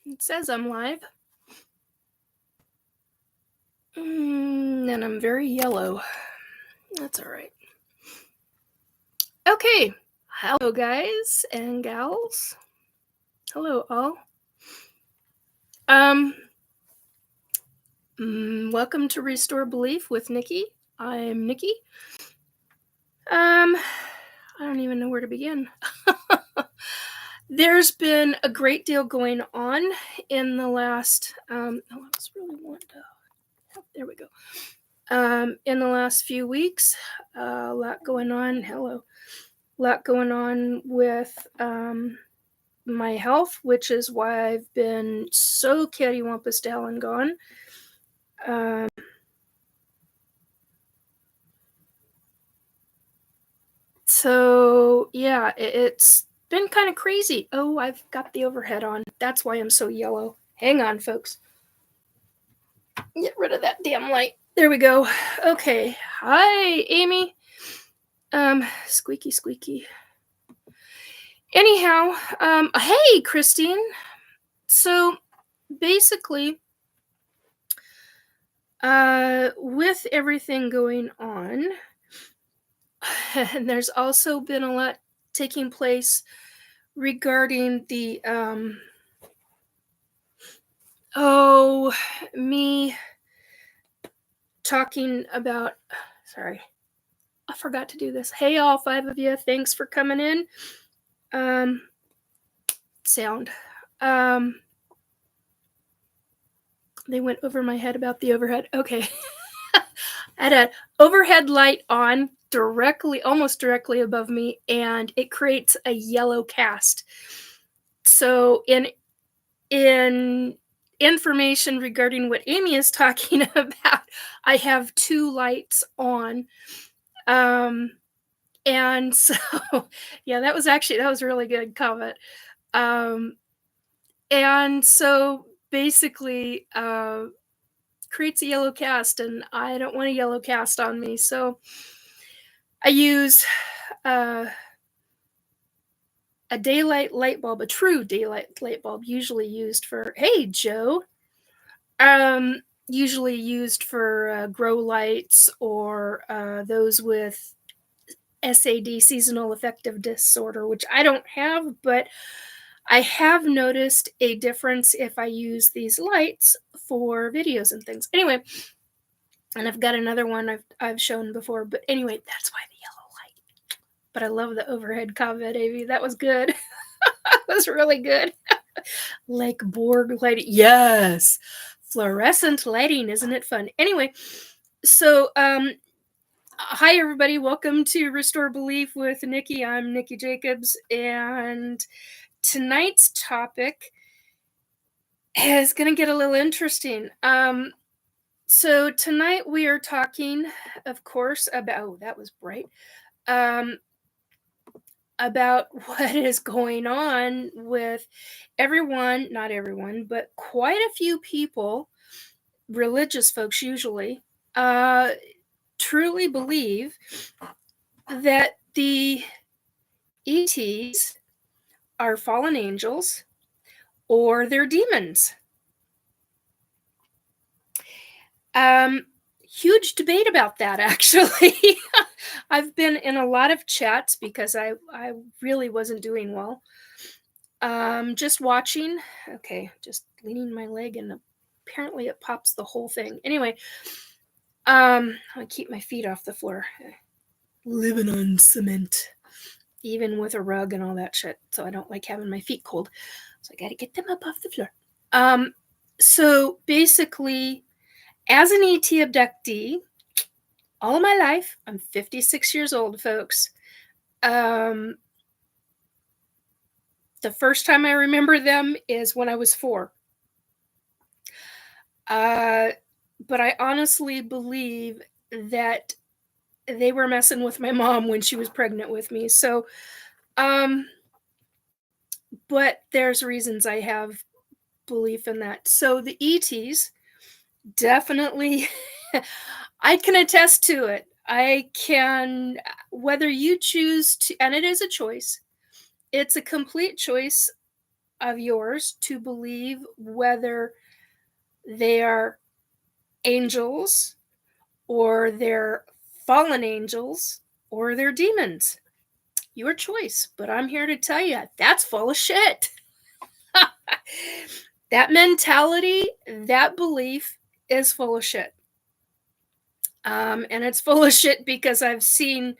It says I'm live. And I'm very yellow. That's all right. Okay. Hello, guys and gals. Hello, all. Welcome to Restore Belief with Nikki. I'm Nikki. I don't even know where to begin. There's been a great deal going on in the last, I just really want to, there we go. In the last few weeks, a lot going on. Hello. A lot going on with my health, which is why I've been so cattywampus to hell and gone. So, yeah, it's been kind of crazy. Oh, I've got the overhead on. That's why I'm so yellow. Hang on, folks. Get rid of that damn light. There we go. Okay. Hi, Amy. Squeaky, squeaky. Anyhow, hey, Christine. So, basically, with everything going on, and there's also been a lot taking place regarding the, me talking about, sorry, I forgot to do this. Hey, all 5 of you, thanks for coming in. Sound. They went over my head about the overhead. Okay. I had an overhead light on almost directly above me, and it creates a yellow cast. So in information regarding what Amy is talking about, I have 2 lights on. And so, yeah, that was a really good comment. And so basically, creates a yellow cast, and I don't want a yellow cast on me. So I use a daylight light bulb, a true daylight light bulb, usually used for, hey, Joe, usually used for grow lights or those with SAD, seasonal affective disorder, which I don't have, but I have noticed a difference if I use these lights for videos and things. Anyway, and I've got another one I've shown before, but anyway, that's why the yellow light. But I love the overhead comment, Avi. That was good. That was really good. Like Borg lighting. Yes. Fluorescent lighting. Isn't it fun? Anyway, so hi, everybody. Welcome to Restore Belief with Nikki. I'm Nikki Jacobs, and tonight's topic is going to get a little interesting. So tonight we are talking, of course, about, that was bright, about what is going on with everyone, not everyone, but quite a few people, religious folks usually, truly believe that the ETs are fallen angels or they're demons. Huge debate about that, actually. I've been in a lot of chats because I really wasn't doing well. Just watching. Okay, just leaning my leg, and apparently it pops the whole thing. Anyway, I keep my feet off the floor. Living on cement, even with a rug and all that shit. So I don't like having my feet cold. So I got to get them up off the floor. So basically, as an ET abductee, all my life, I'm 56 years old, folks. The first time I remember them is when I was 4. But I honestly believe that they were messing with my mom when she was pregnant with me. So, but there's reasons I have belief in that. So the ETs, definitely, I can attest to it. I can, whether you choose to, and it is a choice, it's a complete choice of yours to believe whether they are angels or they're fallen angels or they're demons. Your choice. But I'm here to tell you, that's full of shit. That mentality, that belief is full of shit. And it's full of shit because I've seen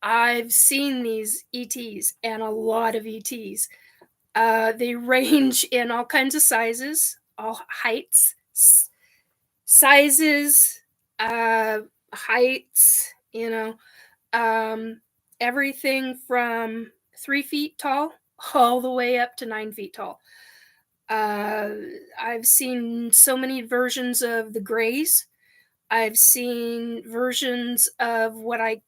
these ETs, and a lot of ETs. They range in all kinds of sizes, all heights, sizes, heights, everything from 3 feet tall all the way up to 9 feet tall. I've seen so many versions of the Greys. I've seen versions of what I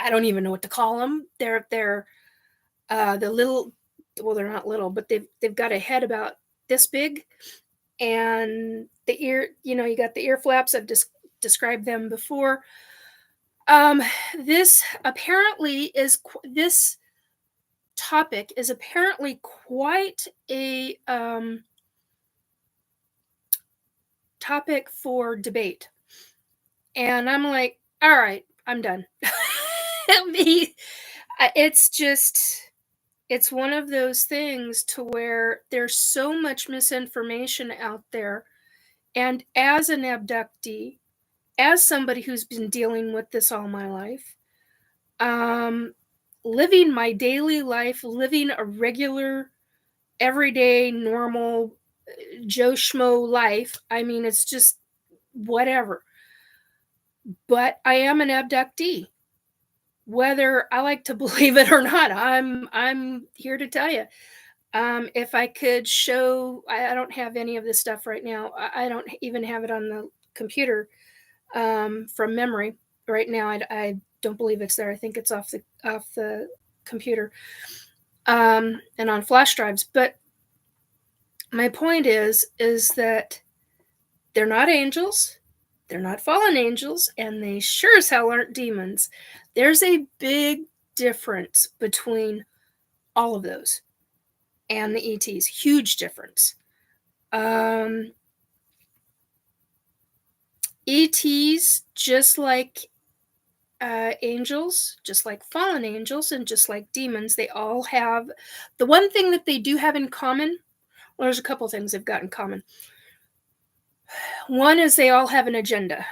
don't even know what to call them. They're the little, well, they're not little, but they've got a head about this big, and the ear, you got the ear flaps. I've just described them before. This topic is apparently quite a topic for debate. And I'm like, all right, I'm done. It's one of those things to where there's so much misinformation out there. And as an abductee, as somebody who's been dealing with this all my life, living my daily life, living a regular, everyday, normal Joe Schmo life. I mean, it's just whatever. But I am an abductee. Whether I like to believe it or not, I'm here to tell you. If I could show, I don't have any of this stuff right now. I don't even have it on the computer from memory right now. I don't believe it's there. I think it's off the computer and on flash drives. But my point is that they're not angels. They're not fallen angels, and they sure as hell aren't demons. There's a big difference between all of those and the ETs. Huge difference. ETs, just like angels, just like fallen angels, and just like demons, they all have the one thing that they do have in common. Well, there's a couple things they've got in common. One is they all have an agenda.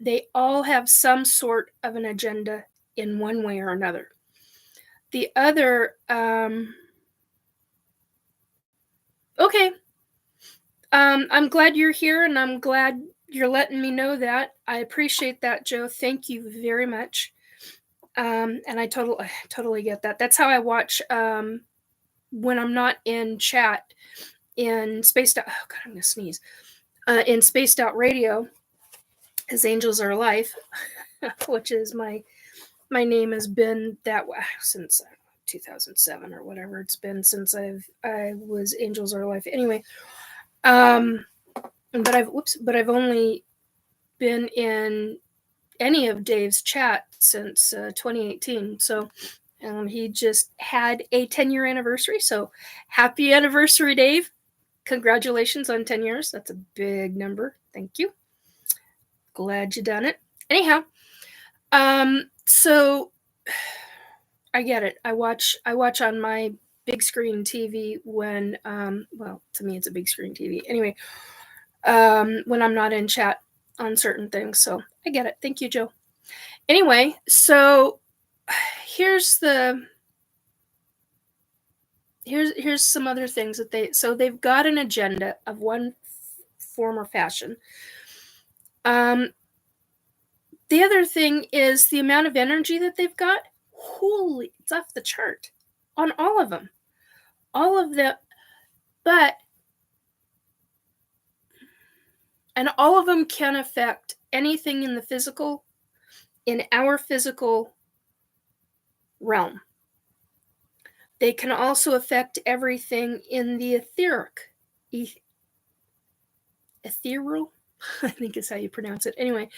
They all have some sort of an agenda in one way or another. The other, okay, I'm glad you're here, and I'm glad you're letting me know that. I appreciate that, Joe. Thank you very much. And I totally get that. That's how I watch when I'm not in chat in Spaced Out. Oh God, I'm gonna sneeze. In Spaced Out Radio, as Angels Are Life, which is my name has been that way since 2007 or whatever it's been since I was Angels Are Life. Anyway, but I've only been in any of Dave's chat since 2018. So he just had a 10-year anniversary. So happy anniversary, Dave. Congratulations on 10 years. That's a big number. Thank you. Glad you done it. Anyhow, so I get it. I watch on my big screen TV when, well, to me it's a big screen TV. Anyway, when I'm not in chat on certain things. So I get it. Thank you, Joe. Anyway, so here's some other things that they've got an agenda of one form or fashion. The other thing is the amount of energy that they've got. Holy, it's off the chart on all of them. And all of them can affect anything in the physical, in our physical realm. They can also affect everything in the etheric. Ethereal, I think is how you pronounce it. Anyway,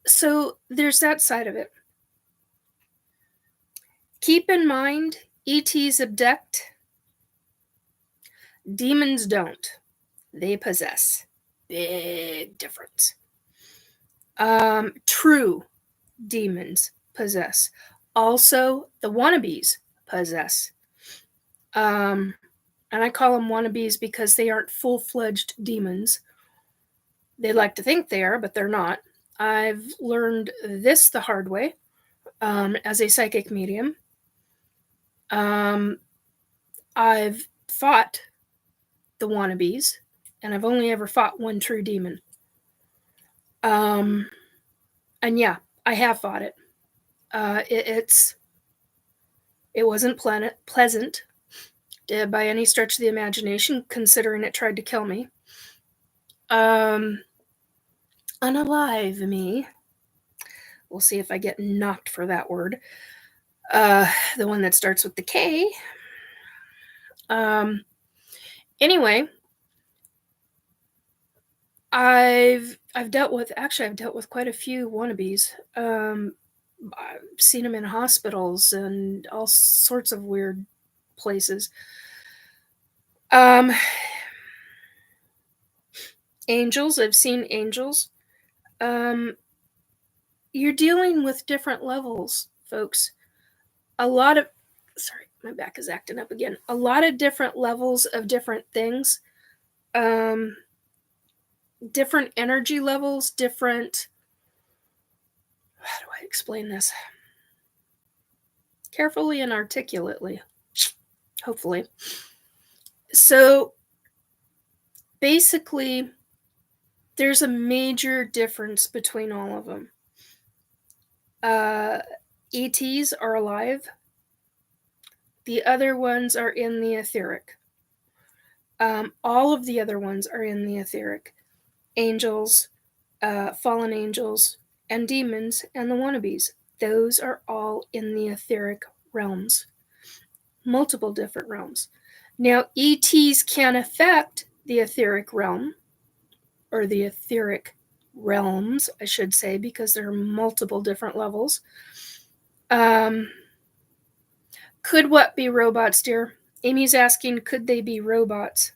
so there's that side of it. Keep in mind, ETs abduct, Demons don't. They possess. Big difference. True demons possess. Also, the wannabes possess. And I call them wannabes because they aren't full-fledged demons. They like to think they are, but they're not. I've learned this the hard way as a psychic medium. I've fought the wannabes, and I've only ever fought one true demon. And yeah, I have fought it. It wasn't pleasant by any stretch of the imagination, considering it tried to kill me. Unalive me. We'll see if I get knocked for that word. The one that starts with the K. Anyway, I've dealt with quite a few wannabes. I've seen them in hospitals and all sorts of weird places. Angels, I've seen angels. You're dealing with different levels, folks. Sorry, my back is acting up again. A lot of different levels of different things. Different energy levels, different... How do I explain this? Carefully and articulately. Hopefully. So, basically, there's a major difference between all of them. ETs are alive. The other ones are in the etheric. All of the other ones are in the etheric. Angels, fallen angels, and demons, and the wannabes. Those are all in the etheric realms. Multiple different realms. Now, ETs can affect the etheric realm, or the etheric realms, I should say, because there are multiple different levels. Could what be robots, dear? Amy's asking, could they be robots?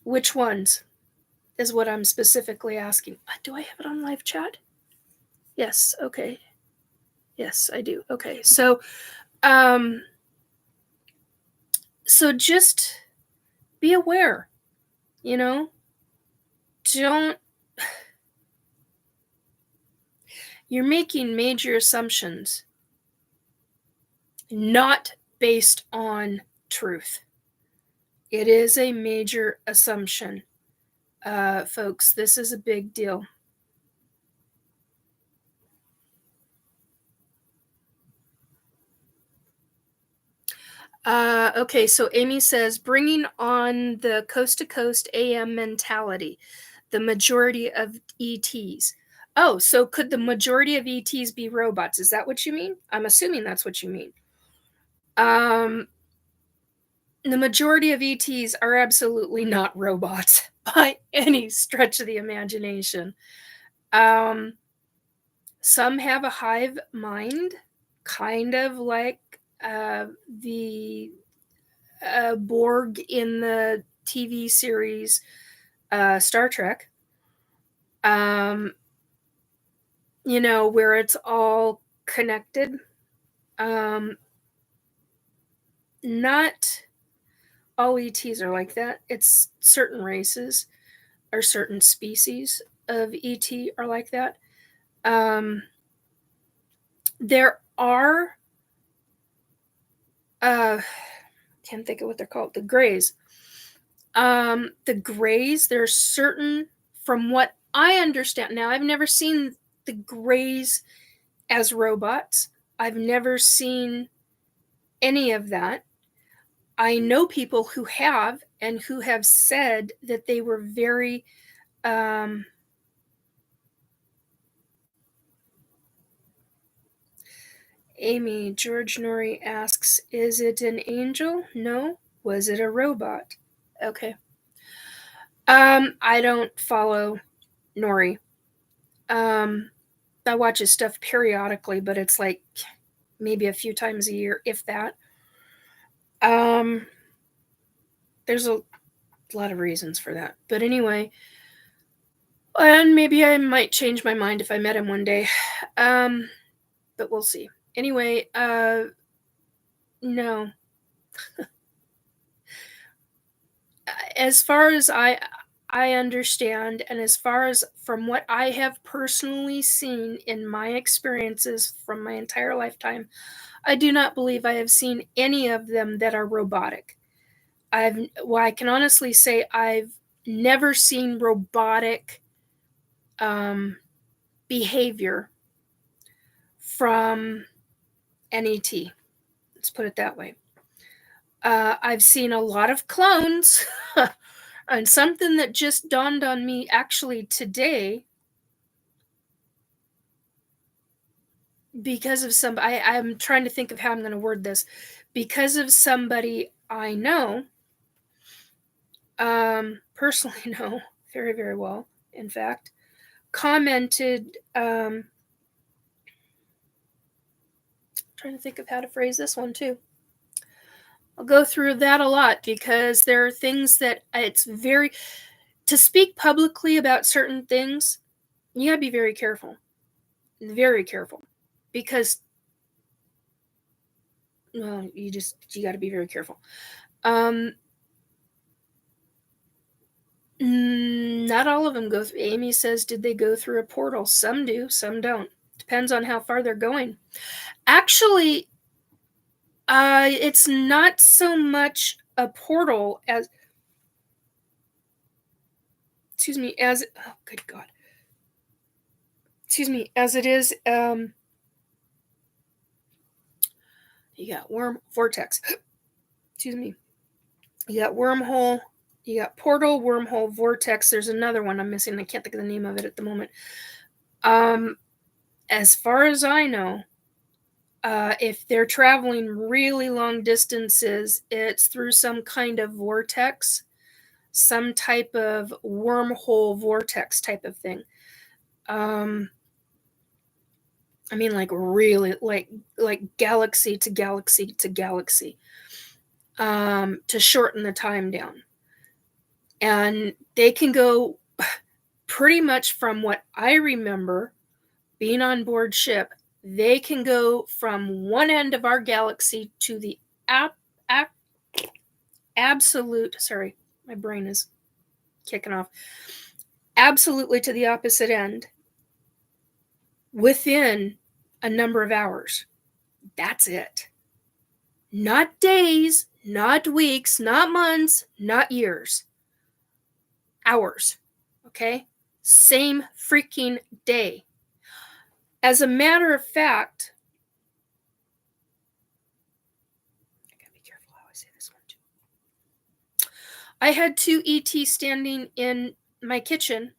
Which ones is what I'm specifically asking. Do I have it on live chat? Yes, okay. Yes, I do. Okay, so just be aware, don't... You're making major assumptions, not based on truth. It is a major assumption. Folks, this is a big deal. Okay, so Amy says, bringing on the coast-to-coast AM mentality, the majority of ETs. Oh, so could the majority of ETs be robots? Is that what you mean? I'm assuming that's what you mean. The majority of ETs are absolutely not robots by any stretch of the imagination. Some have a hive mind, kind of like the Borg in the TV series Star Trek. Where it's all connected. Not all ETs are like that. It's certain races or certain species of ET are like that. There are, can't think of what they're called, the Greys. The Greys, there's certain, from what I understand, now I've never seen the Greys as robots. I've never seen any of that. I know people who have, and who have said that they were very Amy, George Norrie asks, is it an angel? No. Was it a robot? Okay. I don't follow Norrie. I watch his stuff periodically, but it's like maybe a few times a year, if that. There's a lot of reasons for that. But anyway, and maybe I might change my mind if I met him one day. But we'll see. Anyway, no. As far as I understand, and as far as from what I have personally seen in my experiences from my entire lifetime, I do not believe I have seen any of them that are robotic. I can honestly say I've never seen robotic behavior from an ET. Let's put it that way. I've seen a lot of clones, and something that just dawned on me actually today, because of I'm trying to think of how I'm going to word this, because of somebody I know, personally know very, very well, in fact, commented, trying to think of how to phrase this one too. I'll go through that a lot because there are things that it's very, to speak publicly about certain things, you gotta be very careful. Very careful. Because, well, you gotta be very careful. Not all of them go through. Amy says, did they go through a portal? Some do, some don't. Depends on how far they're going. Actually, it's not so much a portal as, as, oh, good God. As it is, you got vortex. You got wormhole. You got portal, wormhole, vortex. There's another one I'm missing. I can't think of the name of it at the moment. As far as I know, if they're traveling really long distances, it's through some kind of vortex, some type of wormhole vortex type of thing. I mean, like really, like galaxy to galaxy to galaxy, to shorten the time down. And they can go pretty much, from what I remember being on board ship, they can go from one end of our galaxy to the absolute, sorry, my brain is kicking off, absolutely to the opposite end within a number of hours. That's it. Not days, not weeks, not months, not years. Hours. Okay? Same freaking day. As a matter of fact, I gotta be careful how I say this one too. I had 2 ET standing in my kitchen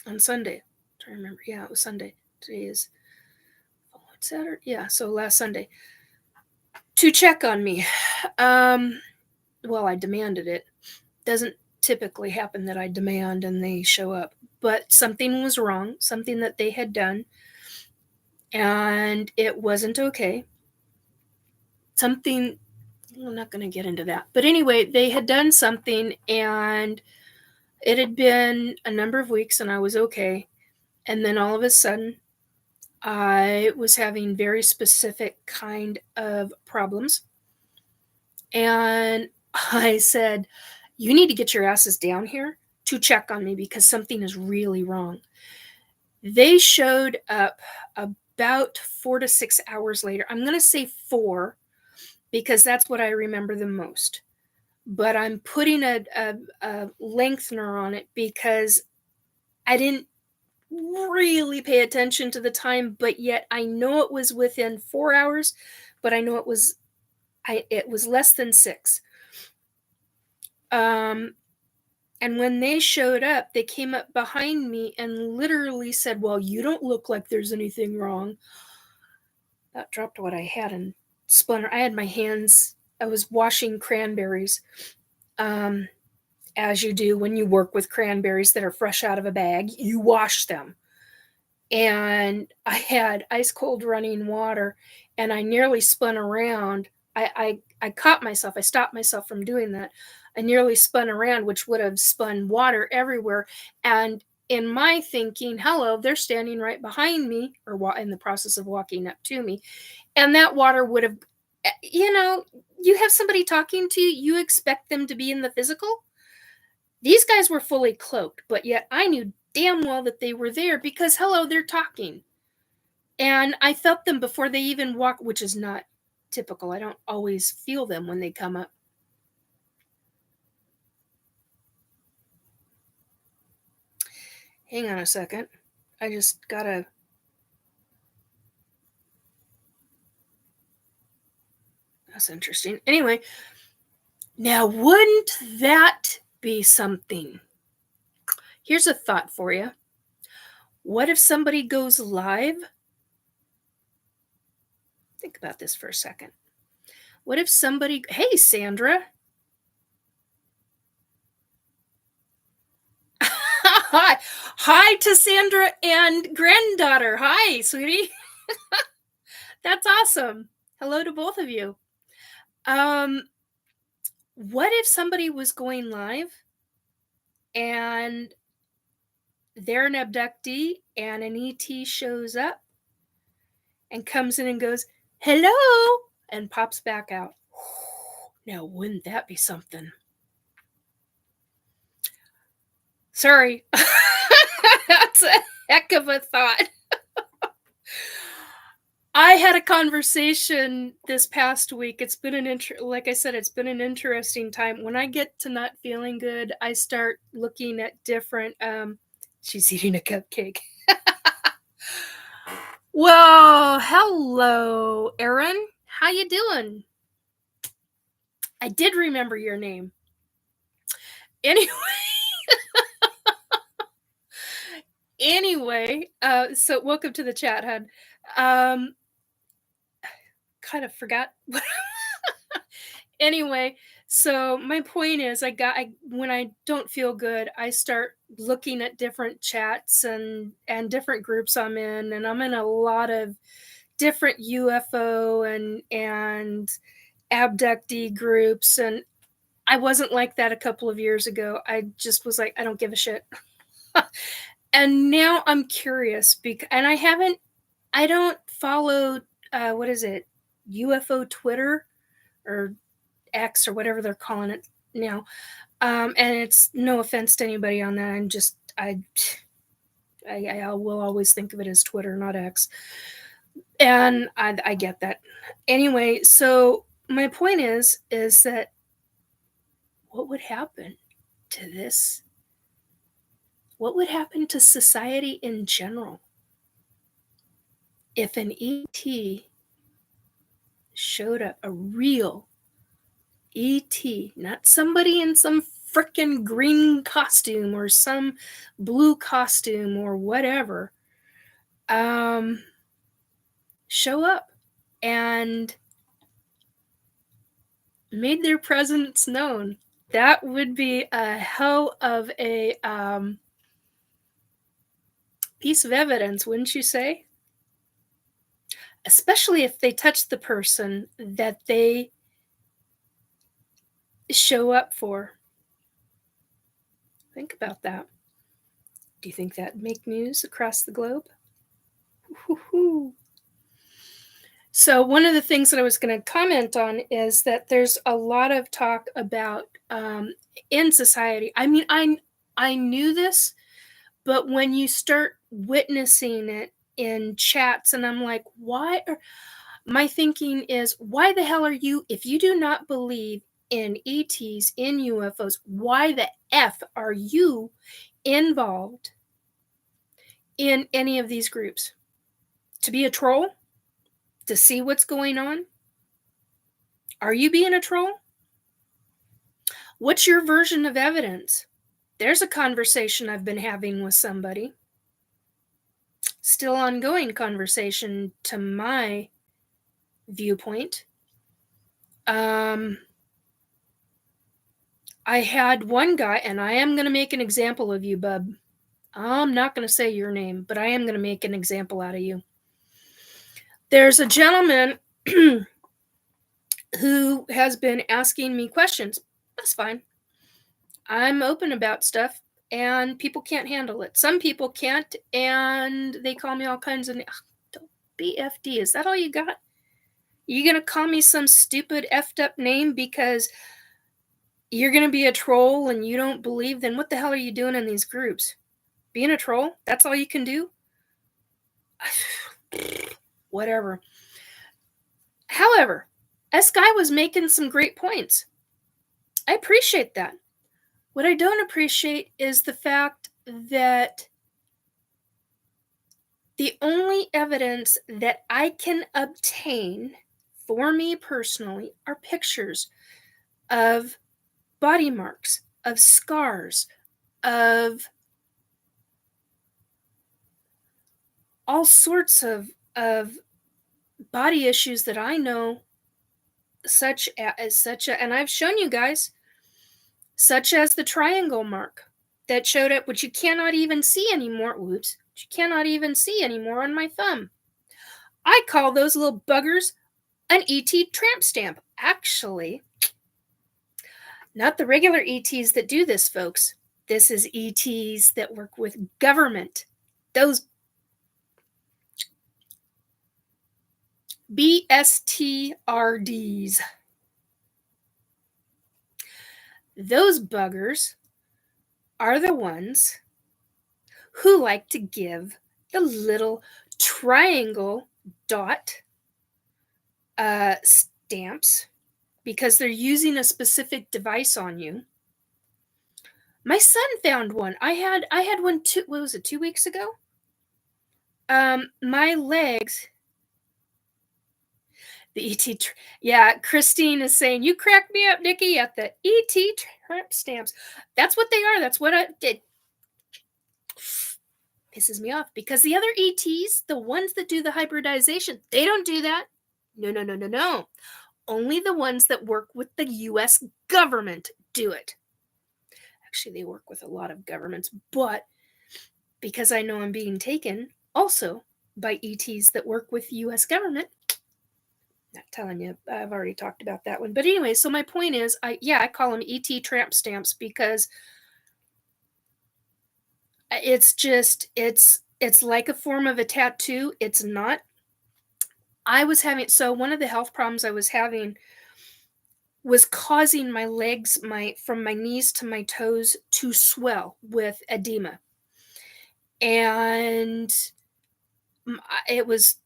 on Sunday. I'm trying to remember. Yeah, it was Sunday. Today is Saturday. Yeah, so last Sunday. To check on me. Well, I demanded it. Doesn't typically happen that I demand and they show up. But something was wrong, something that they had done, and it wasn't okay. Something, I'm not going to get into that. But anyway, they had done something, and it had been a number of weeks, and I was okay. And then all of a sudden, I was having very specific kind of problems. And I said, you need to get your asses down here to check on me because something is really wrong. They showed up about 4 to 6 hours later. I'm going to say 4 because that's what I remember the most. But I'm putting a lengthener on it because I didn't really pay attention to the time, but yet I know it was within 4 hours, but I know it was less than 6. And when they showed up, they came up behind me and literally said, well, you don't look like there's anything wrong. That dropped what I had and splintered. I had my hands, I was washing cranberries, as you do when you work with cranberries that are fresh out of a bag. You wash them. and I had ice cold running water, and I nearly spun around. I caught myself. I stopped myself from doing that. I nearly spun around, which would have spun water everywhere. And in my thinking, hello, they're standing right behind me, or in the process of walking up to me, and that water would have, you have somebody talking to you, you expect them to be in the physical. These guys were fully cloaked, but yet I knew damn well that they were there because, hello, they're talking. And I felt them before they even walk, which is not typical. I don't always feel them when they come up. Hang on a second. I just gotta... That's interesting. Anyway, now wouldn't that be something? Here's a thought for you. What if somebody goes live? Think about this for a second. What if somebody... Hey, Sandra. Hi. Hi to Sandra and granddaughter. Hi, sweetie. That's awesome. Hello to both of you. What if somebody was going live and they're an abductee and an ET shows up and comes in and goes, hello, and pops back out? Now, wouldn't that be something? Sorry. That's a heck of a thought. I had a conversation this past week. It's been like I said, it's been an interesting time. When I get to not feeling good, I start looking at different... she's eating a cupcake. Well, hello, Erin. How you doing? I did remember your name. Anyway, so welcome to the chat, hon. Kind of forgot. Anyway, so my point is, when I don't feel good, I start looking at different chats and different groups I'm in, and I'm in a lot of different UFO and abductee groups, and I wasn't like that a couple of years ago. I just was like, I don't give a shit. And now I'm curious and I don't follow, what is it? UFO Twitter or X or whatever they're calling it now. And it's no offense to anybody on that. I will always think of it as Twitter, not X. And I get that. Anyway, so my point is that what would happen to this? What would happen to society in general if an ET showed up, a real ET, not somebody in some frickin' green costume or some blue costume or whatever, show up and made their presence known? That would be a hell of a piece of evidence, wouldn't you say? Especially if they touch the person that they show up for. Think about that. Do you think that'd make news across the globe? Woo-hoo-hoo. So one of the things that I was going to comment on is that there's a lot of talk about in society. I mean, I knew this, but when you start witnessing it in chats, and I'm like, why? My thinking is, why the hell are you, if you do not believe in ETs, in UFOs, why the F are you involved in any of these groups? To be a troll? To see what's going on? Are you being a troll? What's your version of evidence? There's a conversation I've been having with somebody. Still ongoing conversation to my viewpoint. I had one guy, and I am going to make an example of you, bub. I'm not going to say your name, but I am going to make an example out of you. There's a gentleman who has been asking me questions. That's fine. I'm open about stuff, and people can't handle it. Some people can't, and they call me all kinds of don't be FD. Is that all you got? You gonna call me some stupid effed up name because you're gonna be a troll and you don't believe? Then what the hell are you doing in these groups? Being a troll? That's all you can do? Whatever. However, this guy was making some great points. I appreciate that. What I don't appreciate is the fact that the only evidence that I can obtain for me personally are pictures of body marks, of scars, of all sorts of body issues that I know, and I've shown you guys, such as the triangle mark that showed up, which you cannot even see anymore. Whoops. You cannot even see anymore on my thumb. I call those little buggers an ET tramp stamp. Actually, not the regular ETs that do this, folks. This is ETs that work with government. Those BSTRDs. Those buggers are the ones who like to give the little triangle dot stamps because they're using a specific device on you. My son found one. I had one what was it, 2 weeks ago? My legs. The ET. Yeah, Christine is saying, you cracked me up, Nikki, at the ET tramp stamps. That's what they are. That's what I did. Pisses me off because the other ETs, the ones that do the hybridization, they don't do that. No. Only the ones that work with the US government do it. Actually, they work with a lot of governments, but because I know I'm being taken also by ETs that work with US government, not telling you, I've already talked about that one. But anyway, so my point is, I call them ET tramp stamps because it's just, it's like a form of a tattoo. It's not. So one of the health problems I was having was causing my legs, from my knees to my toes, to swell with edema. And it was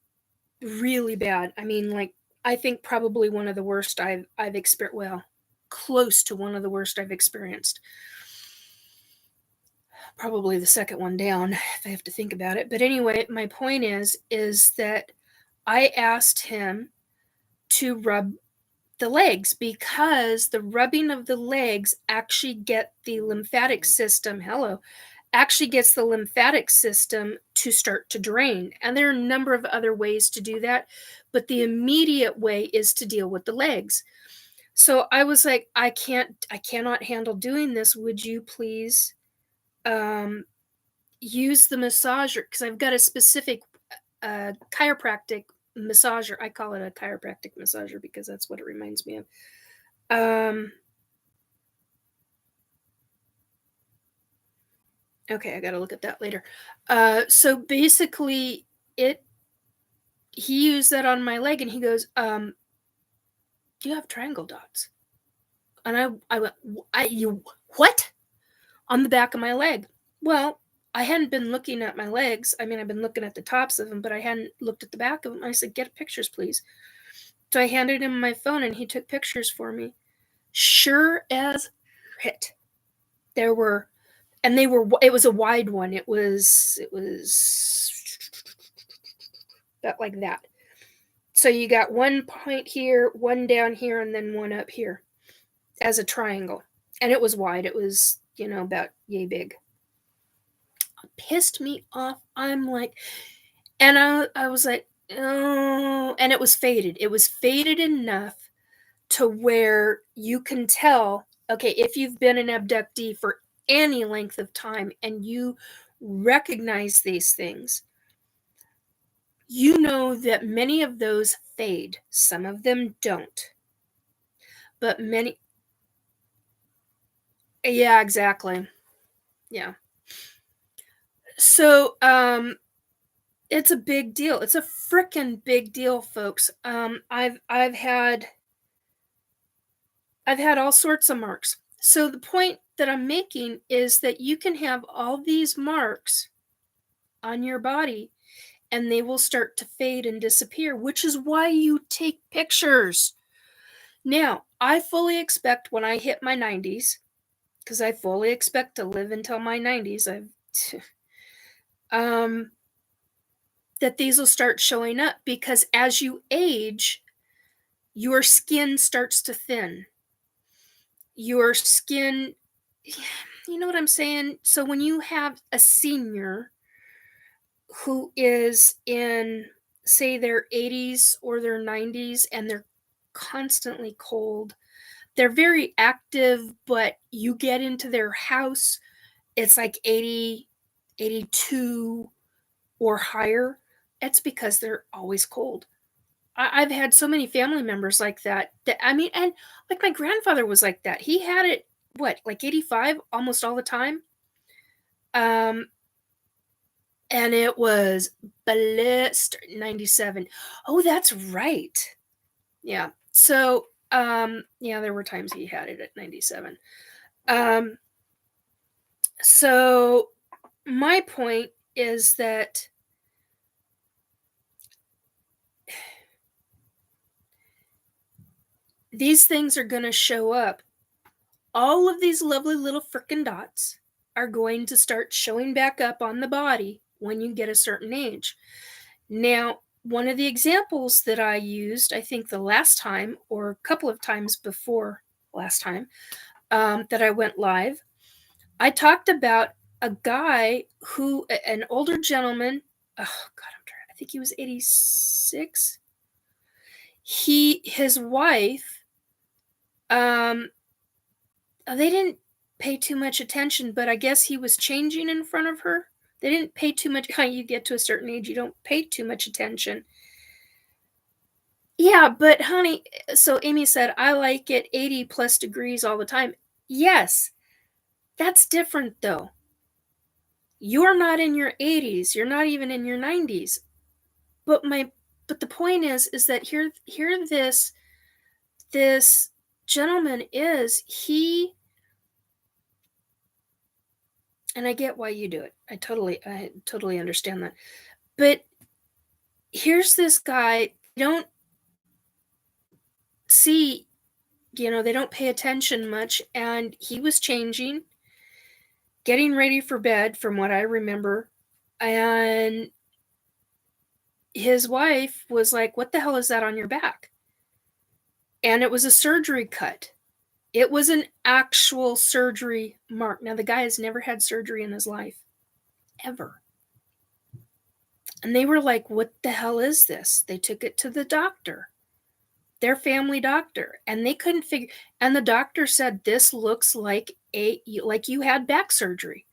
really bad. I mean, like, I think probably one of the worst I've experienced. Well, close to one of the worst I've experienced. Probably the second one down, if I have to think about it. But anyway, my point is that I asked him to rub the legs because the rubbing of the legs actually gets the lymphatic system to start to drain. And there are a number of other ways to do that, but the immediate way is to deal with the legs. So I was like, I cannot handle doing this. Would you please use the massager? Because I've got a specific chiropractic massager. I call it a chiropractic massager because that's what it reminds me of. Okay, I gotta look at that later. So basically, he used that on my leg, and he goes, "Do you have triangle dots?" And I went, "You what?" On the back of my leg. Well, I hadn't been looking at my legs. I mean, I've been looking at the tops of them, but I hadn't looked at the back of them. I said, "Get pictures, please." So I handed him my phone, and he took pictures for me. Sure as shit, it was a wide one. It was about like that. So you got one point here, one down here, and then one up here as a triangle. And it was wide. It was, about yay big. It pissed me off. I'm like, and I was like, oh, and it was faded. It was faded enough to where you can tell, okay, if you've been an abductee for any length of time and you recognize these things, you know that many of those fade. Some of them don't. But many... Yeah, exactly. Yeah. So, it's a big deal. It's a frickin' big deal, folks. I've had all sorts of marks. So the point that I'm making is that you can have all these marks on your body and they will start to fade and disappear, which is why you take pictures. Now, I fully expect when I hit my 90s, because I fully expect to live until my 90s, that these will start showing up, because as you age, your skin starts to thin. Your skin, you know what I'm saying? So when you have a senior who is in, say, their 80s or their 90s, and they're constantly cold, they're very active, but you get into their house, it's like 80, 82 or higher. It's because they're always cold. I've had so many family members like that. I mean, and like my grandfather was like that. He had it, what, like 85 almost all the time? And it was blister 97. Oh, that's right. Yeah. So, yeah, there were times he had it at 97. So my point is that these things are going to show up. All of these lovely little frickin' dots are going to start showing back up on the body when you get a certain age. Now, one of the examples that I used, I think the last time or a couple of times before last time that I went live, I talked about a guy who, an older gentleman, oh God, I think he was 86. His wife, they didn't pay too much attention, but I guess he was changing in front of her. They didn't pay too much. You get to a certain age, you don't pay too much attention. Yeah, but honey, so Amy said, I like it 80 plus degrees all the time. Yes, that's different though. You're not in your 80s. You're not even in your 90s. But the point is that here this gentleman is, and I get why you do it. I totally understand that. But here's this guy, don't see, they don't pay attention much, and he was changing, getting ready for bed from what I remember, and his wife was like, what the hell is that on your back? And it was a surgery cut. It was an actual surgery mark. Now, the guy has never had surgery in his life, ever. And they were like, what the hell is this? They took it to the doctor, their family doctor, and they couldn't figure. And the doctor said, this looks like you had back surgery.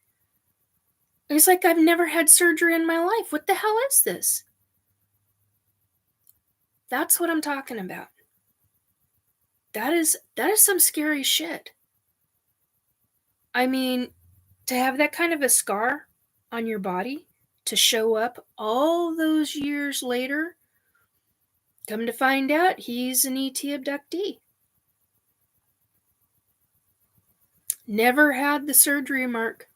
And he's like, I've never had surgery in my life. What the hell is this? That's what I'm talking about. That is some scary shit. I mean, to have that kind of a scar on your body, to show up all those years later, come to find out he's an ET abductee. Never had the surgery mark.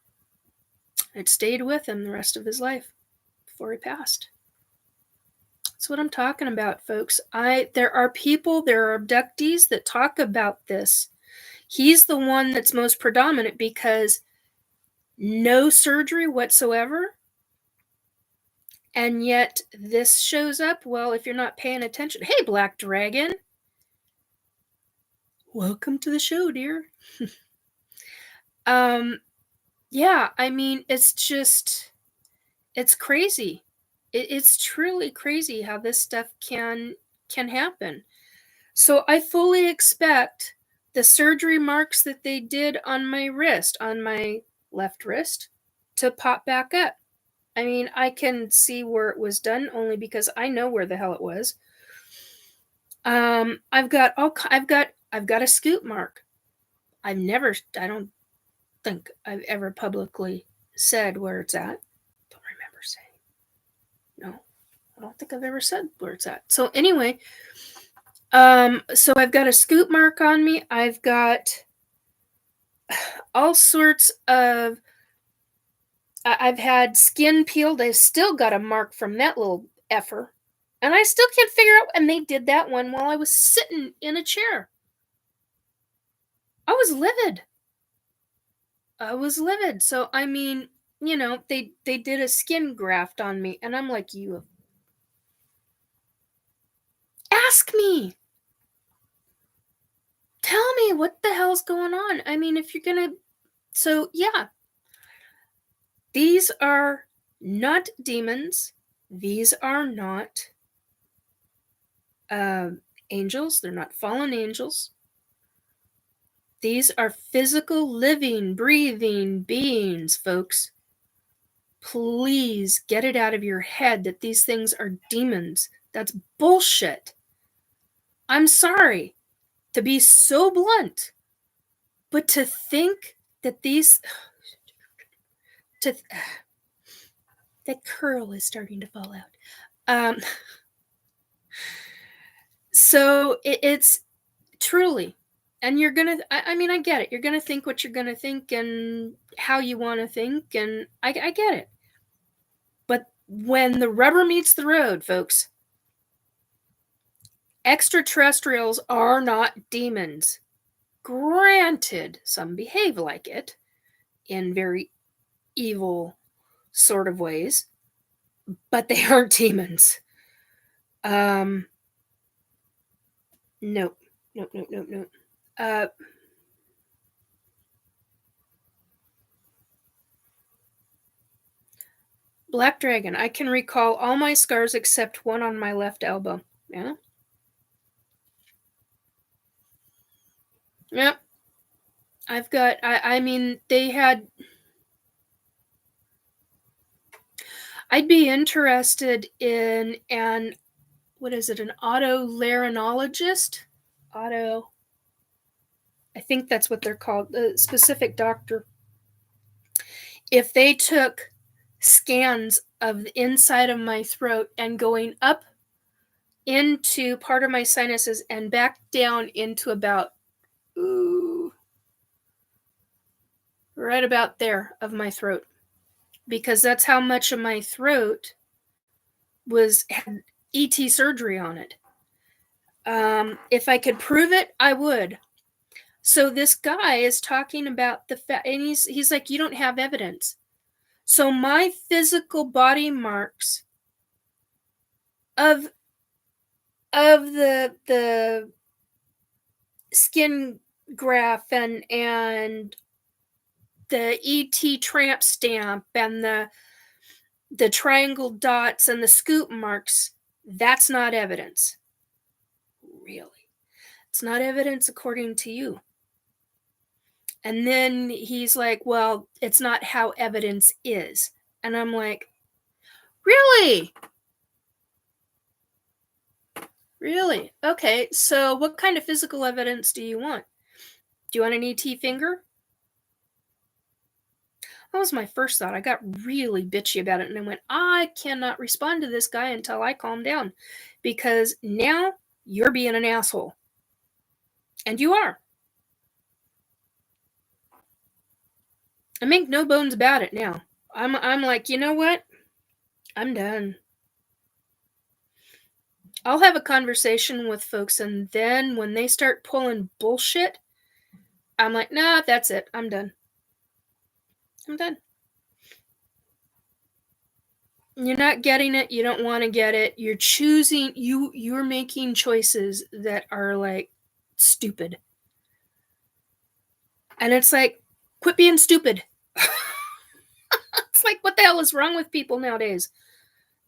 It stayed with him the rest of his life before he passed. That's what I'm talking about, folks. There are abductees that talk about this. He's the one that's most predominant because no surgery whatsoever. And yet this shows up. Well, if you're not paying attention. Hey, Black Dragon. Welcome to the show, dear. Yeah, I mean, it's crazy. It's truly crazy how this stuff can happen. So I fully expect the surgery marks that they did on my wrist, on my left wrist, to pop back up. I mean, I can see where it was done only because I know where the hell it was. I've got a scoop mark. I don't think I've ever publicly said where it's at. Don't remember saying. No, I don't think I've ever said where it's at. So anyway, so I've got a scoop mark on me. I've got all sorts of. I've had skin peeled. I've still got a mark from that little effer. And I still can't figure out, and they did that one while I was sitting in a chair. I was livid. So, I mean, you know, they did a skin graft on me, and I'm like, you ask me. Tell me what the hell's going on. I mean, if you're gonna, so yeah, these are not demons. These are not angels. They're not fallen angels. These are physical, living, breathing beings, folks. Please get it out of your head that these things are demons. That's bullshit. I'm sorry to be so blunt, but to think that that curl is starting to fall out. So it's truly, and you're gonna, I mean, I get it. You're gonna think what you're gonna think and how you want to think, and I get it. But when the rubber meets the road, folks, extraterrestrials are not demons. Granted, some behave like it in very evil sort of ways, but they aren't demons. Nope. Black Dragon, I can recall all my scars except one on my left elbow. Yeah? Yep. I've got, I mean, they had, I'd be interested in an otolaryngologist? I think that's what they're called, a specific doctor. If they took scans of the inside of my throat and going up into part of my sinuses and back down into about, right about there of my throat, because that's how much of my throat had ET surgery on it. If I could prove it, I would. So this guy is talking about the fact, and he's like, you don't have evidence. So my physical body marks of the skin graft and the ET tramp stamp and the triangle dots and the scoop marks, that's not evidence. Really? It's not evidence according to you. And then he's like, well, it's not how evidence is. And I'm like, really? Really? Okay, so what kind of physical evidence do you want? Do you want an ET finger? That was my first thought. I got really bitchy about it, and I went, I cannot respond to this guy until I calm down, because now you're being an asshole. And you are. I make no bones about it now. I'm like, you know what? I'm done. I'll have a conversation with folks, and then when they start pulling bullshit, I'm like, nah, that's it. I'm done. I'm done. You're not getting it. You don't want to get it. You're choosing. You're making choices that are like stupid. And it's like, quit being stupid. It's like, what the hell is wrong with people nowadays?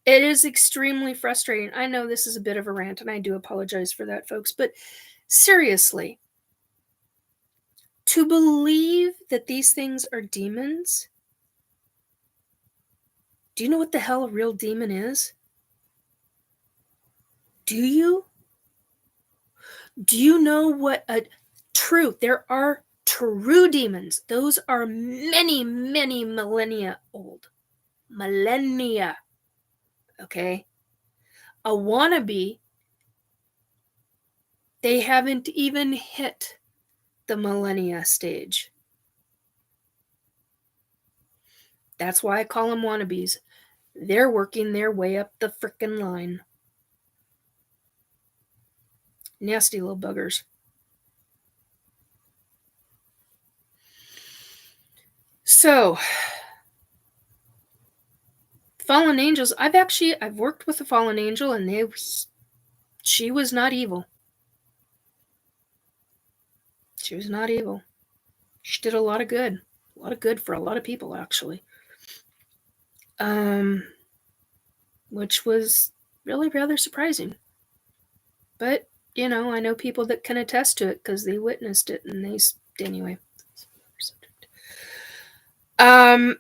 It is extremely frustrating. I know this is a bit of a rant, and I do apologize for that, folks. But seriously, to believe that these things are demons Do you know what the hell a real demon is? Do you? Do you know what a true, there are true demons. Those are many, many millennia old. Millennia. Okay? A wannabe, they haven't even hit the millennia stage. That's why I call them wannabes. They're working their way up the frickin' line. Nasty little buggers. So, fallen angels, I've worked with a fallen angel, and she was not evil. She was not evil. She did a lot of good. A lot of good for a lot of people, actually. Which was really rather surprising. But, I know people that can attest to it because they witnessed it, and anyway. And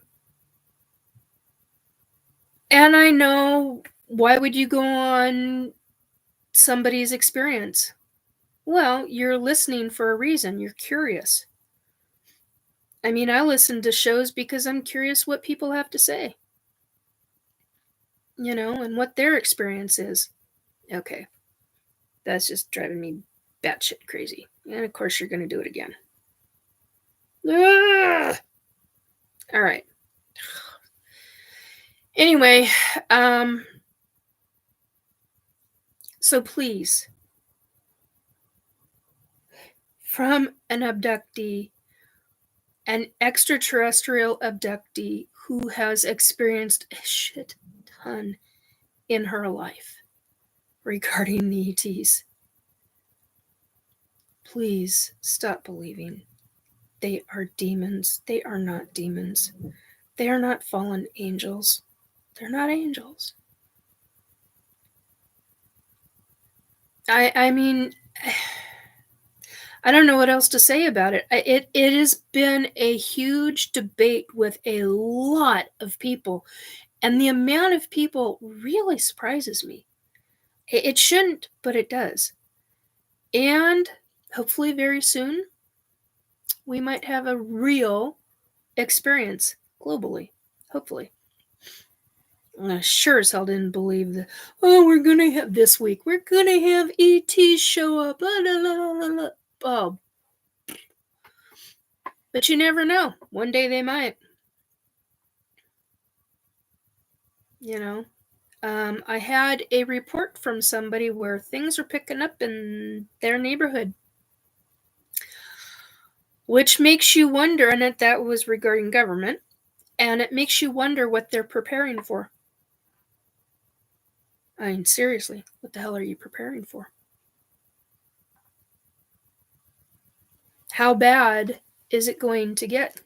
I know, why would you go on somebody's experience? Well, you're listening for a reason. You're curious. I mean, I listen to shows because I'm curious what people have to say. And what their experience is. Okay. That's just driving me batshit crazy. And of course, you're going to do it again. Ugh! All right. Anyway, so please, from an abductee, an extraterrestrial abductee who has experienced a shit ton in her life regarding the ETs, please stop believing they are demons. They are not demons. They are not fallen angels. They're not angels. I mean, I don't know what else to say about it. It has been a huge debate with a lot of people, and the amount of people really surprises me. It shouldn't, but it does. And hopefully very soon, we might have a real experience globally. Hopefully. I sure as hell didn't believe that, we're going to have this week, we're going to have ETs show up. Blah, blah, blah, blah, blah. Oh. But you never know. One day they might. I had a report from somebody where things are picking up in their neighborhood. Which makes you wonder, and that was regarding government, and it makes you wonder what they're preparing for. I mean, seriously, what the hell are you preparing for? How bad is it going to get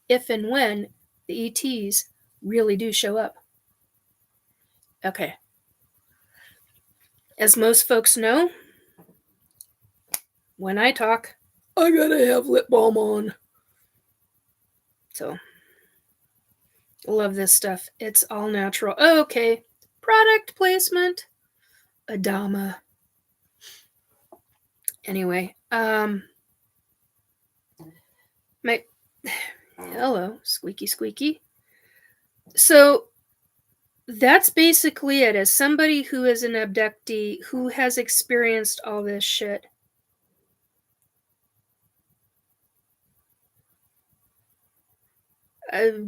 if and when the ETs really do show up? Okay. As most folks know, when I talk, I gotta have lip balm on. So, I love this stuff. It's all natural. Oh, okay. Product placement. Adama. Anyway, hello, squeaky squeaky. So that's basically it. As somebody who is an abductee who has experienced all this shit, I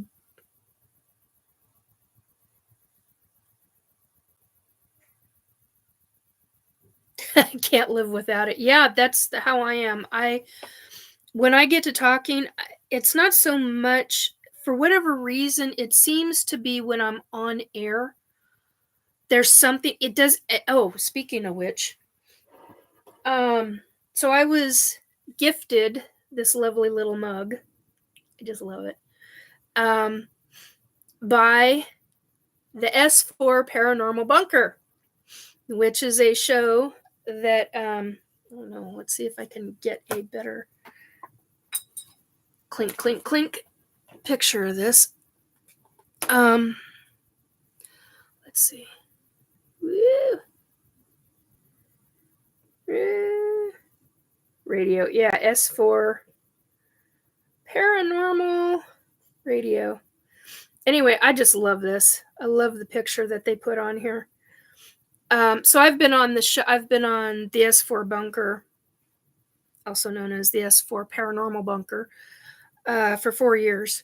can't live without it. Yeah, that's how I am. When I get to talking, it's not so much, for whatever reason, it seems to be when I'm on air, there's something, it does. Oh, speaking of which, so I was gifted this lovely little mug. I just love it. By the S4 Paranormal Bunker, which is a show that, I don't know, let's see if I can get a better clink, clink, clink picture of this. let's see. Woo. Radio. Yeah, S4 Paranormal Radio. Anyway, I just love this. I love the picture that they put on here. So I've been on the I've been on the S4 bunker, also known as the S4 Paranormal bunker, for 4 years.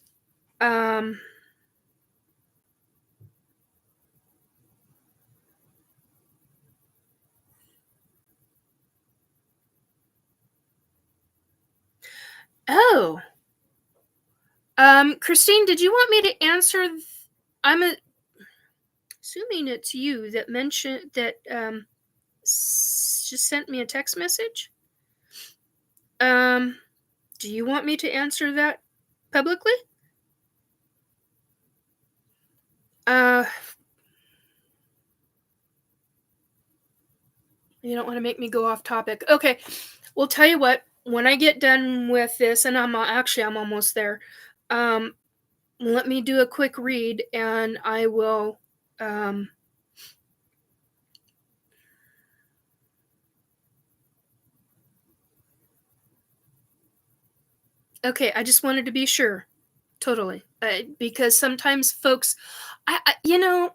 Oh. Christine, did you want me to answer? I'm assuming it's you that mentioned that just sent me a text message. Do you want me to answer that publicly? You don't want to make me go off topic. Okay, well, tell you what. When I get done with this, and I'm almost there. Let me do a quick read, and I will. Okay, I just wanted to be sure, totally, because sometimes folks, I don't.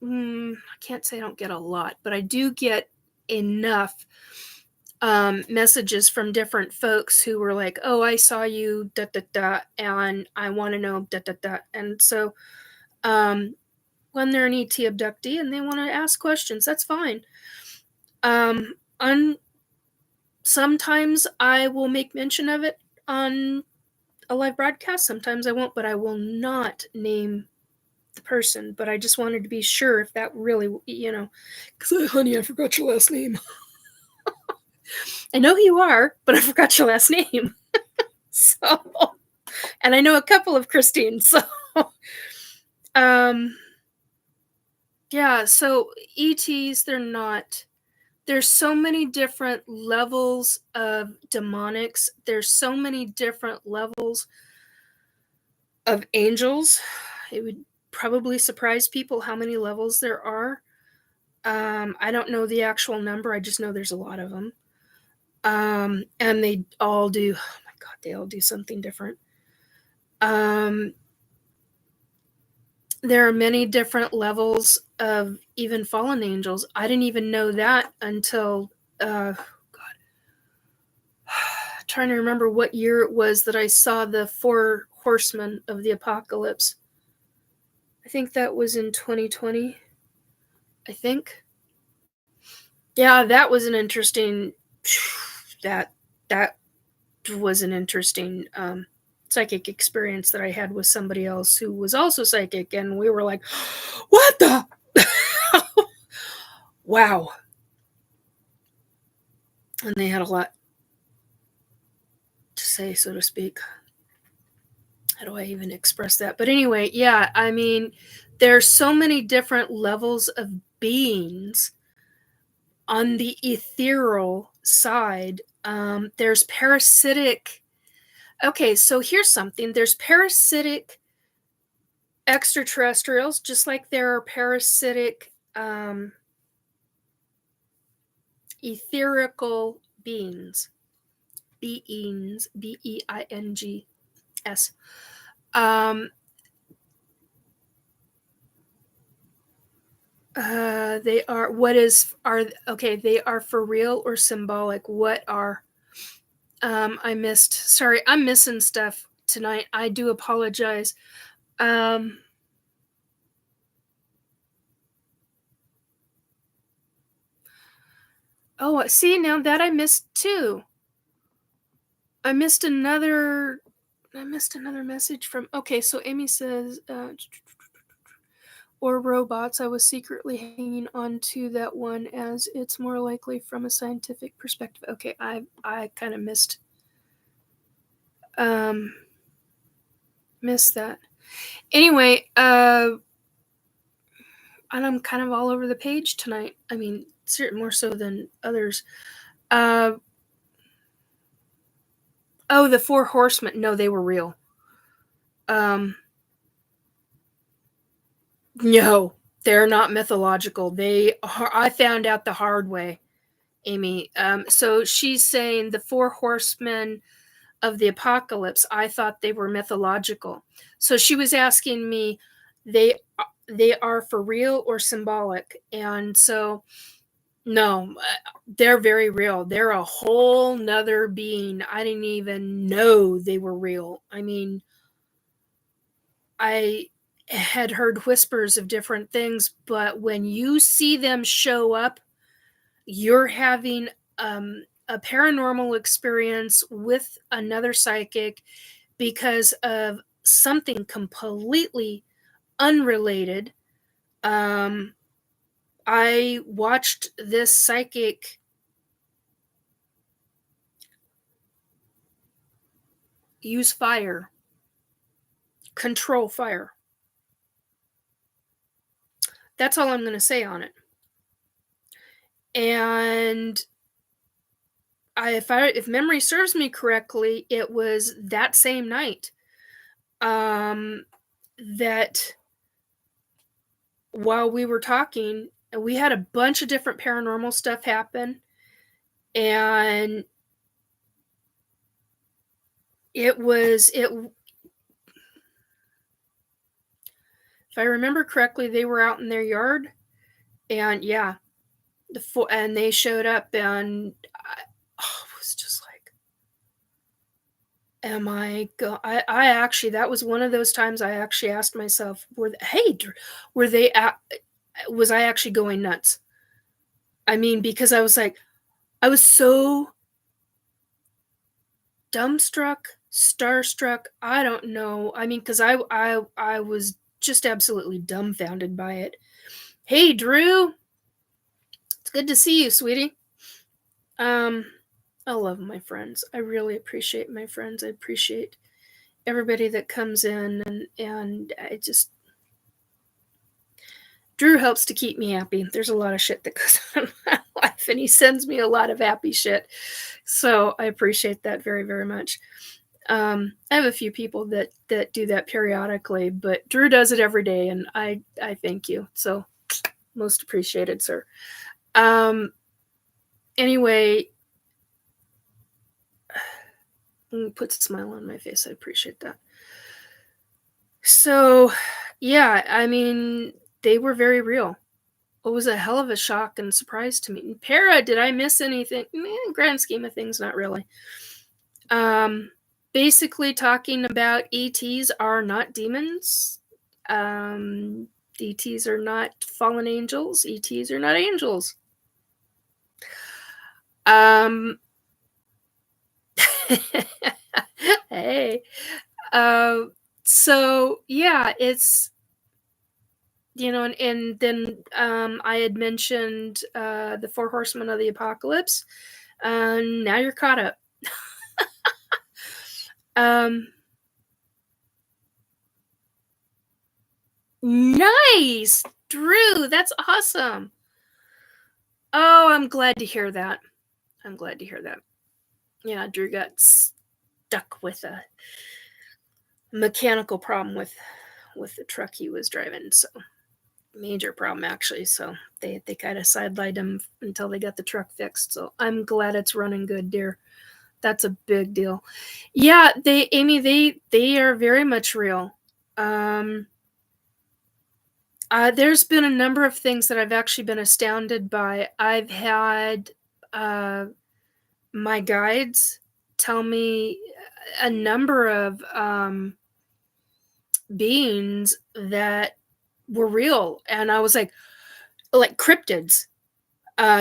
I can't say I don't get a lot, but I do get enough messages from different folks who were like, "Oh, I saw you, da da da, and I want to know da da da." And so, when they're an ET abductee and they want to ask questions, that's fine. Sometimes I will make mention of it on a live broadcast. Sometimes I won't, but I will not name the person. But I just wanted to be sure if that really, because honey, I forgot your last name. I know who you are, but I forgot your last name. So, and I know a couple of Christine. So, yeah. So ETs, they're not. There's so many different levels of demonics. There's so many different levels of angels. It would probably surprise people how many levels there are. I don't know the actual number. I just know there's a lot of them. And they all do, oh my God, they all do something different. There are many different levels of even fallen angels. I didn't even know that until, trying to remember what year it was that I saw the 4 Horsemen of the Apocalypse. I think that was in 2020. I think. Yeah, that was an interesting. That was an interesting psychic experience that I had with somebody else who was also psychic, and we were like, "What the? Wow!" And they had a lot to say, so to speak. How do I even express that? But anyway, yeah, I mean, there's so many different levels of beings on the ethereal side. There's parasitic. Okay, so here's something. There's parasitic extraterrestrials, just like there are parasitic etherical beings. Beings, B-E-I-N-G-S. They are, they are for real or symbolic? What are, I missed, sorry, I'm missing stuff tonight. I do apologize. Oh, see, now that I missed too. I missed another message from, okay, so Amy says, or robots. I was secretly hanging on to that one as it's more likely from a scientific perspective. Okay, I kind of missed that. Anyway, and I'm kind of all over the page tonight. I mean, certainly more so than others. Oh, the 4 Horsemen. No, they were real. No, they're not mythological. They are, I found out the hard way, Amy. So she's saying the four horsemen of the apocalypse, I thought they were mythological. So she was asking me, they they are for real or symbolic? And so no, they're very real. They're a whole nother being. I didn't even know they were real. I mean, I had heard whispers of different things, but when you see them show up, you're having a paranormal experience with another psychic because of something completely unrelated. I watched this psychic use fire, control fire. That's all I'm going to say on it. And if memory serves me correctly, it was that same night that while we were talking, we had a bunch of different paranormal stuff happen, and it if I remember correctly, they were out in their yard, and yeah, and they showed up, and I was just like, am I I actually, that was one of those times I actually asked myself, were they was I actually going nuts? I mean, because I was like, I was so dumbstruck, starstruck. I don't know. I mean, because I was just absolutely dumbfounded by it. Hey, Drew, it's good to see you, sweetie. I love my friends. I really appreciate my friends. I appreciate everybody that comes in, and I just, Drew helps to keep me happy. There's a lot of shit that goes on in my life, and he sends me a lot of happy shit. So I appreciate that very, very much. I have a few people that do that periodically, but Drew does it every day, and I thank you. So most appreciated, sir. Anyway, puts a smile on my face. I appreciate that. So, yeah, I mean, they were very real. It was a hell of a shock and surprise to me. And Para, did I miss anything? Grand scheme of things, not really. Basically talking about ETs are not demons. ETs are not fallen angels. ETs are not angels. Hey. So yeah, it's, and then I had mentioned the four horsemen of the apocalypse. Now you're caught up. Nice, Drew. That's awesome. Oh, I'm glad to hear that. I'm glad to hear that. Yeah, Drew got stuck with a mechanical problem with the truck he was driving. So major problem actually. So they kind of sidelined him until they got the truck fixed. So I'm glad it's running good, dear. That's a big deal. Yeah, Amy, they are very much real. There's been a number of things that I've actually been astounded by. I've had my guides tell me a number of beings that were real, and I was like cryptids,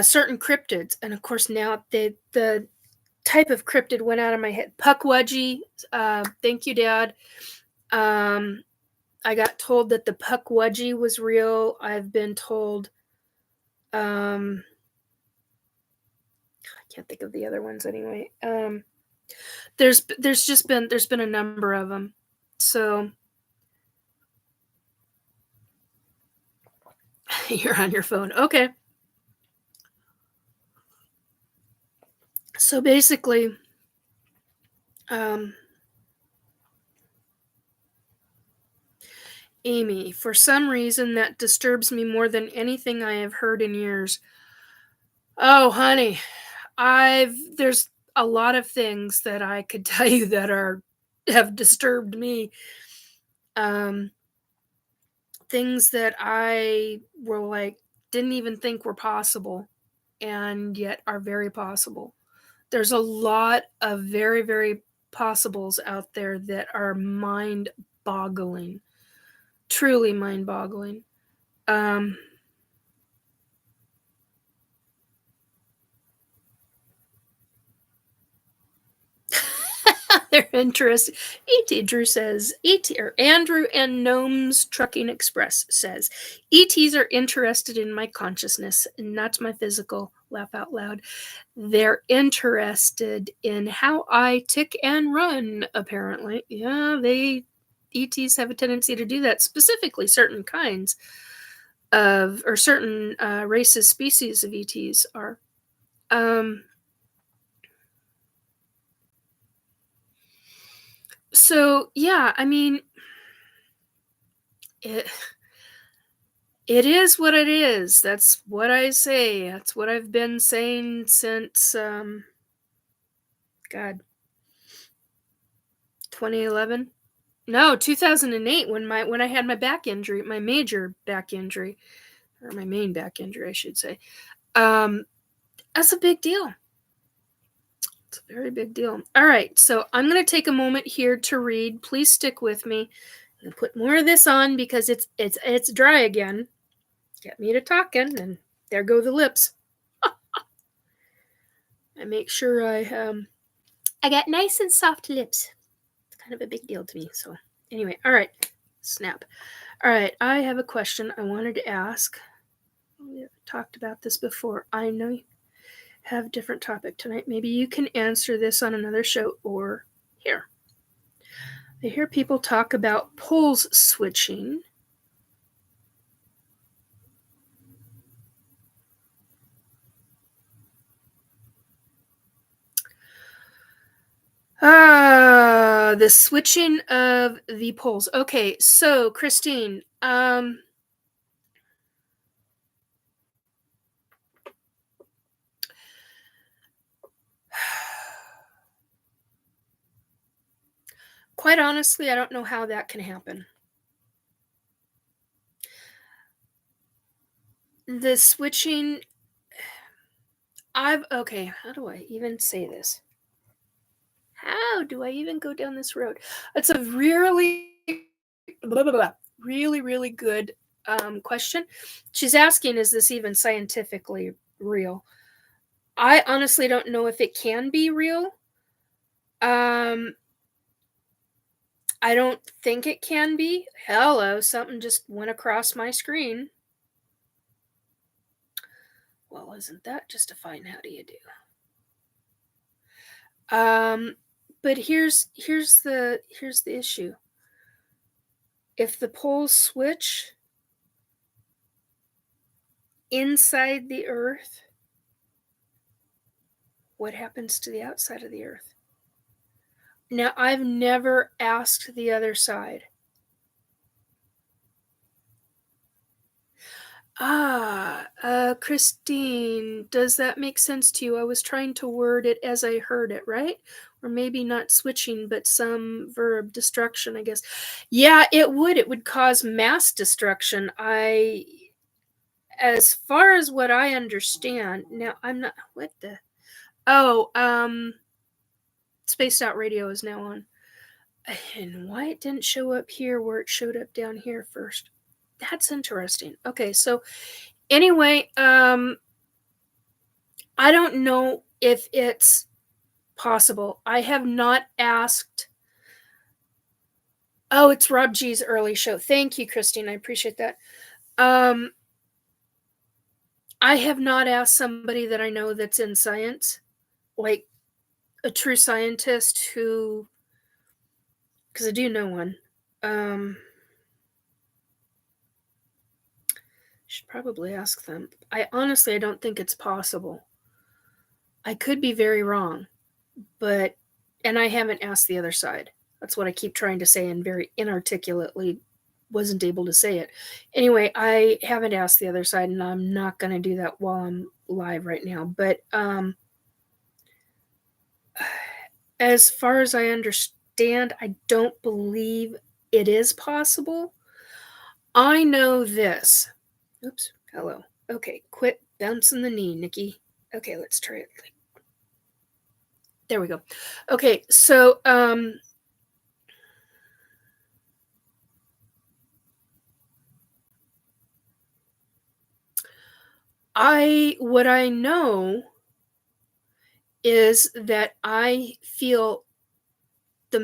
certain cryptids, and of course now the type of cryptid went out of my head. Pukwudgie, thank you, Dad. I got told that the Pukwudgie was real. I've been told, I can't think of the other ones anyway. There's been a number of them. So you're on your phone, okay? So basically, Amy, for some reason that disturbs me more than anything I have heard in years. Oh, honey, there's a lot of things that I could tell you that have disturbed me. Things that I were like didn't even think were possible, and yet are very possible. There's a lot of very, very possibles out there that are mind-boggling, truly mind-boggling. They're interested. E.T. Drew says, E.T. or Andrew and Gnomes Trucking Express says, ETs are interested in my consciousness, not my physical. Laugh out loud. They're interested in how I tick and run, apparently. Yeah, ETs have a tendency to do that, specifically certain kinds or certain races, species of ETs are. So, yeah, I mean, it is what it is. That's what I say. That's what I've been saying since, God, 2011? No, 2008 when I had my back injury, my major back injury, or my main back injury, I should say. That's a big deal. It's a very big deal. All right, so I'm going to take a moment here to read. Please stick with me. I'm going to put more of this on because it's dry again. Get me to talking, and there go the lips. I make sure I got nice and soft lips. It's kind of a big deal to me. So anyway, all right, snap. All right, I have a question I wanted to ask. We've talked about this before. I know you have a different topic tonight. Maybe you can answer this on another show or here. I hear people talk about poles switching. The switching of the poles. Okay, so Christine, quite honestly, I don't know how that can happen. The switching, okay, how do I even say this? How do I even go down this road? It's a really, really, really good question. She's asking, is this even scientifically real? I honestly don't know if it can be real. I don't think it can be. Hello, something just went across my screen. Well, isn't that just a fine how do you do? But here's the issue. If the poles switch inside the earth, what happens to the outside of the earth? Now, I've never asked the other side. Christine, does that make sense to you? I was trying to word it as I heard it, right? Or maybe not switching, but some verb, destruction, I guess. Yeah, it would. It would cause mass destruction. As far as what I understand, now I'm not, what the, Spaced Out Radio is now on. And why it didn't show up here where it showed up down here first? That's interesting. Okay, so anyway, I don't know if it's possible. I have not asked. Oh, it's Rob G's early show. Thank you, Christine. I appreciate that. I have not asked somebody that I know that's in science, like a true scientist who, because I do know one. Should probably ask them. I don't think it's possible. I could be very wrong, and I haven't asked the other side. That's what I keep trying to say and very inarticulately wasn't able to say it. Anyway, I haven't asked the other side, and I'm not going to do that while I'm live right now. But as far as I understand, I don't believe it is possible. I know this. Oops. Hello. Okay, quit bouncing the knee, Nikki. Okay, let's try it. There we go. Okay, so what I know is that I feel the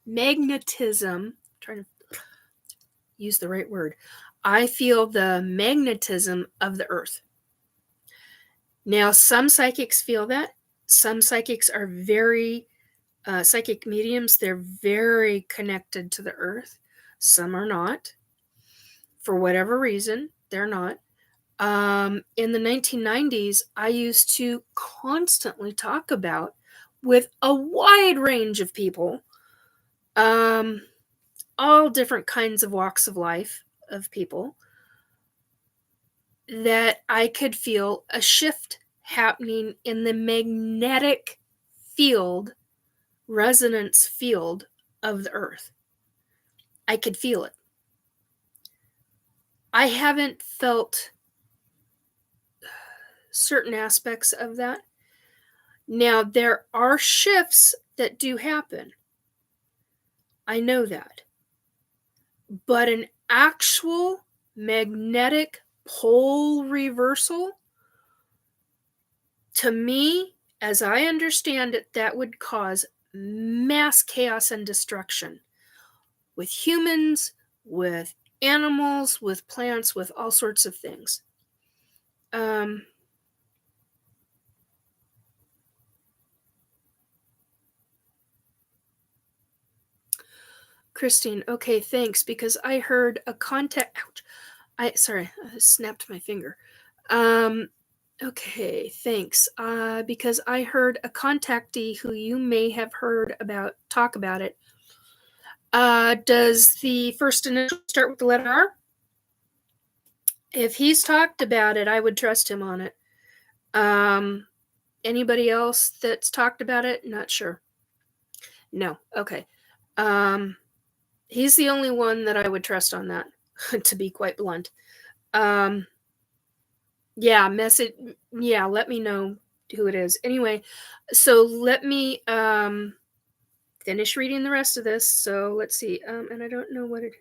magnetism, I'm trying to use the right word. I feel the magnetism of the earth. Now, some psychics feel that. Some psychics are very psychic mediums. They're very connected to the earth. Some are not. For whatever reason, they're not. In the 1990s, I used to constantly talk about, with a wide range of people, all different kinds of walks of life of people, that I could feel a shift happening in the magnetic field, resonance field of the earth. I could feel it. I haven't felt certain aspects of that. Now, there are shifts that do happen. I know that. But an actual magnetic pole reversal, to me, as I understand it, that would cause mass chaos and destruction with humans, with animals, with plants, with all sorts of things. Christine, okay, thanks, because I heard a contact. Ouch. I snapped my finger. Okay, thanks. Because I heard a contactee who you may have heard about talk about it. Does the first initial start with the letter R? If he's talked about it, I would trust him on it. Anybody else that's talked about it? Not sure. No. Okay. He's the only one that I would trust on that, to be quite blunt. Yeah, message. Yeah, let me know who it is. Anyway, so let me finish reading the rest of this. So let's see. And I don't know what it.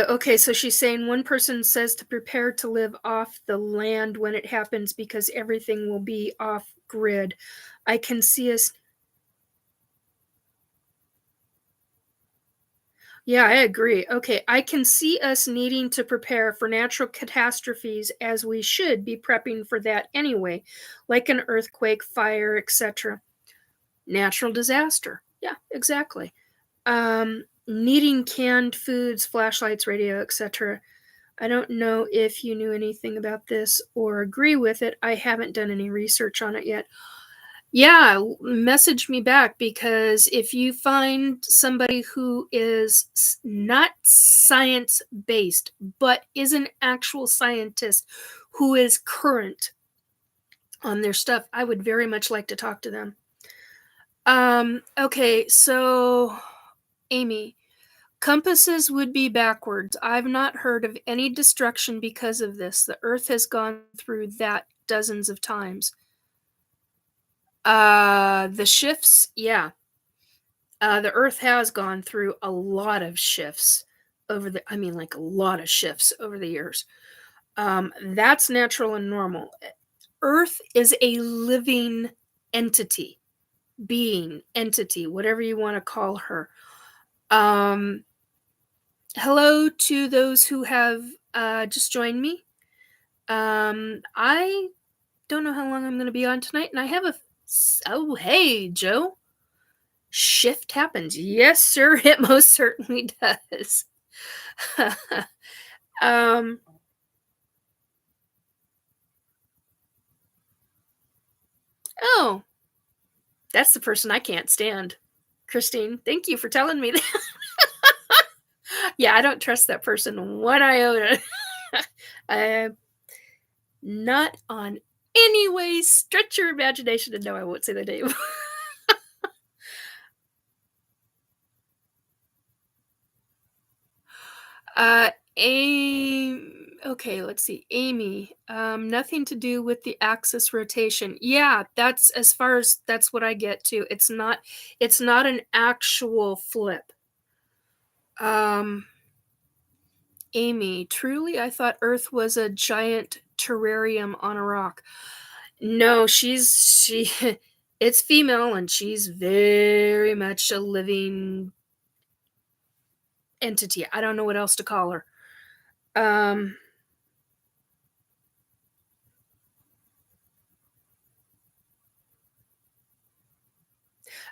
Okay, so she's saying one person says to prepare to live off the land when it happens because everything will be off grid. I can see us. Yeah, I agree. Okay, I can see us needing to prepare for natural catastrophes, as we should be prepping for that anyway, like an earthquake, fire, etc. Natural disaster. Yeah, exactly. Needing canned foods, flashlights, radio, etc. I don't know if you knew anything about this or agree with it. I haven't done any research on it yet. Yeah, message me back, because if you find somebody who is not science-based, but is an actual scientist who is current on their stuff, I would very much like to talk to them. Okay, so Amy, compasses would be backwards. I've not heard of any destruction because of this. The Earth has gone through that dozens of times. The shifts, yeah. The Earth has gone through a lot of shifts over the, like a lot of shifts over the years. That's natural and normal. Earth is a living entity, being, entity, whatever you want to call her. Hello to those who have just joined me. I don't know how long I'm going to be on tonight, and I have oh, hey, Joe. Shift happens. Yes, sir, it most certainly does. Um, oh, that's the person I can't stand. Christine, thank you for telling me that. Yeah, I don't trust that person one iota. Not on any way stretch your imagination, and no, I won't say the name. Uh, okay, let's see. Amy, nothing to do with the axis rotation. Yeah, that's as far as that's what I get to. It's not an actual flip. Amy, truly, I thought Earth was a giant terrarium on a rock. No, she it's female and she's very much a living entity. I don't know what else to call her.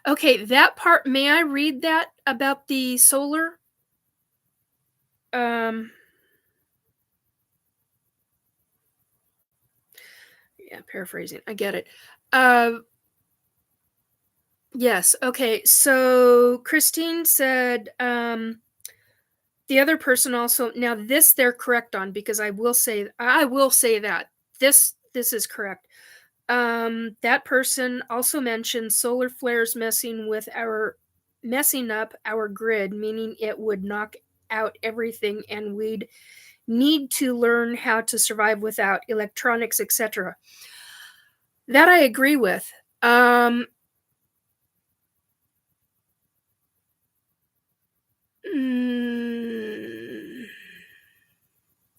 Okay, that part, may I read that about the solar? Um, yeah, paraphrasing. I get it. Yes. Okay. So Christine said, the other person also, now this they're correct on, because I will say that this is correct. That person also mentioned solar flares messing up our grid, meaning it would knock out everything and we'd need to learn how to survive without electronics, etc. That I agree with. Mm,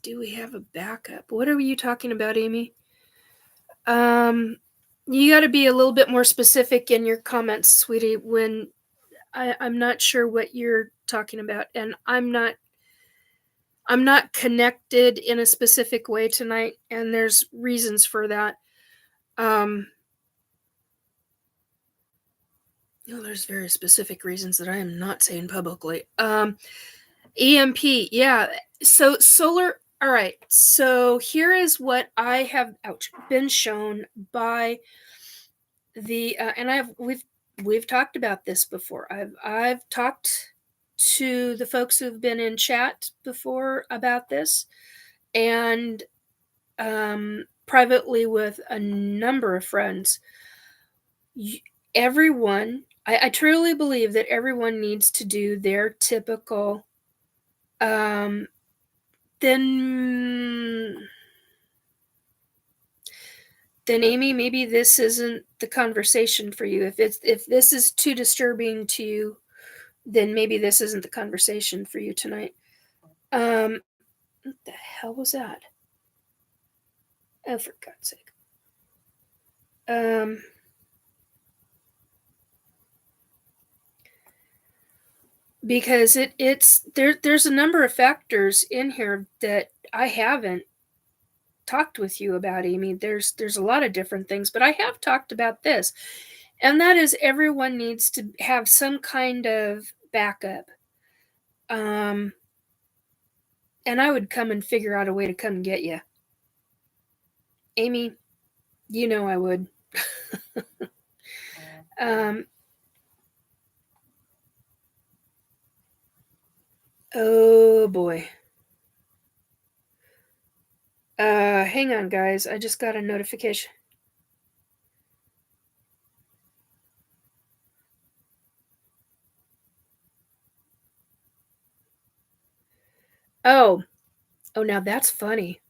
do we have a backup? What are you talking about, Amy? You got to be a little bit more specific in your comments, sweetie. When I'm not sure what you're talking about, and I'm not connected in a specific way tonight, and there's reasons for that. There's very specific reasons that I am not saying publicly. EMP, yeah. So solar. All right. So here is what I have been shown by the and we've talked about this before. I've talked to the folks who've been in chat before about this, and privately with a number of friends. Everyone, I truly believe that everyone needs to do their typical. Then Amy, maybe this isn't the conversation for you. If this is too disturbing to you, then maybe this isn't the conversation for you tonight. What the hell was that? Oh, for God's sake. Because there's a number of factors in here that I haven't talked with you about, Amy. There's a lot of different things, but I have talked about this, and that is everyone needs to have some kind of backup. And I would come and figure out a way to come and get you, Amy. You know I would. Oh boy. Hang on, guys. I just got a notification. Oh, now that's funny.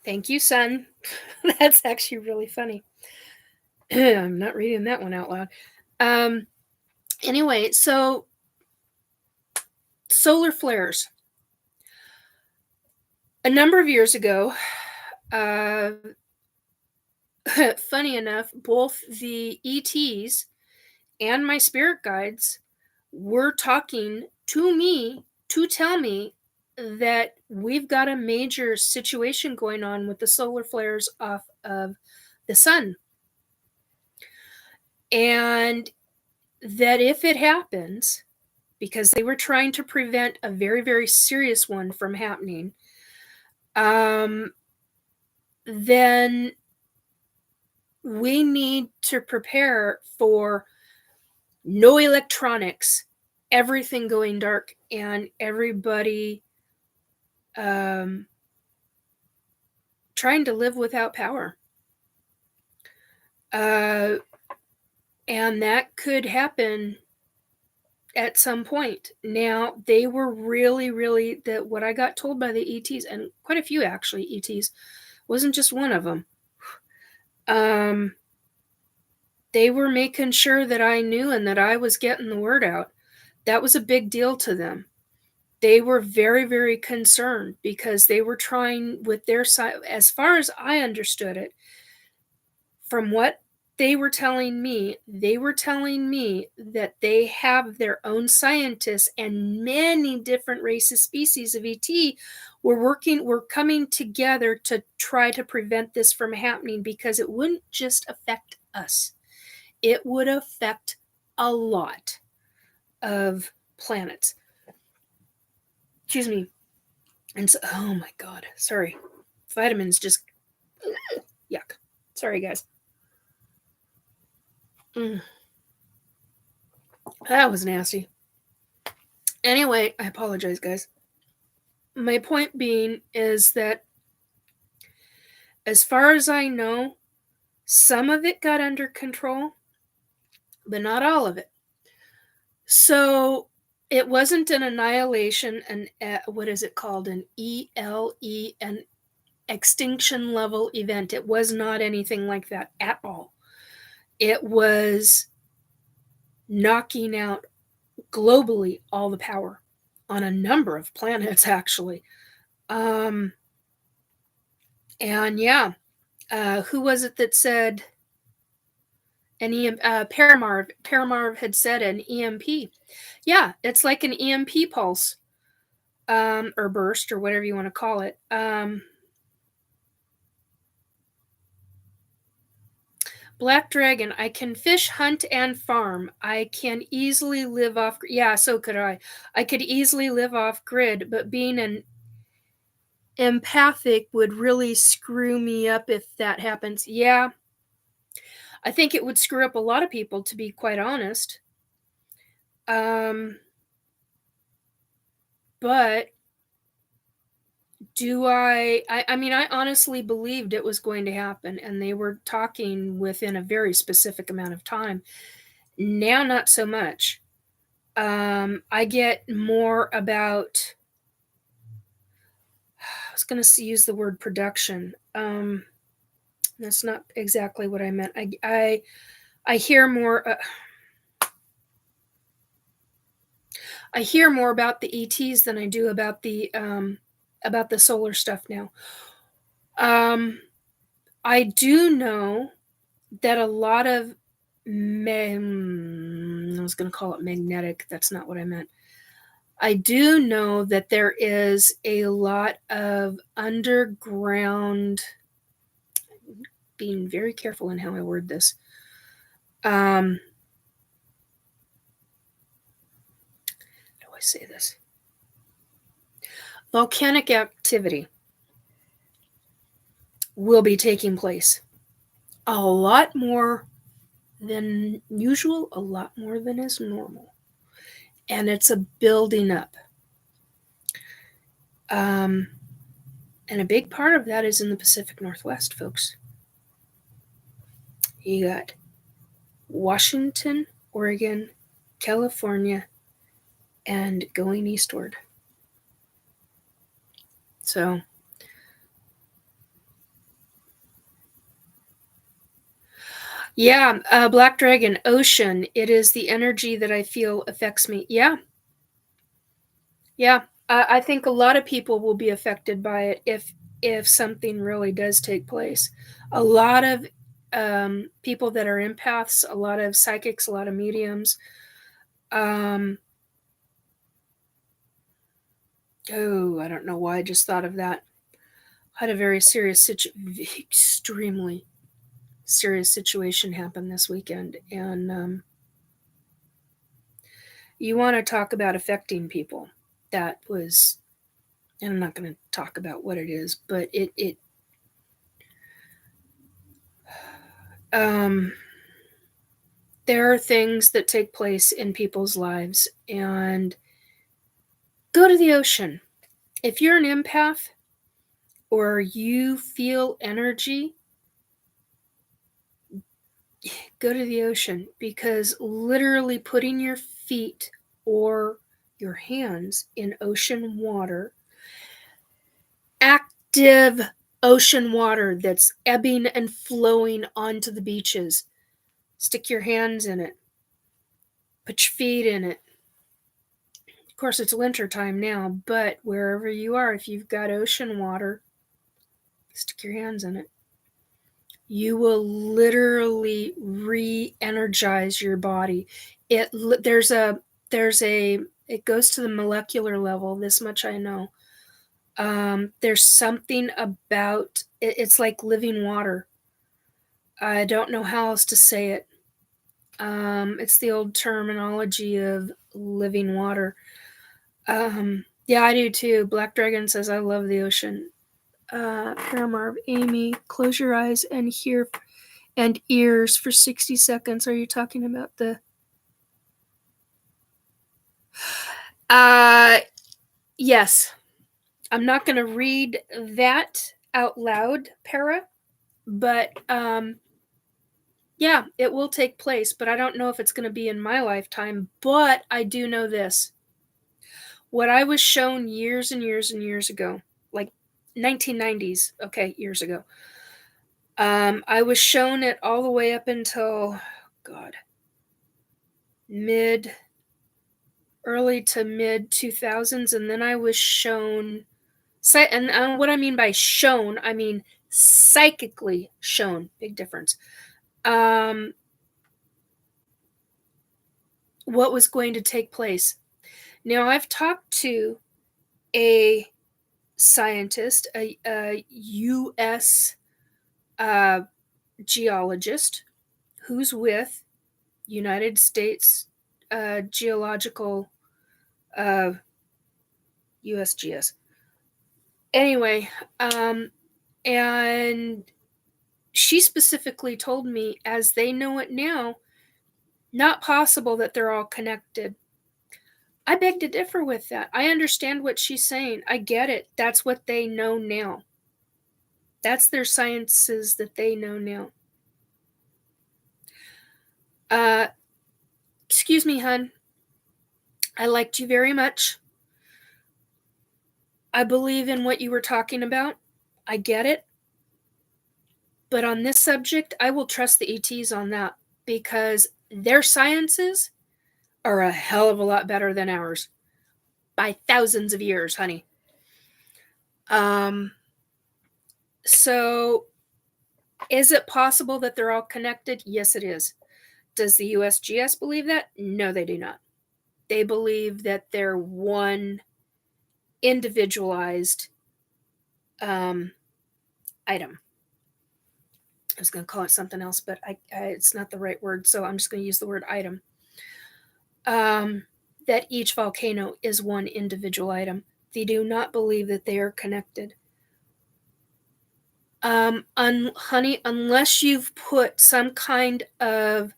Thank you, son. That's actually really funny. I'm not reading that one out loud. Anyway, so solar flares. A number of years ago, funny enough, both the ETs and my spirit guides were talking to me to tell me that we've got a major situation going on with the solar flares off of the sun. And that if it happens, because they were trying to prevent a very, very serious one from happening, then we need to prepare for no electronics, everything going dark, and everybody trying to live without power. And that could happen at some point. Now, they were really, that what I got told by the ETs, and quite a few actually ETs, wasn't just one of them. They were making sure that I knew and that I was getting the word out. That was a big deal to them. They were very, very concerned because they were trying with their side, as far as I understood it, from what they were telling me that they have their own scientists, and many different races, species of ET were coming together to try to prevent this from happening, because it wouldn't just affect us. It would affect a lot of planets. Excuse me. And so, oh my God, sorry. Vitamins just, yuck. Sorry, guys. That was nasty. Anyway, I apologize, guys. My point being is that, as far as I know, some of it got under control, but not all of it. So it wasn't an annihilation, what is it called? An ELE, an extinction level event. It was not anything like that at all. It was knocking out globally all the power on a number of planets, actually. And yeah, who was it that said Paramarv had said an EMP. Yeah, it's like an EMP pulse, or burst, or whatever you want to call it. Black Dragon, I can fish, hunt, and farm. I can easily live off. Yeah, so could I. I could easily live off grid, but being an empathic would really screw me up if that happens. Yeah, I think it would screw up a lot of people, to be quite honest. But do I mean, I honestly believed it was going to happen, and they were talking within a very specific amount of time. Now, not so much. I get more about, I was going to use the word production. That's not exactly what I meant. I hear more. I hear more about the ETs than I do about the solar stuff now. I do know that a lot of I was going to call it magnetic. That's not what I meant. I do know that there is a lot of underground, being very careful in how I word this. How do I say this? Volcanic activity will be taking place. A lot more than usual, a lot more than is normal. And it's a building up. And a big part of that is in the Pacific Northwest, folks. You got Washington, Oregon, California, and going eastward. So, yeah, Black Dragon, ocean. It is the energy that I feel affects me. Yeah. I think a lot of people will be affected by it if something really does take place. A lot of people that are empaths, a lot of psychics, a lot of mediums. I don't know why I just thought of that. Had a very serious situation, extremely serious situation happened this weekend. And you want to talk about affecting people. That was, and I'm not going to talk about what it is, but there are things that take place in people's lives, and go to the ocean. If you're an empath or you feel energy, go to the ocean, because literally putting your feet or your hands in ocean water, active ocean water that's ebbing and flowing onto the beaches, stick your hands in it, put your feet in it. Of course, it's winter time now, but wherever you are, if you've got ocean water, stick your hands in it. You will literally re-energize your body. It goes to the molecular level. This much I know. There's something about it. It's like living water. I don't know how else to say it. It's the old terminology of living water. Yeah, I do too. Black Dragon says, I love the ocean. Paramarv, Amy, close your eyes and hear and ears for 60 seconds. Are you talking about the... Yes. I'm not going to read that out loud, Para, but yeah, it will take place, but I don't know if it's going to be in my lifetime. But I do know this. What I was shown years and years and years ago, like 1990s, okay, years ago, I was shown it all the way up until, God, early to mid 2000s, and then I was shown, and what I mean by shown, I mean psychically shown, big difference, what was going to take place. Now, I've talked to a scientist, a U.S. Geologist who's with United States Geological USGS. Anyway, and she specifically told me, as they know it now, not possible that they're all connected. I beg to differ with that. I understand what she's saying. I get it. That's what they know now. That's their sciences that they know now. Excuse me, hun. I liked you very much. I believe in what you were talking about. I get it. But on this subject, I will trust the ETs on that, because their sciences are a hell of a lot better than ours. By thousands of years, honey. So, is it possible that they're all connected? Yes, it is. Does the USGS believe that? No, they do not. They believe that they're one individualized item. I was going to call it something else, but it's not the right word, so I'm just going to use the word item. That each volcano is one individual item. They do not believe that they are connected. Honey, unless you've put some kind of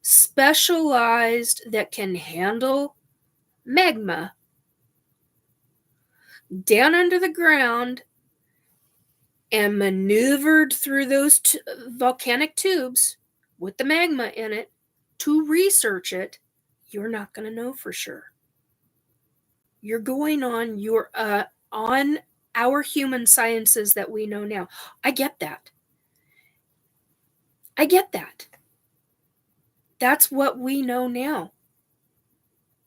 specialized that can handle magma down under the ground and maneuvered through those volcanic tubes with the magma in it to research it, you're not going to know for sure. You're going on on our human sciences that we know now. I get that. That's what we know now.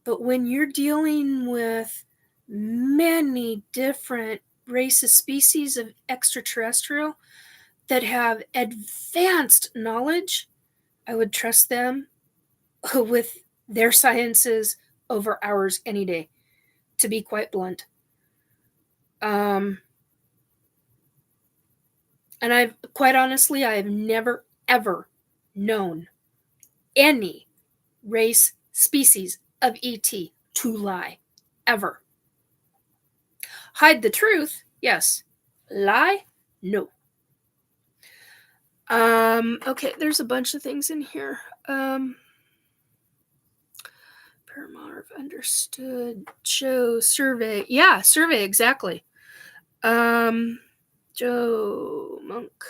But when you're dealing with many different races, species of extraterrestrial that have advanced knowledge, I would trust them with their sciences over ours any day, to be quite blunt. And quite honestly, I have never ever known any race, species of ET to lie. Ever. Hide the truth? Yes. Lie? No. Okay, there's a bunch of things in here. Paramount understood. Joe, survey. Yeah, survey, exactly. Joe Monk.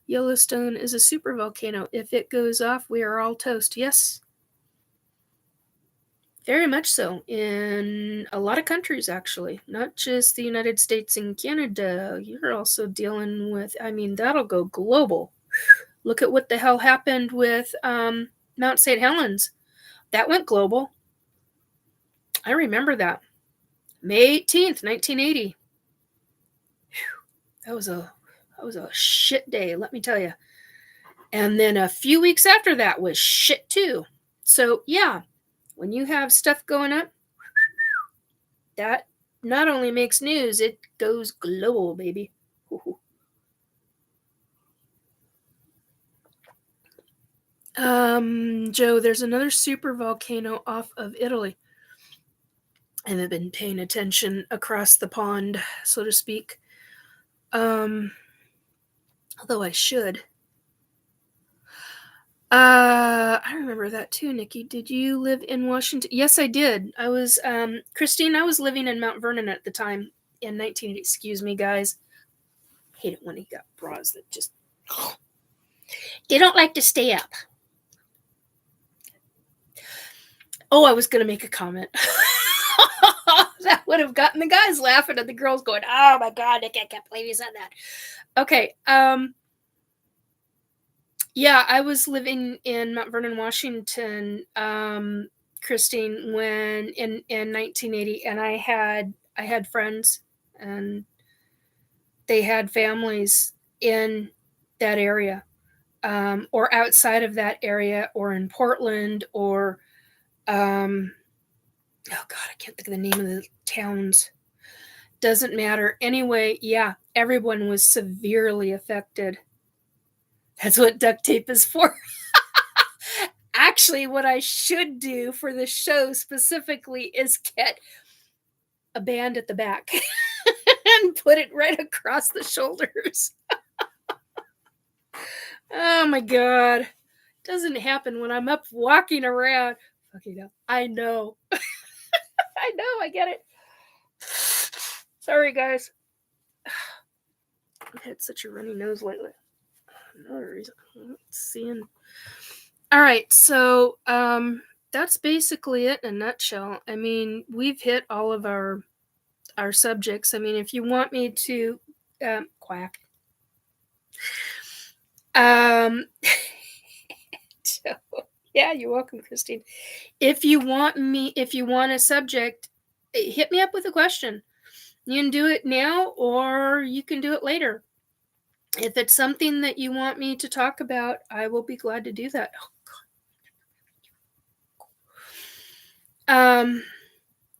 Yellowstone is a supervolcano. If it goes off, we are all toast. Yes. Very much so. In a lot of countries, actually. Not just the United States and Canada. You're also dealing with, that'll go global. Look at what the hell happened with Mount St. Helens. That went global. I remember that. May 18th, 1980. Whew. That was a shit day, let me tell you. And then a few weeks after that was shit too. So yeah, when you have stuff going up, that not only makes news, it goes global, baby. Joe, there's another super volcano off of Italy. I haven't been paying attention across the pond, so to speak. Although I should. I remember that too, Nikki. Did you live in Washington? Yes, I did. I was, Christine, I was living in Mount Vernon at the time in 1980. Excuse me, guys. I hate it when he got bras that just, they don't like to stay up. Oh, I was going to make a comment. That would have gotten the guys laughing and the girls going, oh my God, Nick, I can't believe you said that. Okay. Yeah, I was living in Mount Vernon, Washington, Christine, when in 1980, and I had friends, and they had families in that area, or outside of that area, or in Portland, or oh God, I can't think of the name of the towns. Doesn't matter. Anyway, yeah, everyone was severely affected. That's what duct tape is for. Actually, what I should do for the show specifically is get a band at the back and put it right across the shoulders. Oh my God. Doesn't happen when I'm up walking around. Okay, no. I know. I know, I get it. Sorry, guys. I've had such a runny nose lately. Another reason. Seeing. All right, so that's basically it in a nutshell. I mean, we've hit all of our subjects. I mean, if you want me to quack. So, yeah, you're welcome, Christine. If you want a subject, hit me up with a question. You can do it now or you can do it later. If it's something that you want me to talk about, I will be glad to do that.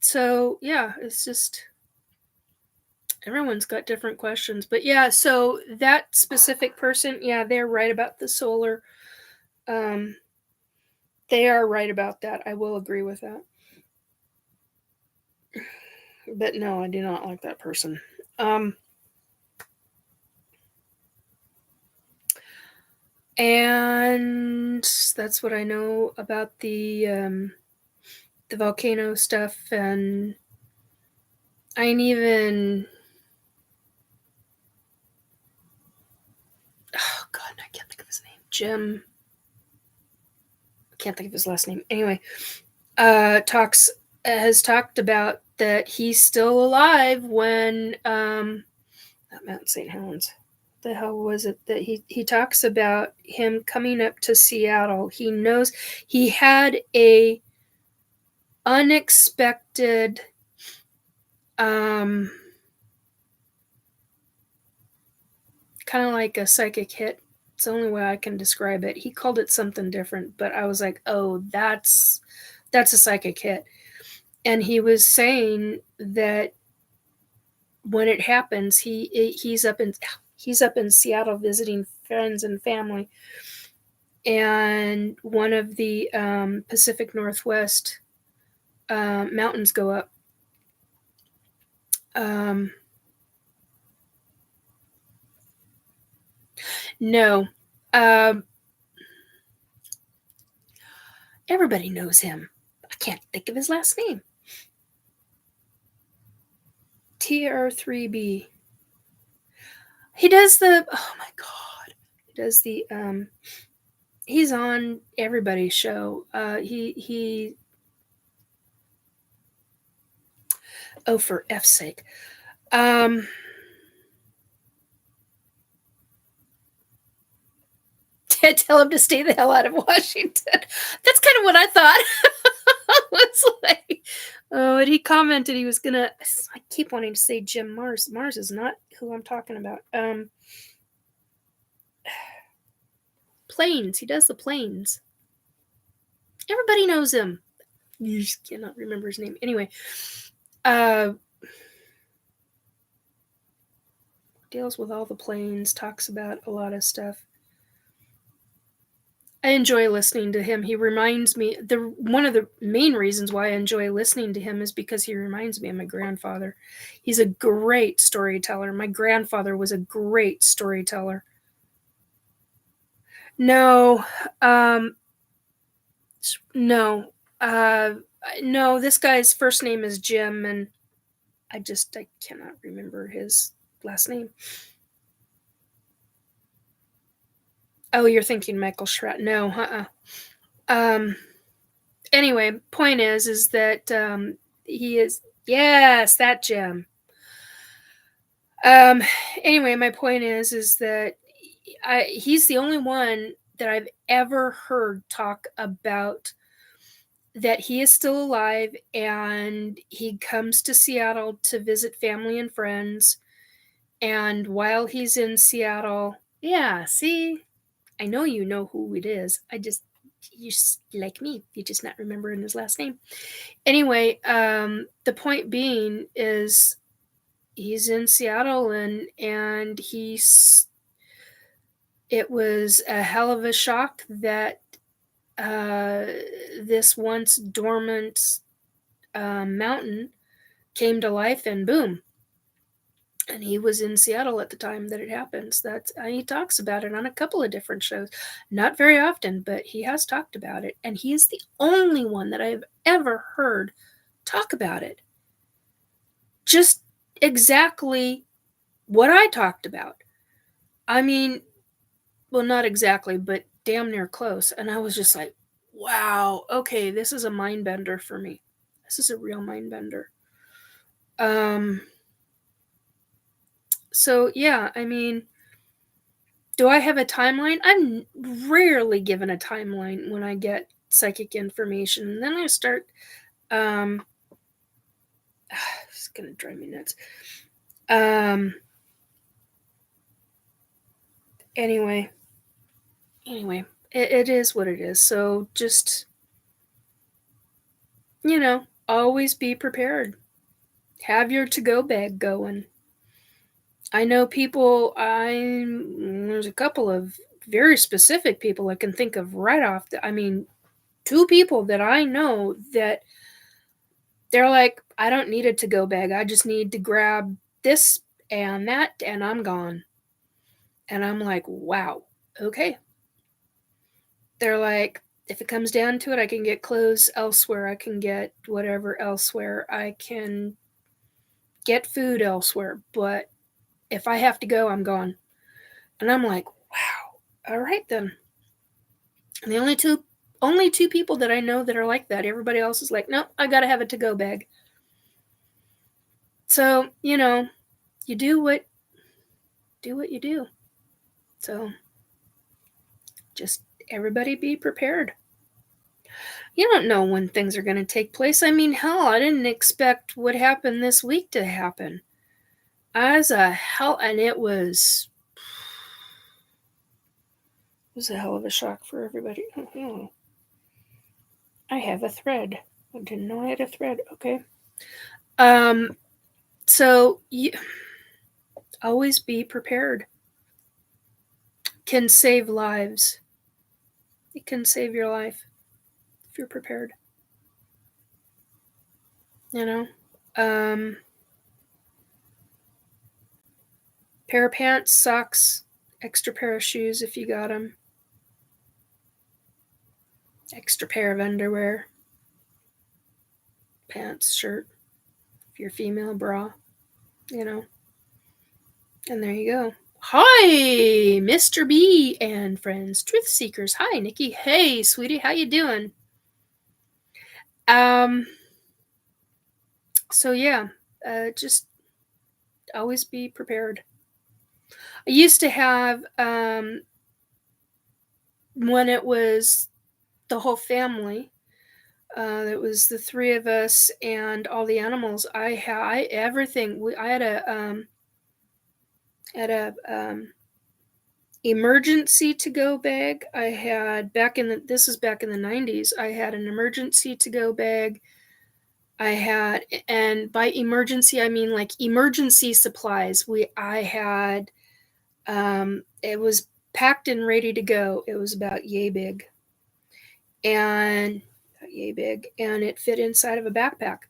So yeah, it's just everyone's got different questions. But yeah, so that specific person, yeah, they're right about the solar. They are right about that. I will agree with that. But no, I do not like that person. And that's what I know about the volcano stuff, and I ain't even. Oh God, I can't think of his name. Jim. I can't think of his last name. Anyway, has talked about that he's still alive when not Mount St. Helens. The hell was it that he talks about him coming up to Seattle? He knows he had a unexpected kind of like a psychic hit. It's the only way I can describe it. He called it something different, but I was like, oh, that's a psychic hit. And he was saying that when it happens, he's up in Seattle visiting friends and family. And one of the Pacific Northwest mountains go up. No. Everybody knows him. I can't think of his last name. TR3B. He does the, oh my God. He does the, he's on everybody's show. He, oh, for F's sake. Tell him to stay the hell out of Washington. That's kind of what I thought. I was like, oh, and he commented he was gonna. I keep wanting to say Jim Mars. Mars is not who I'm talking about. Planes. He does the planes. Everybody knows him. You just cannot remember his name. Anyway, deals with all the planes. Talks about a lot of stuff. I enjoy listening to him. He reminds me, one of the main reasons why I enjoy listening to him is because he reminds me of my grandfather. He's a great storyteller. My grandfather was a great storyteller. No, no, this guy's first name is Jim, and I cannot remember his last name. Oh, you're thinking Michael Schratt. No, anyway, point is that he is, yes, that Jim. Anyway, my point is that he's the only one that I've ever heard talk about that he is still alive and he comes to Seattle to visit family and friends. And while he's in Seattle, yeah, see, I know you know who it is. You like me, you just not remembering his last name. Anyway, the point being is he's in Seattle and it was a hell of a shock that this once dormant mountain came to life and boom. And he was in Seattle at the time that it happens. He talks about it on a couple of different shows. Not very often, but he has talked about it. And he is the only one that I've ever heard talk about it. Just exactly what I talked about. I mean, well, not exactly, but damn near close. And I was just like, wow, okay, this is a mind bender for me. This is a real mind bender. So, yeah, I mean, do I have a timeline? I'm rarely given a timeline when I get psychic information. And then I start, it's going to drive me nuts. Anyway, it is what it is. So just, always be prepared. Have your to-go bag going. I know people, there's a couple of very specific people I can think of right off. Two people that I know that they're like, I don't need a to-go bag. I just need to grab this and that and I'm gone. And I'm like, wow, okay. They're like, if it comes down to it, I can get clothes elsewhere. I can get whatever elsewhere. I can get food elsewhere. But if I have to go, I'm gone. And I'm like, wow, all right then. And the only two people that I know that are like that. Everybody else is like, no, I got to have a to-go bag. So, you do what you do. So just everybody be prepared. You don't know when things are going to take place. I mean, hell, I didn't expect what happened this week to happen. As a hell, and it was a hell of a shock for everybody. I have a thread. I didn't know I had a thread. Okay. So you always be prepared. can save lives. It can save your life if you're prepared. You know? Pair of pants, socks, extra pair of shoes if you got them. Extra pair of underwear. Pants, shirt. If you're female, bra. You know? And there you go. Hi, Mr. B and friends, truth seekers. Hi, Nikki. Hey, sweetie, how you doing? So yeah, just always be prepared. I used to have, when it was the whole family, it was the three of us and all the animals. I had everything. I had a emergency to go bag. I had this was back in the 90s. I had an emergency to go bag. I had, and by emergency I mean like emergency supplies. I had, it was packed and ready to go. It was about yay big, and it fit inside of a backpack,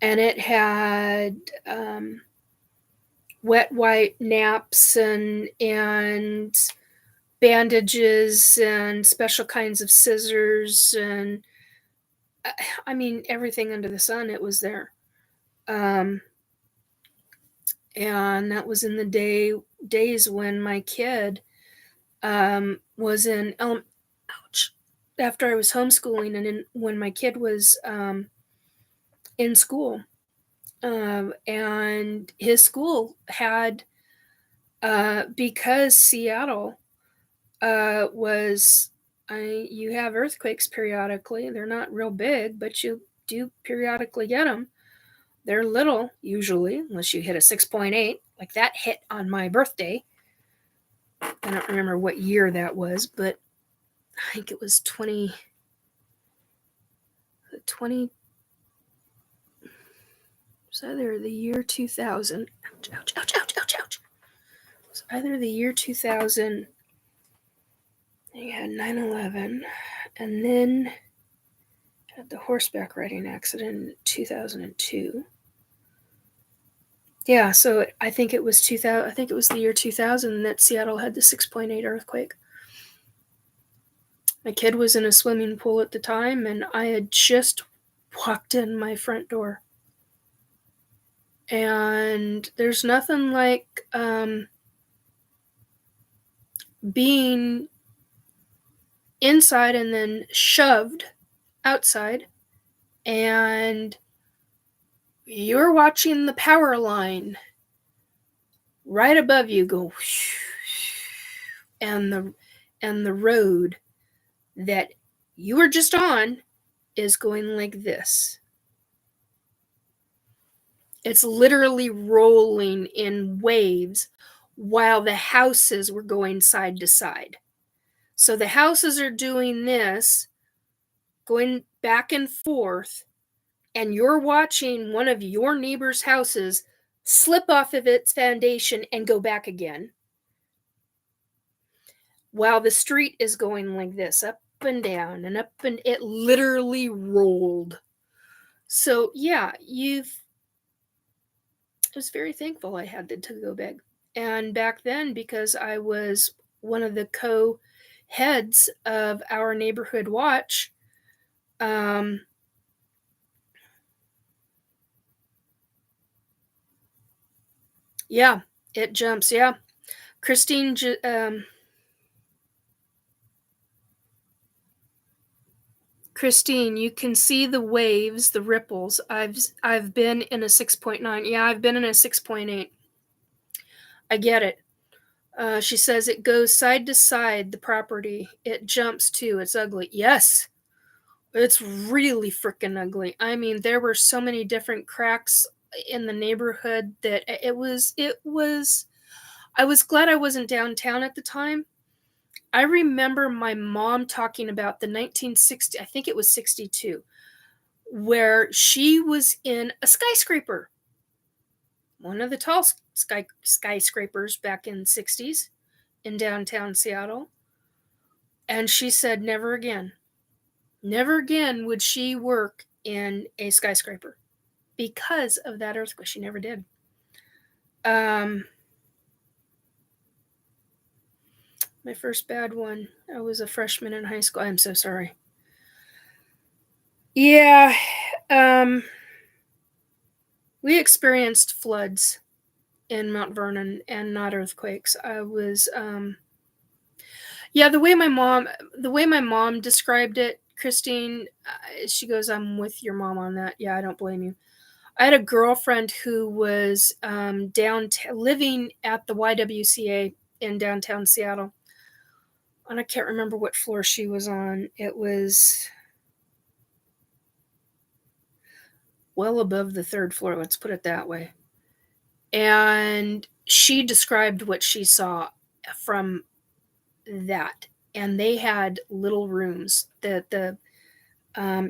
and it had wet wipe naps and bandages and special kinds of scissors, and I mean everything under the sun. It was there. And that was in the days when my kid was in after I was homeschooling, and when my kid was in school, and his school had, because Seattle was, you have earthquakes periodically. They're not real big, but you do periodically get them. They're little, usually, unless you hit a 6.8, like that hit on my birthday. I don't remember what year that was, but I think it was 20. It was either the year 2000. Ouch. It was either the year 2000. You had 9/11, and then had the horseback riding accident in 2002. Yeah, so I think it was 2000. I think it was the year 2000 that Seattle had the 6.8 earthquake. My kid was in a swimming pool at the time, and I had just walked in my front door. And there's nothing like being inside and then shoved outside, and you're watching the power line right above you go, and the road that you were just on is going like this. It's literally rolling in waves while the houses were going side to side. So the houses are doing this, going back and forth, and you're watching one of your neighbor's houses slip off of its foundation and go back again, while the street is going like this, up and down and up, and it literally rolled. So yeah, I was very thankful I had the to-go bag. And back then, because I was one of the co-heads of our neighborhood watch, yeah, it jumps. Yeah, Christine, Christine, you can see the waves, the ripples. I've been in a 6.9. Yeah, I've been in a 6.8. I get it. She says it goes side to side, the property. It jumps too. It's ugly. Yes, it's really freaking ugly. I mean, there were so many different cracks in the neighborhood that it was. I was glad I wasn't downtown at the time. I remember my mom talking about the 1960, I think it was 62, where she was in a skyscraper, one of the tall skyscrapers back in the 60s. in downtown Seattle. And she said never again would she work in a skyscraper because of that earthquake. She never did. My first bad one, I was a freshman in high school. I'm so sorry. Yeah, we experienced floods in Mount Vernon and not earthquakes. I was, the way my mom described it, Christine, she goes, I'm with your mom on that. Yeah, I don't blame you. I had a girlfriend who was living at the YWCA in downtown Seattle. And I can't remember what floor she was on. It was well above the third floor, let's put it that way. And she described what she saw from that. And they had little rooms that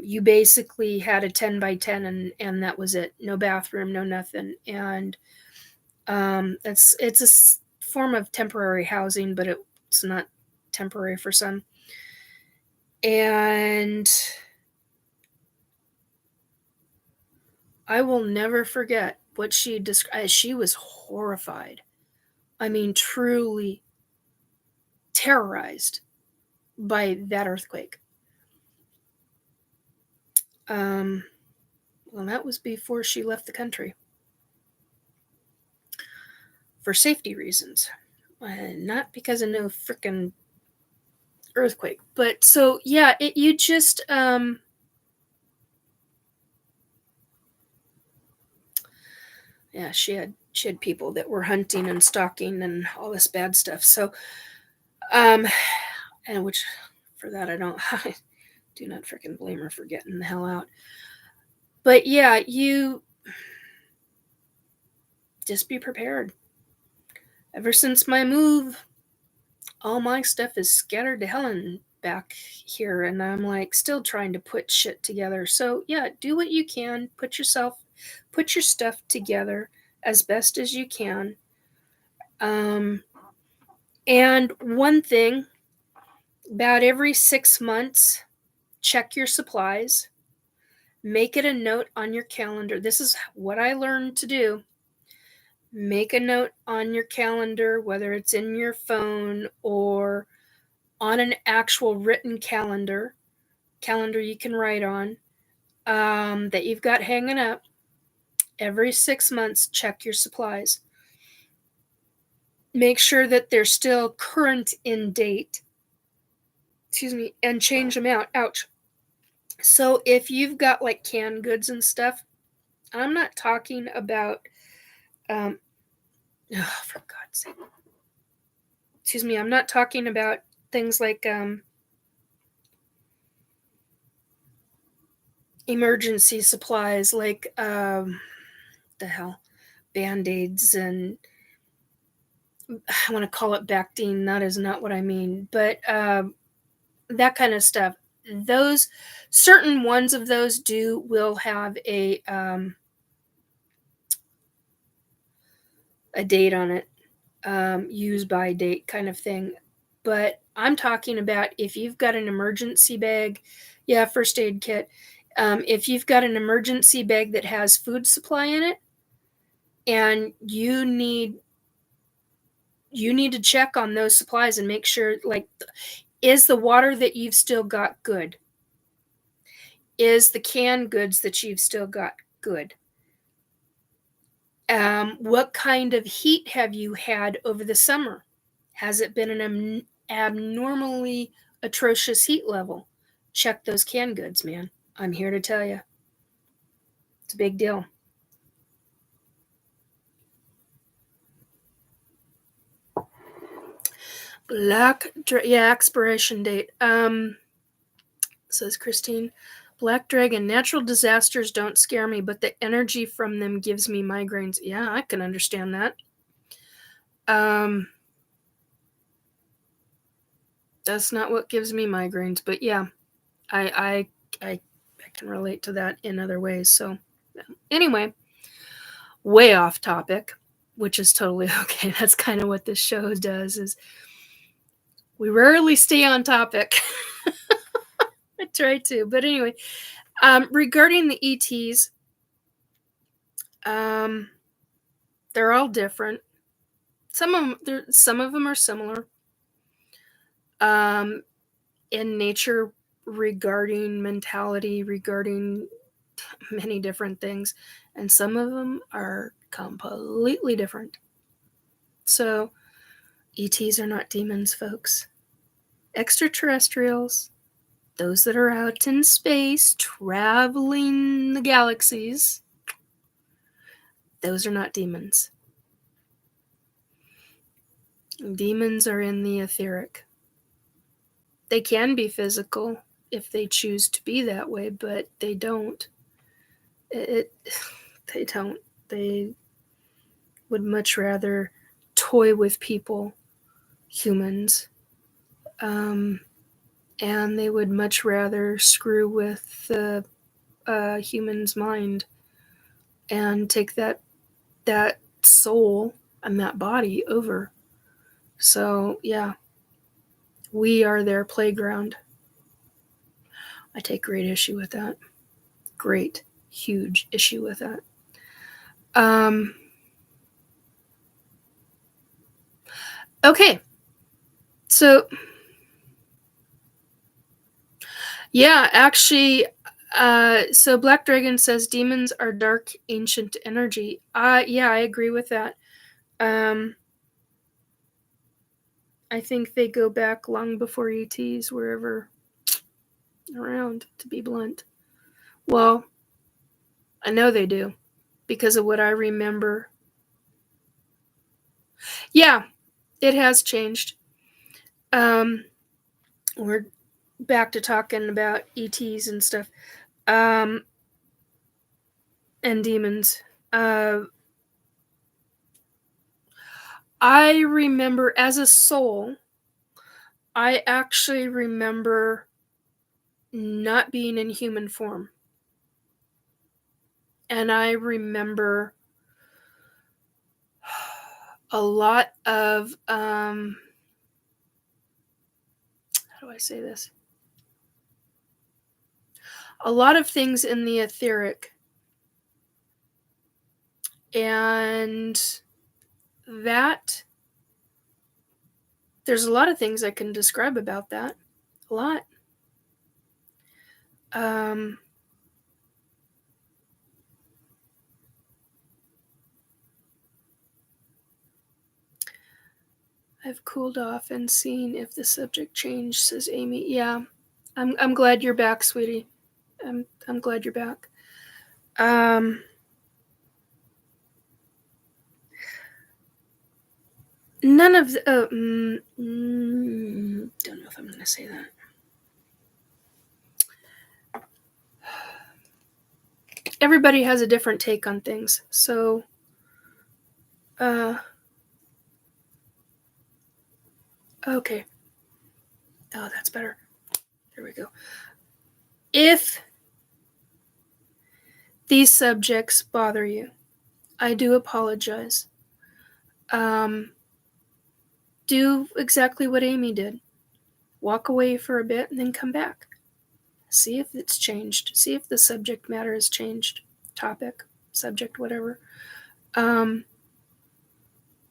you basically had a 10 by 10 and that was it. No bathroom, no nothing. And it's a form of temporary housing, but it's not temporary for some. And I will never forget what she described. She was horrified. I mean, truly terrorized by that earthquake. Well, that was before she left the country for safety reasons, not because of no freaking earthquake. But so yeah, you just yeah, she had people that were hunting and stalking and all this bad stuff. So and which for that I do not freaking blame her for getting the hell out. But yeah, you just be prepared. Ever since my move, all my stuff is scattered to hell and back here, and I'm like still trying to put shit together. So yeah, do what you can. Put your stuff together as best as you can. And one thing, about every 6 months, check your supplies. Make it a note on your calendar. This is what I learned to do. Make a note on your calendar, whether it's in your phone or on an actual written calendar you can write on, that you've got hanging up. Every 6 months, check your supplies. Make sure that they're still current in date. And change them out. Ouch. So if you've got like canned goods and stuff, I'm not talking about, for God's sake. I'm not talking about things like emergency supplies, like Band-Aids, and I want to call it Bactine. That is not what I mean, but that kind of stuff. Those certain ones of those will have a date on it, use by date kind of thing. But I'm talking about if you've got an emergency bag, first aid kit. If you've got an emergency bag that has food supply in it, and you need to check on those supplies and make sure, like, is the water that you've still got good? Is the canned goods that you've still got good? What kind of heat have you had over the summer? Has it been an abnormally atrocious heat level? Check those canned goods, man. I'm here to tell you. It's a big deal. Expiration date. Says Christine. Black Dragon, natural disasters don't scare me, but the energy from them gives me migraines. Yeah, I can understand that. That's not what gives me migraines, but yeah, I can relate to that in other ways. So anyway, way off topic, which is totally okay. That's kind of what this show does, is We rarely stay on topic. I try to, but anyway, regarding the ETs, they're all different. Some of them are similar in nature, regarding mentality, regarding many different things, and some of them are completely different. So ETs are not demons, folks. Extraterrestrials, those that are out in space traveling the galaxies, those are not demons. Demons are in the etheric. They can be physical if they choose to be that way, but they don't. They don't. They would much rather toy with people, humans, and they would much rather screw with the human's mind and take that soul and that body over. So yeah, we are their playground. I take great issue with that. Great, huge issue with that. Okay, so yeah, actually, so Black Dragon says demons are dark ancient energy. Yeah, I agree with that. I think they go back long before ETs were ever around, to be blunt. Well, I know they do because of what I remember. Yeah, it has changed. We're back to talking about ETs and stuff, and demons. I remember as a soul, I actually remember not being in human form. And I remember a lot of, how do I say this? A lot of things in the etheric. And that, there's a lot of things I can describe about that. A lot. I've cooled off and seen if the subject changed, says Amy. Yeah, I'm glad you're back, sweetie. I'm glad you're back. None of the, don't know if I'm going to say that. Everybody has a different take on things, so okay. Oh, that's better. There we go. If these subjects bother you, I do apologize. Do exactly what Amy did. Walk away for a bit and then come back. See if it's changed. See if the subject matter has changed. Topic, subject, whatever.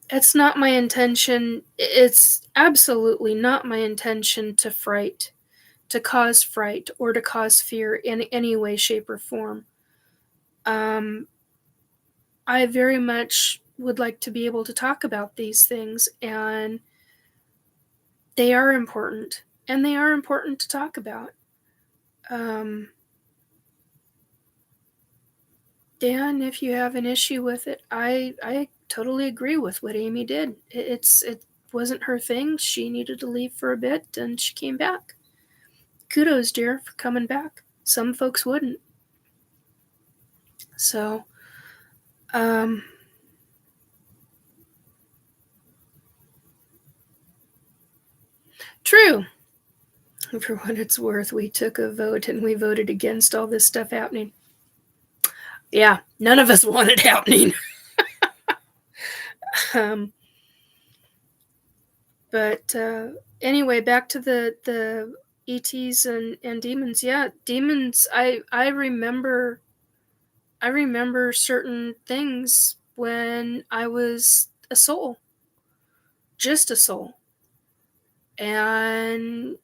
It's not my intention. It's absolutely not my intention to fright, to cause fright, or to cause fear in any way, shape, or form. I very much would like to be able to talk about these things, and they are important, and they are important to talk about. Dan, if you have an issue with it, I totally agree with what Amy did. It wasn't her thing. She needed to leave for a bit, and she came back. Kudos, dear, for coming back. Some folks wouldn't. So, true. For what it's worth, we took a vote and we voted against all this stuff happening. Yeah, none of us want it happening. But anyway, back to the ETs and demons. Yeah, demons. I remember certain things when I was a soul, just a soul, and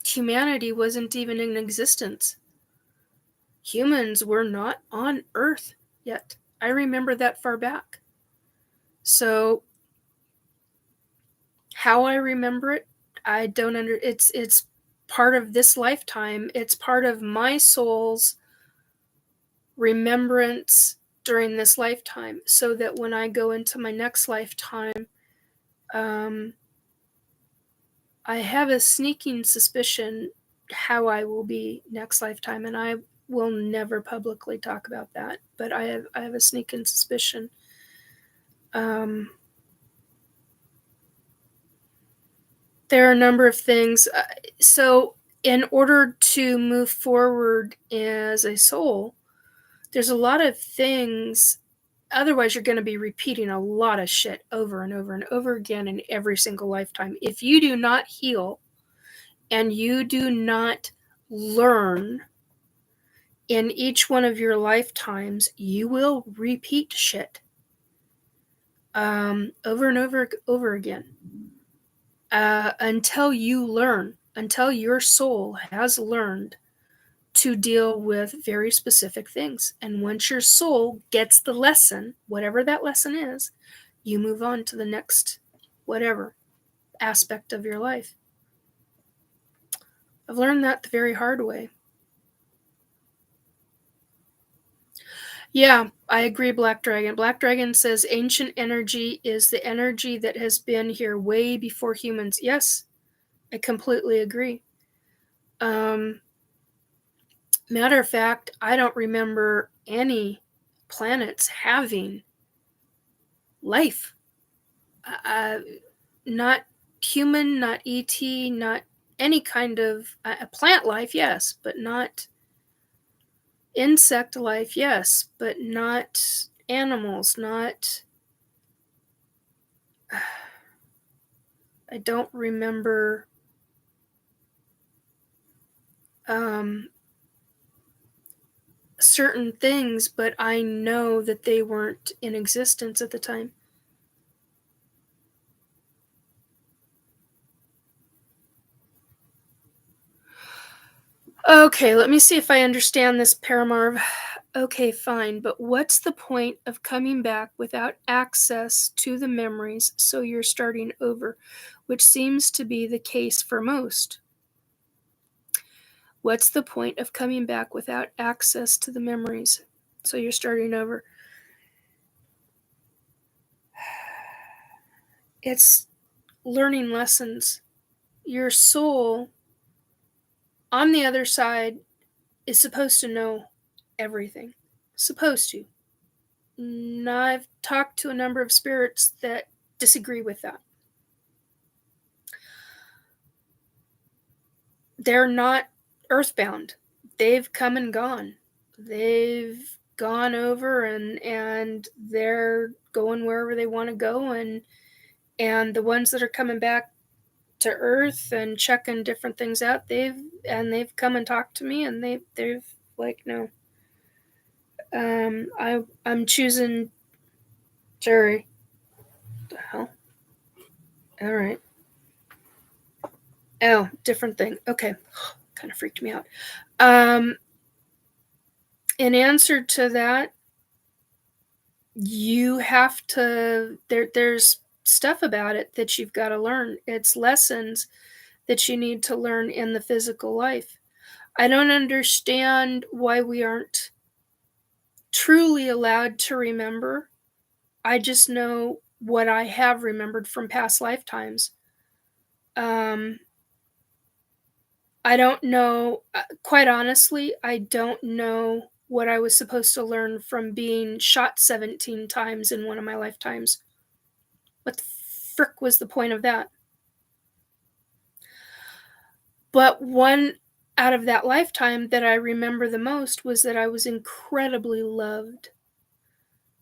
humanity wasn't even in existence. Humans were not on Earth yet. I remember that far back. So how I remember it, I don't under. It's part of this lifetime. It's part of my soul's remembrance during this lifetime, so that when I go into my next lifetime, I have a sneaking suspicion how I will be next lifetime, and I will never publicly talk about that. But I have a sneaking suspicion. There are a number of things. So, in order to move forward as a soul, there's a lot of things. Otherwise, you're going to be repeating a lot of shit over and over and over again in every single lifetime. If you do not heal and you do not learn in each one of your lifetimes, you will repeat shit over and over again. Until you learn, until your soul has learned to deal with very specific things. And once your soul gets the lesson, whatever that lesson is, you move on to the next whatever aspect of your life. I've learned that the very hard way. Yeah, I agree, Black Dragon. Black Dragon says ancient energy is the energy that has been here way before humans. Yes, I completely agree. Matter of fact, I don't remember any planets having life. Not human, not ET, not any kind of plant life, yes, but not insect life, yes, but not animals, not. I don't remember certain things, but I know that they weren't in existence at the time. Okay, let me see if I understand this, Paramarv. Okay, fine, but what's the point of coming back without access to the memories, so you're starting over, which seems to be the case for most? What's the point of coming back without access to the memories, so you're starting over? It's learning lessons. Your soul on the other side is supposed to know everything. Supposed to. Now, I've talked to a number of spirits that disagree with that. They're not earthbound. They've come and gone. They've gone over and they're going wherever they want to go, and the ones that are coming back to Earth and checking different things out, they've come and talked to me, and they've like, no. I'm choosing Jerry. What the hell? All right. Oh, different thing. Okay. Kind of freaked me out. In answer to that, you have to, there's stuff about it that you've got to learn. It's lessons that you need to learn in the physical life. I don't understand why we aren't truly allowed to remember. I just know what I have remembered from past lifetimes. I don't know, quite honestly, I don't know what I was supposed to learn from being shot 17 times in one of my lifetimes. What the frick was the point of that? But one out of that lifetime that I remember the most was that I was incredibly loved.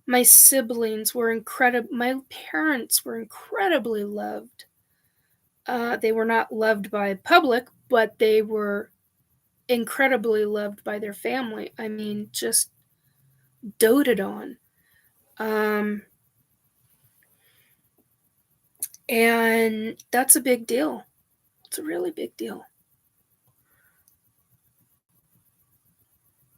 My siblings were incredible. My parents were incredibly loved. They were not loved by public, but they were incredibly loved by their family. I mean, just doted on. And that's a big deal. It's a really big deal.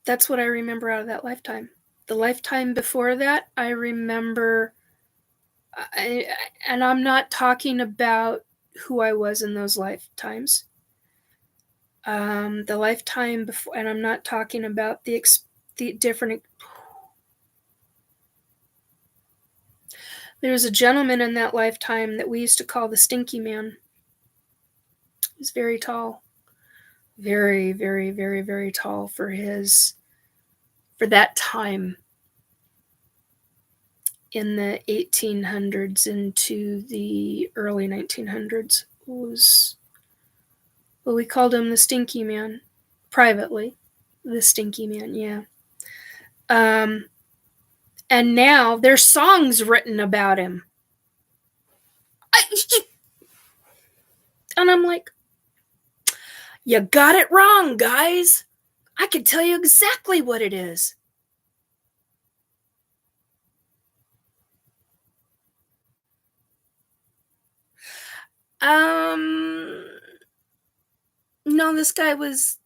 That's what I remember out of that lifetime. The lifetime before that, I remember, and I'm not talking about who I was in those lifetimes. The lifetime before, and I'm not talking about the different. There was a gentleman in that lifetime that we used to call the Stinky Man. He was very tall, very, very, very, very tall for that time in the 1800s into the early 1900s. Was, well, we called him the Stinky Man privately. The Stinky Man, yeah. And now there's songs written about him. And I'm like, you got it wrong, guys. I can tell you exactly what it is. No, this guy was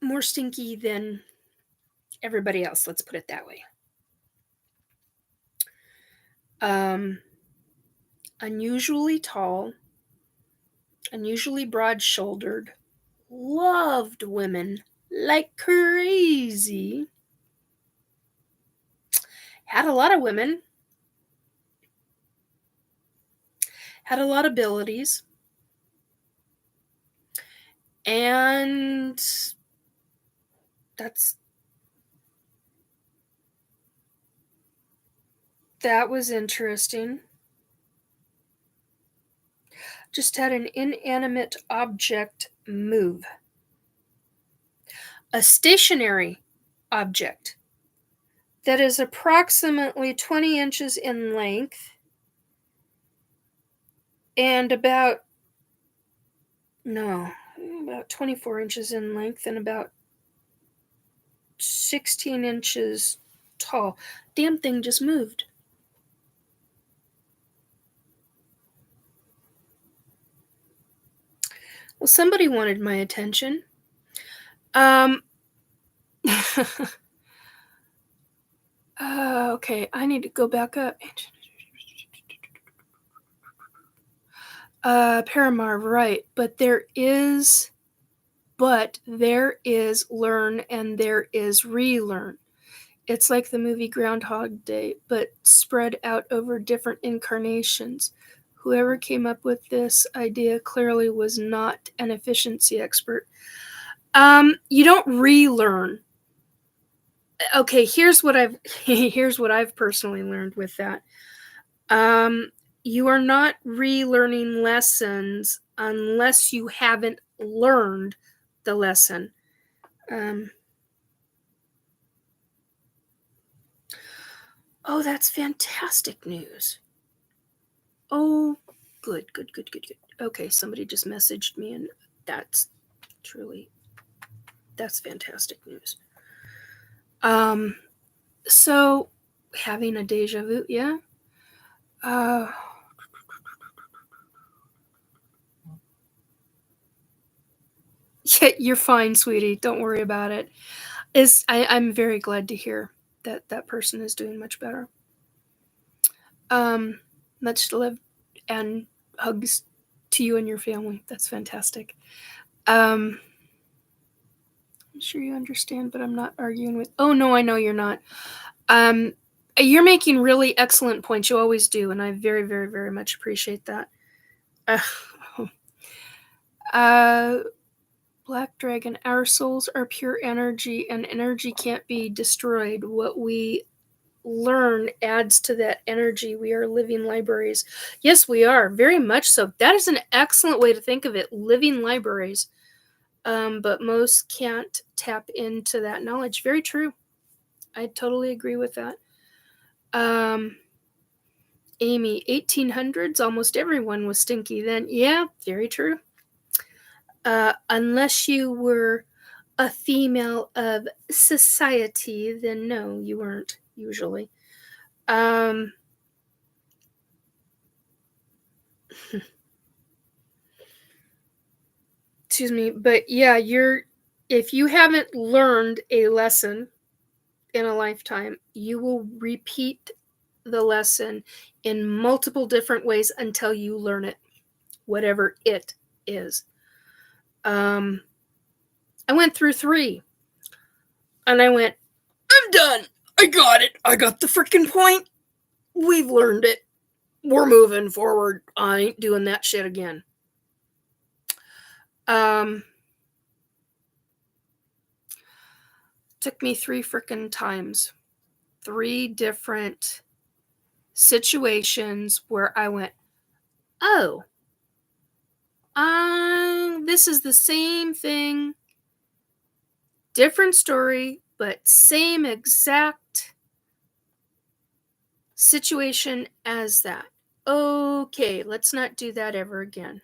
more stinky than everybody else, let's put it that way. Unusually tall, unusually broad-shouldered, loved women like crazy, had a lot of women, had a lot of abilities, and that was interesting. Just had an inanimate object move. A stationary object that is approximately 20 inches in length and about 24 inches in length and about 16 inches tall. Damn thing just moved. Well, somebody wanted my attention. Okay, I need to go back up. Paramar, right, but there is learn and there is relearn. It's like the movie Groundhog Day, but spread out over different incarnations. Whoever came up with this idea clearly was not an efficiency expert. You don't relearn. Okay, here's what I've personally learned with that. You are not relearning lessons unless you haven't learned the lesson. Oh, that's fantastic news. Oh, good. Okay, somebody just messaged me, and that's fantastic news. So having a deja vu, yeah. Yeah, you're fine, sweetie. Don't worry about it. I'm very glad to hear that person is doing much better. Much love and hugs to you and your family. That's fantastic. I'm sure you understand, but I'm not arguing with. Oh no, I know you're not. You're making really excellent points. You always do, and I very, very, very much appreciate that. Black Dragon, our souls are pure energy, and energy can't be destroyed. What we learn adds to that energy. We are living libraries. Yes, we are, very much so. That is an excellent way to think of it, living libraries. but most can't tap into that knowledge. Very true. I totally agree with that. Amy, 1800s, almost everyone was stinky then. Yeah, very true. Unless you were a female of society, then no, you weren't usually. Excuse me, but yeah, if you haven't learned a lesson in a lifetime, you will repeat the lesson in multiple different ways until you learn it, whatever it is. I went through 3, and I went, I'm done. I got it. I got the freaking point. We've learned it. We're moving forward. I ain't doing that shit again. Took me 3 freaking times. 3 different situations where I went, oh, this is the same thing, different story, but same exact situation as that. Okay, let's not do that ever again.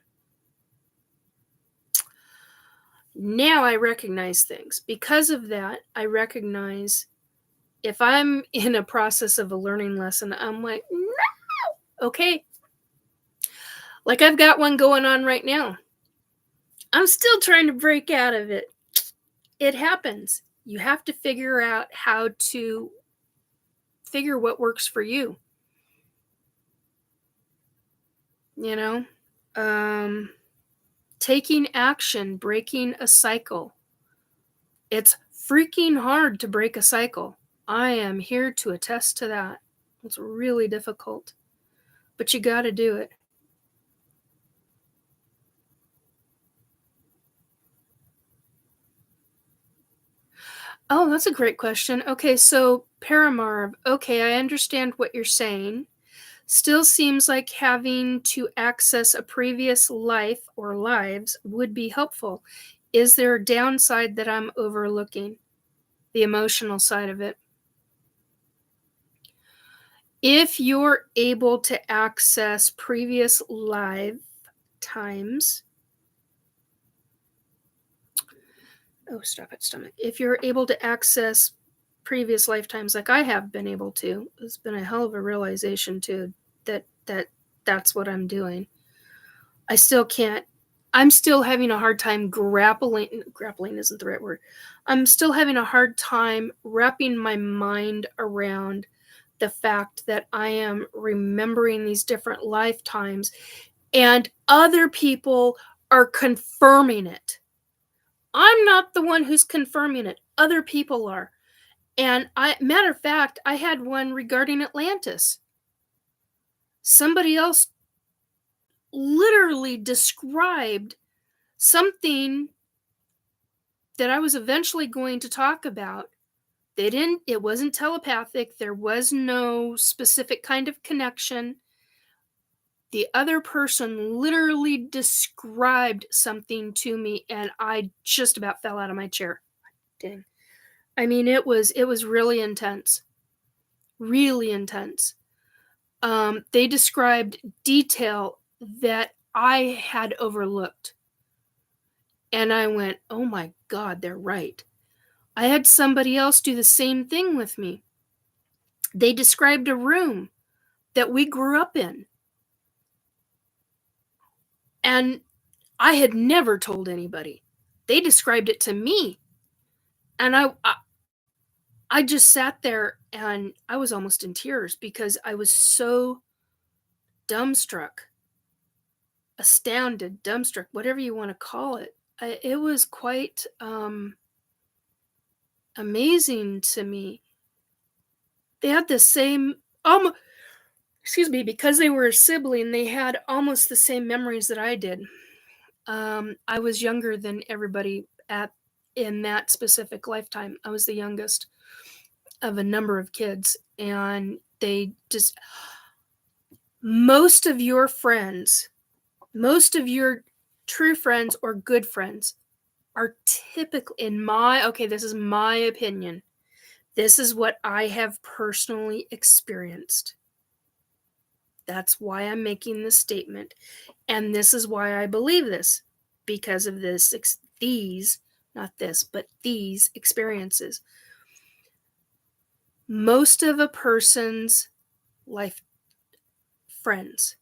Now I recognize things. Because of that, I recognize if I'm in a process of a learning lesson, I'm like, no, okay. Like I've got one going on right now. I'm still trying to break out of it. It happens. You have to figure out how to figure what works for you. You know? Taking action, breaking a cycle. It's freaking hard to break a cycle. I am here to attest to that. It's really difficult. But you got to do it. Oh, that's a great question. Okay, so Paramarv, okay, I understand what you're saying. Still seems like having to access a previous life or lives would be helpful. Is there a downside that I'm overlooking? The emotional side of it. If you're able to access previous lifetimes, oh, stop it, stomach. If you're able to access previous lifetimes like I have been able to, it's been a hell of a realization too that's what I'm doing. I still can't. I'm still having a hard time grappling isn't the right word. I'm still having a hard time wrapping my mind around the fact that I am remembering these different lifetimes and other people are confirming it. I'm not the one who's confirming it. Other people are. And matter of fact, I had one regarding Atlantis. Somebody else literally described something that I was eventually going to talk about. It wasn't telepathic. There was no specific kind of connection. The other person literally described something to me and I just about fell out of my chair. Dang. I mean, it was really intense. Really intense. They described detail that I had overlooked. And I went, oh my God, they're right. I had somebody else do the same thing with me. They described a room that we grew up in. And I had never told anybody. They described it to me. And I just sat there and I was almost in tears because I was so dumbstruck, astounded, dumbstruck, whatever you want to call it. It was quite amazing to me. They had the same, because they were a sibling, they had almost the same memories that I did. I was younger than everybody in that specific lifetime. I was the youngest of a number of kids, and they just, most of your friends, most of your true friends or good friends are typically, this is my opinion. This is what I have personally experienced. That's why I'm making this statement. And this is why I believe this. Because of these experiences. Most of a person's life friends,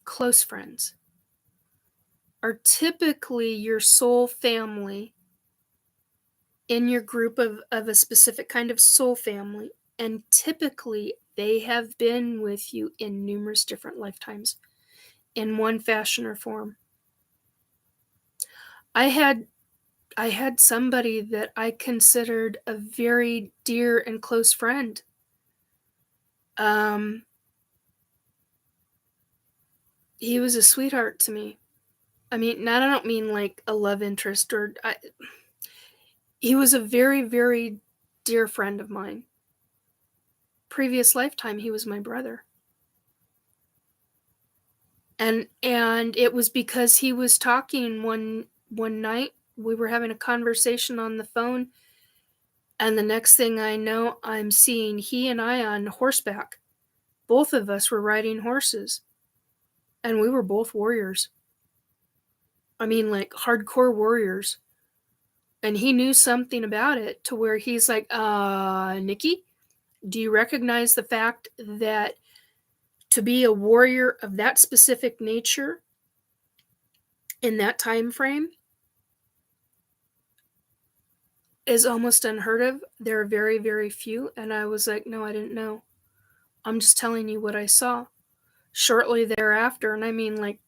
close friends, are typically your soul family in your group of a specific kind of soul family. And typically they have been with you in numerous different lifetimes in one fashion or form. I had somebody that I considered a very dear and close friend. He was a sweetheart to me. I mean, I don't mean like a love interest he was a very, very dear friend of mine. Previous lifetime, he was my brother. And it was because he was talking one night. We were having a conversation on the phone, and the next thing I know, I'm seeing he and I on horseback. Both of us were riding horses, and we were both warriors. I mean, like hardcore warriors. And he knew something about it to where he's like, Nikki, do you recognize the fact that to be a warrior of that specific nature in that time frame is almost unheard of? There are very, very few. And I was like, no, I didn't know. I'm just telling you what I saw. Shortly thereafter, and I mean like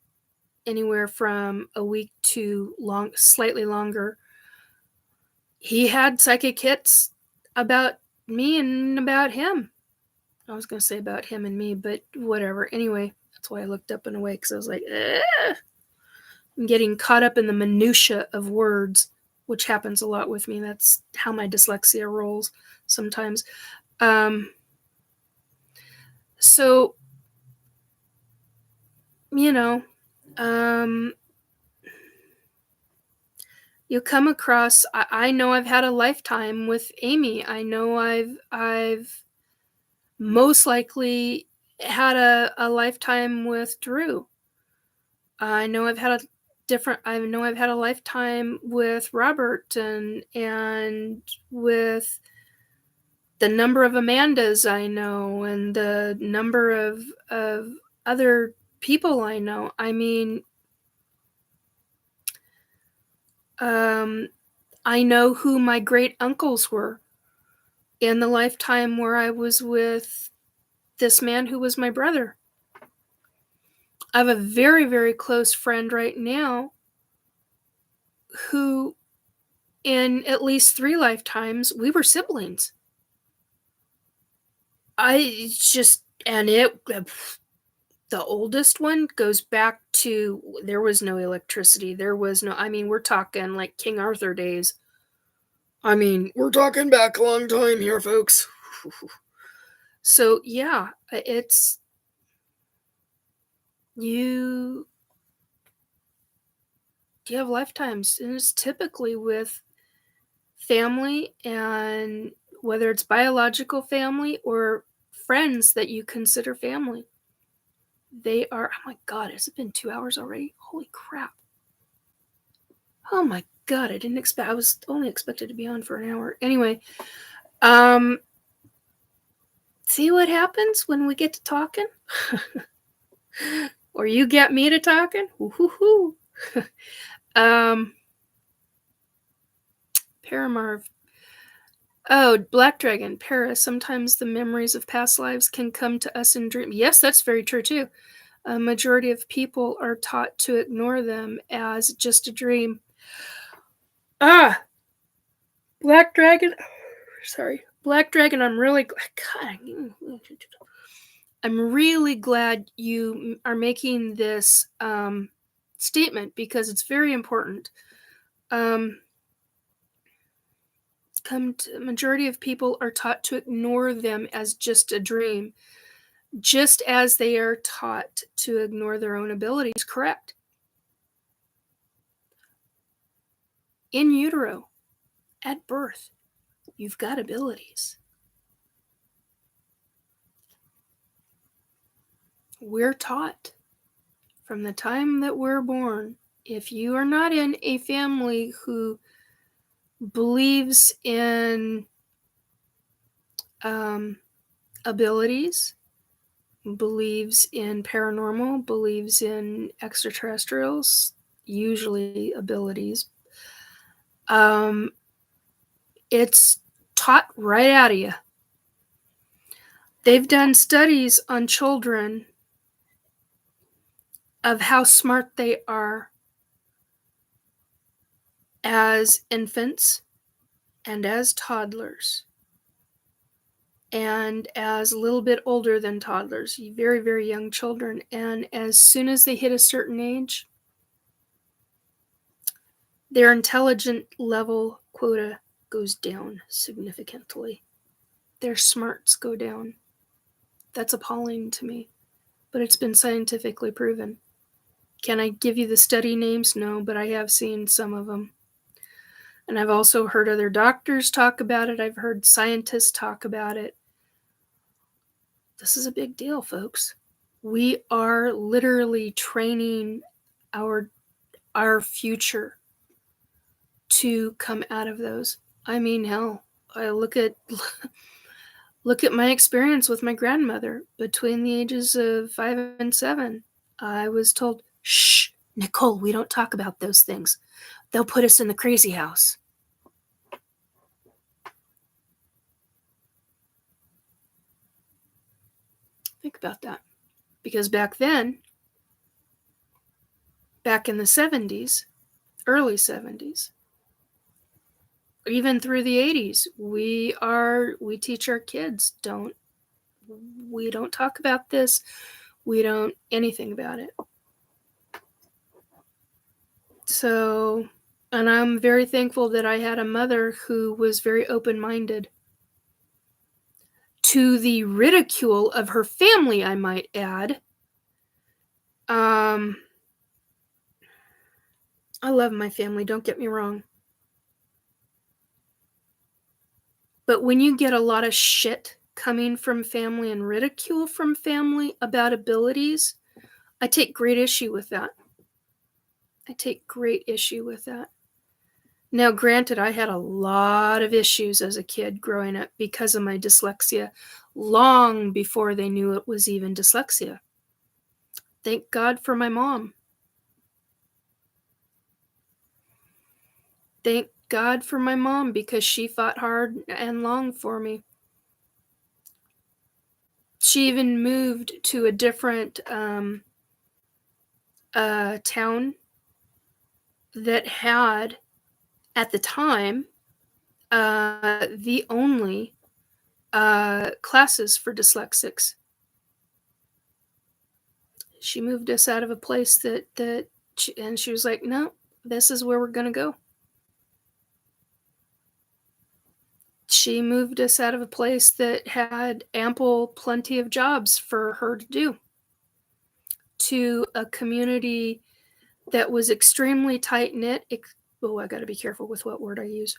anywhere from a week to slightly longer, he had psychic hits about me and about him. I was going to say about him and me, but whatever. Anyway, that's why I looked up and away, because I was like, I'm getting caught up in the minutia of words, which happens a lot with me. That's how my dyslexia rolls sometimes. So, you come across, I know I've had a lifetime with Amy. I know I've most likely had a lifetime with Drew. I know I've had a lifetime with Robert and with the number of Amandas I know and the number of other people I know. I mean, I know who my great uncles were in the lifetime where I was with this man who was my brother. I have a very, very close friend right now who, in at least 3 lifetimes, we were siblings. The oldest one goes back to, there was no electricity. We're talking like King Arthur days. I mean, we're talking back a long time here, folks. So, yeah, you have lifetimes, and it's typically with family, and whether it's biological family or friends that you consider family. They are, oh my God, has it been 2 hours already? Holy crap. Oh my God, I was only expected to be on for an hour. Anyway, see what happens when we get to talking? Or you get me to talking? Woo-hoo-hoo. Paramarv. Oh, Black Dragon, Para, sometimes the memories of past lives can come to us in dreams. Yes, that's very true too. A majority of people are taught to ignore them as just a dream. Black Dragon. Sorry. Black Dragon, I'm really glad you are making this statement, because it's very important. Majority of people are taught to ignore them as just a dream, just as they are taught to ignore their own abilities. Correct. in utero, at birth, you've got abilities. We're taught from the time that we're born, if you are not in a family who believes in abilities, believes in paranormal, believes in extraterrestrials, usually abilities, it's taught right out of you. They've done studies on children of how smart they are as infants and as toddlers and as a little bit older than toddlers, very, very young children. And as soon as they hit a certain age, their intelligent level quota goes down significantly. Their smarts go down. That's appalling to me, but it's been scientifically proven. Can I give you the study names? No, but I have seen some of them. And I've also heard other doctors talk about it. I've heard scientists talk about it. This is a big deal, folks. We are literally training our future to come out of those. I mean, hell, I look at my experience with my grandmother between the ages of 5 and 7. I was told, shh, Nicole, we don't talk about those things. They'll put us in the crazy house. Think about that. Because back then, back in the 70s, early 70s, even through the 80s, we teach our kids, we don't talk about this. We don't anything about it. So, and I'm very thankful that I had a mother who was very open-minded to the ridicule of her family, I might add. I love my family, don't get me wrong. But when you get a lot of shit coming from family and ridicule from family about abilities, I take great issue with that. Now, granted, I had a lot of issues as a kid growing up because of my dyslexia, long before they knew it was even dyslexia. Thank God for my mom. Thank God for my mom, because she fought hard and long for me. She even moved to a different town that had, at the time, the only classes for dyslexics. She moved us out of a place and she was like, no, this is where we're going to go. She moved us out of a place that had plenty of jobs for her to do, to a community that was extremely tight-knit. I got to be careful with what word I use.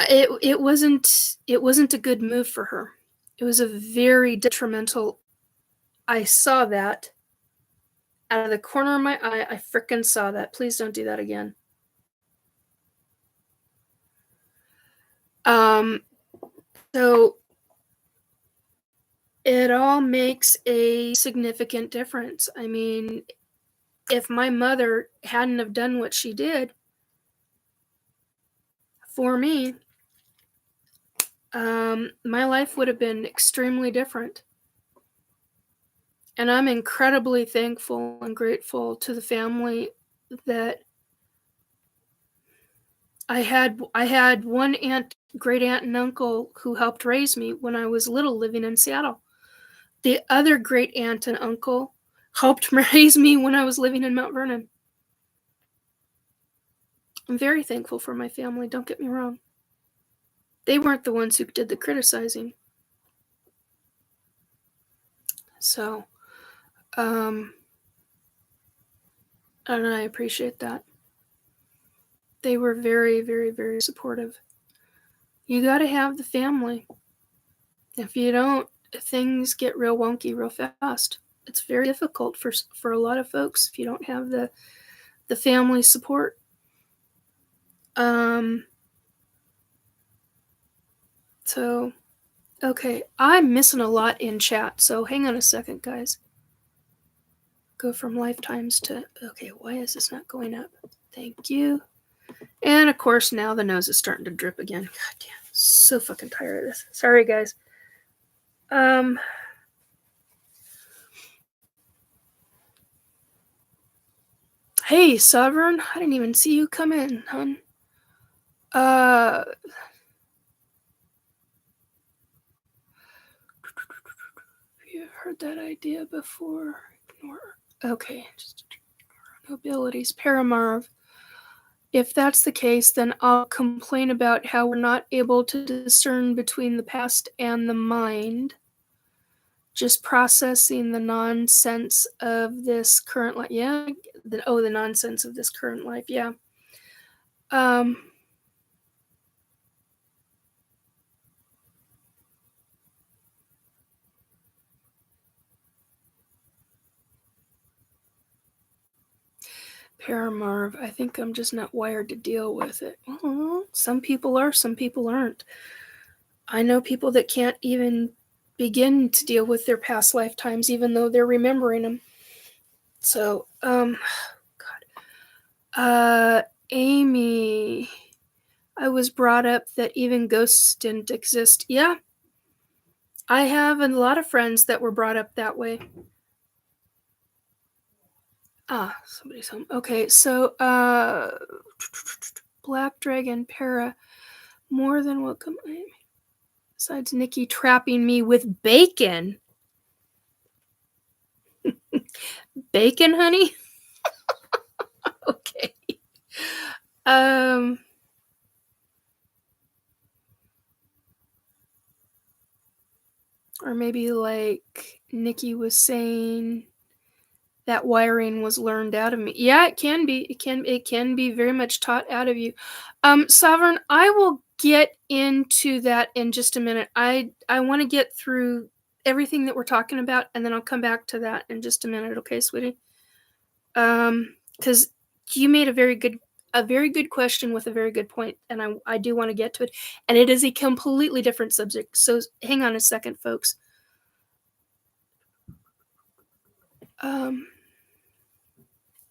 It wasn't a good move for her. It was a very detrimental. I saw that out of the corner of my eye. I frickin' saw that. Please don't do that again. So it all makes a significant difference. I mean, if my mother hadn't have done what she did for me, my life would have been extremely different. And I'm incredibly thankful and grateful to the family that I had one great aunt and uncle who helped raise me when I was little, living in Seattle. The other great aunt and uncle helped raise me when I was living in Mount Vernon. I'm very thankful for my family, don't get me wrong. They weren't the ones who did the criticizing. So, And I appreciate that. They were very, very, very supportive. You got to have the family. If you don't, things get real wonky real fast. It's very difficult for a lot of folks if you don't have the family support. So, okay, I'm missing a lot in chat, so hang on a second, guys. Go from lifetimes to, okay, why is this not going up? Thank you. And of course, now the nose is starting to drip again. God damn, so fucking tired of this. Sorry, guys. Hey, Sovereign, I didn't even see you come in, hon. You've heard that idea before. Ignore. Okay, just ignore abilities. Paramarv. If that's the case, then I'll complain about how we're not able to discern between the past and the mind. Just processing the nonsense of this current life. Yeah, the nonsense of this current life. Yeah. Paramarv, I think I'm just not wired to deal with it. Some people are, some people aren't. I know people that can't even begin to deal with their past lifetimes, even though they're remembering them. So, God. Amy, I was brought up that even ghosts didn't exist. Yeah. I have a lot of friends that were brought up that way. Somebody's home. Okay, so, Black Dragon, Para, more than welcome. Besides Nikki trapping me with bacon. Bacon, honey? Okay. Or maybe like Nikki was saying that wiring was learned out of me. Yeah, it can be. It can be very much taught out of you. Sovereign, I will get into that in just a minute. I want to get through everything that we're talking about, and then I'll come back to that in just a minute, okay, sweetie? Because you made a very good question with a very good point, and I do want to get to it. And it is a completely different subject. So hang on a second, folks.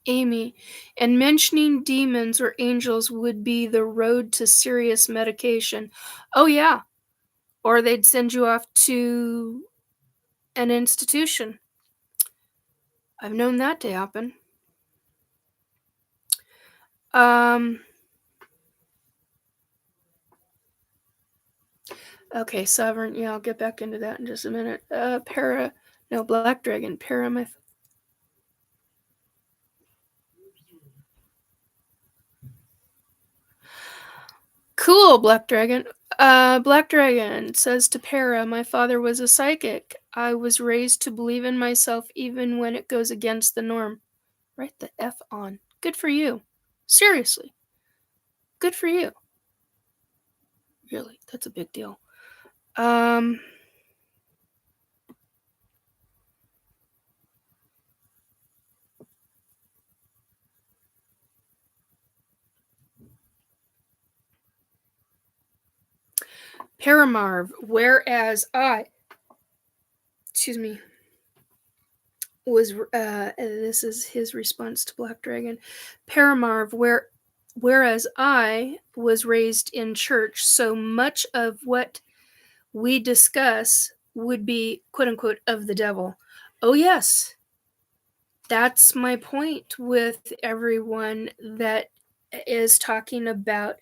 Amy, and mentioning demons or angels would be the road to serious medication. Oh, yeah. Or they'd send you off to an institution. I've known that to happen. Okay, Sovereign. Yeah, I'll get back into that in just a minute. Black Dragon. Cool, Black Dragon. Black Dragon says to Para, my father was a psychic. I was raised to believe in myself even when it goes against the norm. Write the F on. Good for you. Seriously. Good for you. Really, that's a big deal. Paramarv, whereas I, was, this is his response to Black Dragon. Paramarv, whereas I was raised in church, so much of what we discuss would be, quote unquote, of the devil. Oh, yes. That's my point with everyone that is talking about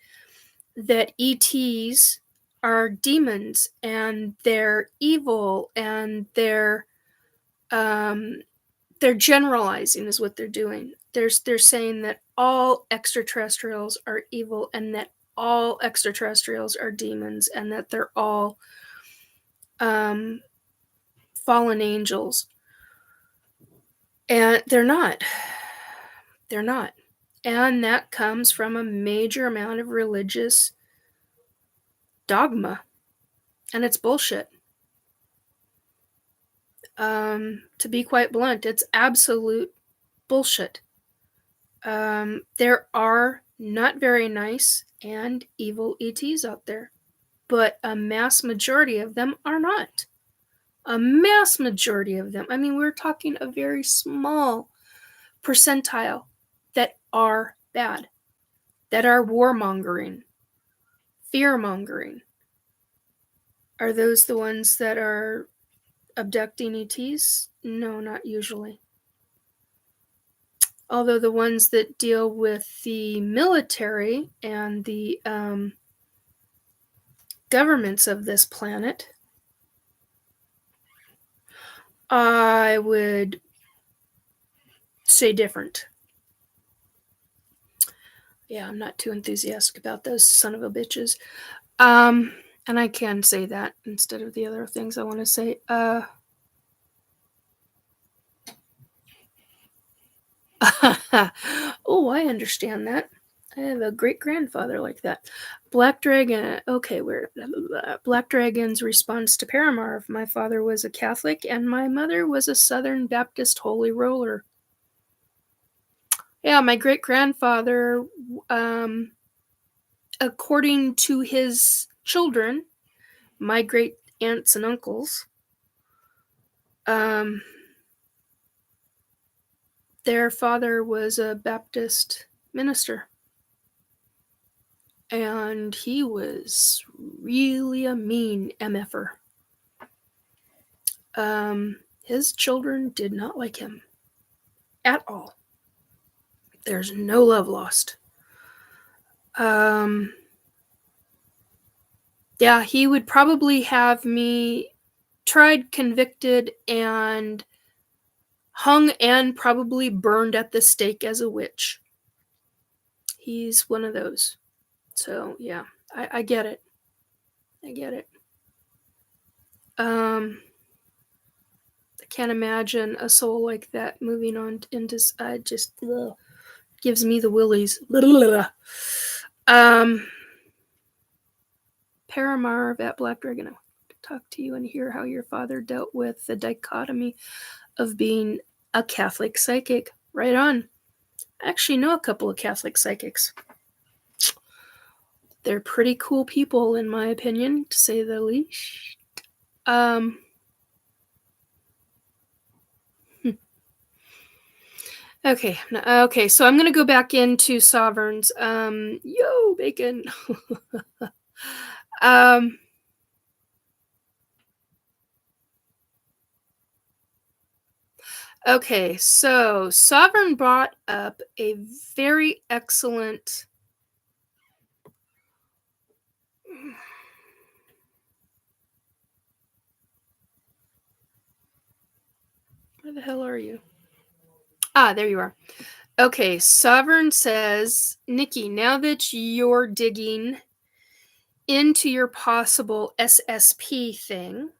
that ETs are demons and they're evil and they're generalizing is what they're doing. They're saying that all extraterrestrials are evil and that all extraterrestrials are demons and that they're all fallen angels. And they're not. They're not. And that comes from a major amount of religious dogma. And it's bullshit. To be quite blunt, it's absolute bullshit. There are not very nice and evil ETs out there, but a mass majority of them are not. A mass majority of them. I mean, we're talking a very small percentile that are bad, that are warmongering, fear-mongering. Are those the ones that are abducting ETs? No, not usually. Although the ones that deal with the military and the governments of this planet, I would say different. Yeah, I'm not too enthusiastic about those son of a bitches. And I can say that instead of the other things I want to say. Oh, I understand that. I have a great-grandfather like that. Black Dragon, okay, Black Dragon's response to Paranormal. My father was a Catholic and my mother was a Southern Baptist Holy Roller. Yeah, my great-grandfather, according to his children, my great aunts and uncles, their father was a Baptist minister. And he was really a mean MFer. His children did not like him at all. There's no love lost. Yeah, he would probably have me tried, convicted, and hung and probably burned at the stake as a witch. He's one of those. So, yeah, I get it. I get it. I can't imagine a soul like that moving on into. I just gives me the willies. Paramarv at Black Dragon. I want to talk to you and hear how your father dealt with the dichotomy of being a Catholic psychic. Right on. I actually know a couple of Catholic psychics. They're pretty cool people, in my opinion, to say the least. Okay, so I'm going to go back into Sovereigns. Yo, bacon. Okay, so Sovereign brought up a very excellent... Where the hell are you? Ah, there you are. Okay, Sovereign says, Nikki, now that you're digging into your possible SSP thing,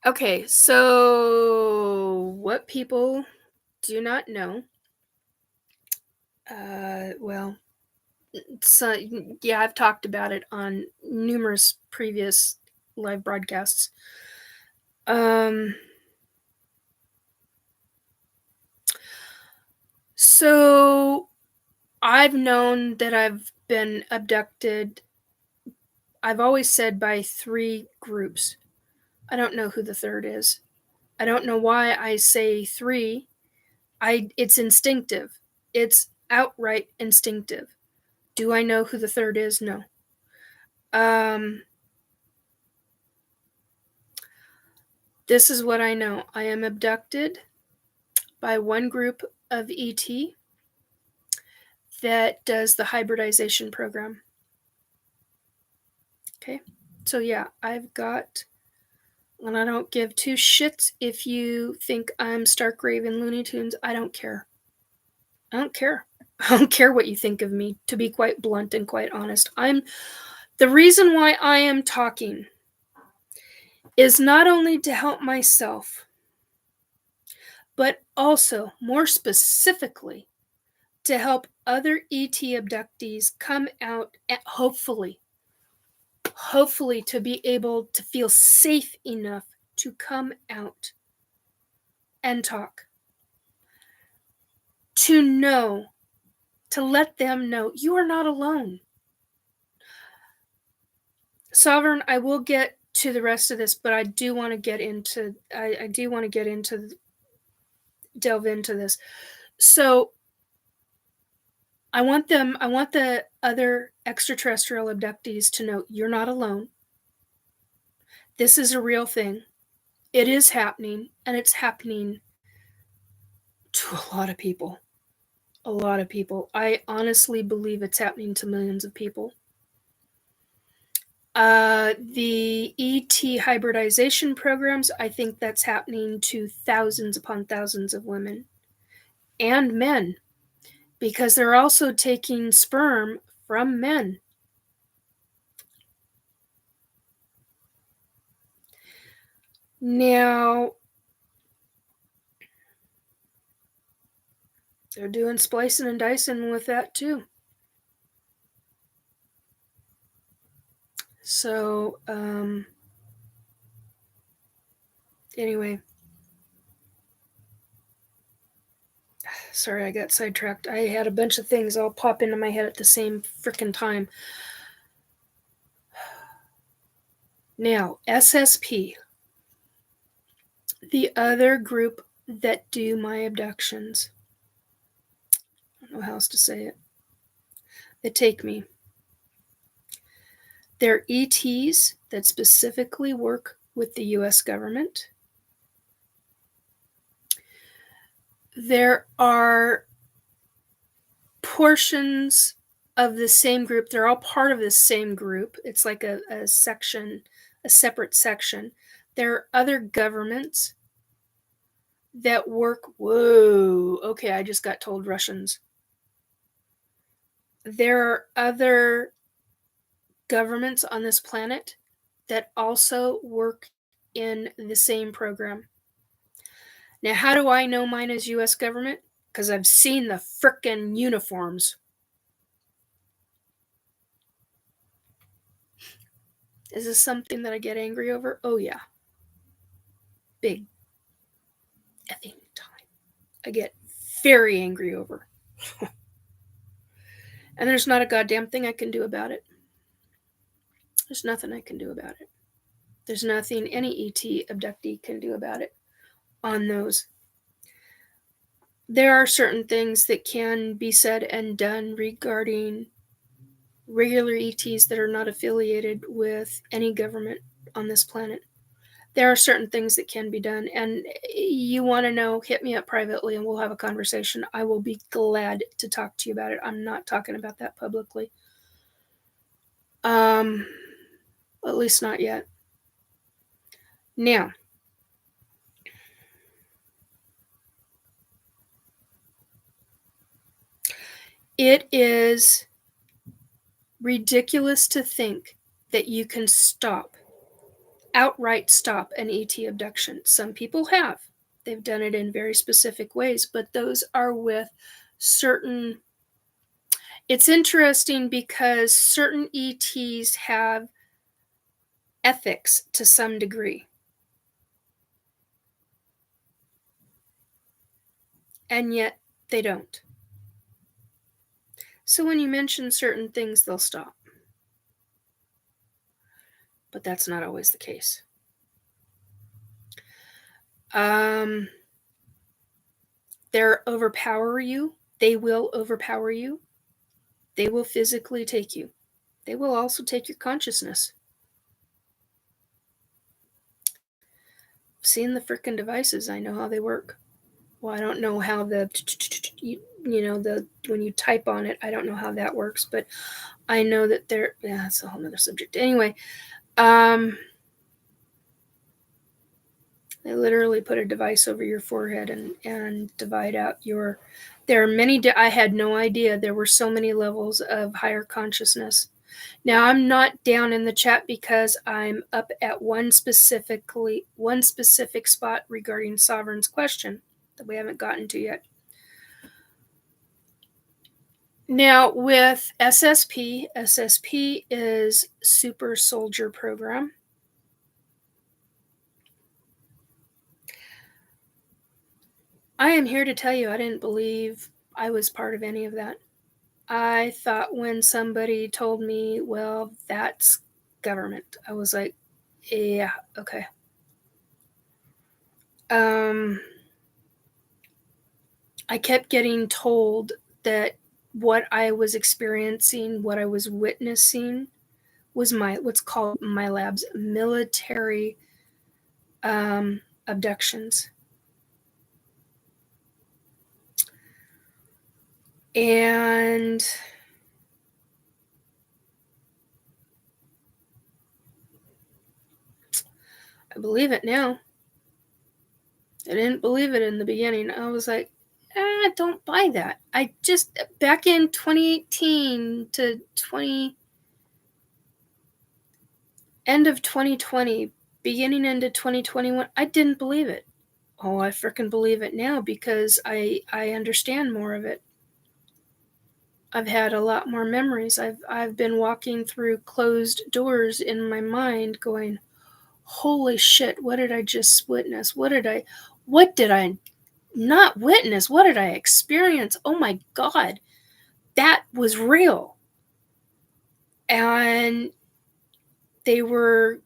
okay, so what people do not know, so yeah, I've talked about it on numerous previous live broadcasts. So I've known that I've been abducted, I've always said, by 3 groups. I don't know who the third is. I don't know why I say 3. It's instinctive. It's outright instinctive. Do I know who the third is? No. This is what I know. I am abducted by one group of ET that does the hybridization program. Okay, so yeah, I've got, and I don't give 2 shits if you think I'm Stark Raven Looney Tunes. I don't care. I don't care. I don't care what you think of me, to be quite blunt and quite honest. I'm The reason why I am talking is not only to help myself, but also, more specifically, to help other ET abductees come out, hopefully to be able to feel safe enough to come out and talk. To let them know you are not alone. Sovereign, I will get to the rest of this, but I do want to delve into this. So I want the other extraterrestrial abductees to know you're not alone. This is a real thing. It is happening, and it's happening to a lot of people. A lot of people. I honestly believe it's happening to millions of people. The ET hybridization programs, I think that's happening to thousands upon thousands of women and men, because they're also taking sperm from men. Now, they're doing splicing and dicing with that too. So, anyway. Sorry, I got sidetracked. I had a bunch of things all pop into my head at the same frickin' time. Now, SSP, the other group that do my abductions. I don't know how else to say it. They take me. They're ETs that specifically work with the US government. There are portions of the same group. They're all part of the same group. It's like a section, a separate section. There are other governments that work. Whoa, okay, I just got told Russians. There are other governments on this planet that also work in the same program. Now, how do I know mine is US government? Because I've seen the frickin' uniforms. Is this something that I get angry over? Oh, yeah. Big effing time. I get very angry over. And there's not a goddamn thing I can do about it. There's nothing I can do about it. There's nothing any ET abductee can do about it on those. There are certain things that can be said and done regarding regular ETs that are not affiliated with any government on this planet. There are certain things that can be done, and you want to know, hit me up privately and we'll have a conversation. I will be glad to talk to you about it. I'm not talking about that publicly. At least not yet. Now, it is ridiculous to think that you can outright stop an ET abduction. Some people have. They've done it in very specific ways, but those are with certain... It's interesting because certain ETs have ethics to some degree. And yet they don't. So when you mention certain things, they'll stop. But that's not always the case. They'll overpower you. They will overpower you. They will physically take you. They will also take your consciousness. I've seen the frickin' devices. I know how they work. Well, I don't know how when you type on it, I don't know how that works, but I know that that's a whole nother subject. Anyway, they literally put a device over your forehead and divide out there are many, I had no idea there were so many levels of higher consciousness. Now, I'm not down in the chat because I'm up at one specific spot regarding Sovereign's question that we haven't gotten to yet. Now, with SSP is Super Soldier Program. I am here to tell you I didn't believe I was part of any of that. I thought when somebody told me, well, that's government, I was like, yeah, okay. I kept getting told that what I was experiencing, what I was witnessing, was what's called MiLabs, military abductions. And I believe it now. I didn't believe it in the beginning. I was like, don't buy that. I just, back in 2018 to end of 2020, beginning into 2021, I didn't believe it. Oh, I freaking believe it now because I understand more of it. I've had a lot more memories. I've been walking through closed doors in my mind going, holy shit, what did I just witness? What did I not witness? What did I experience? Oh my God, that was real. And they were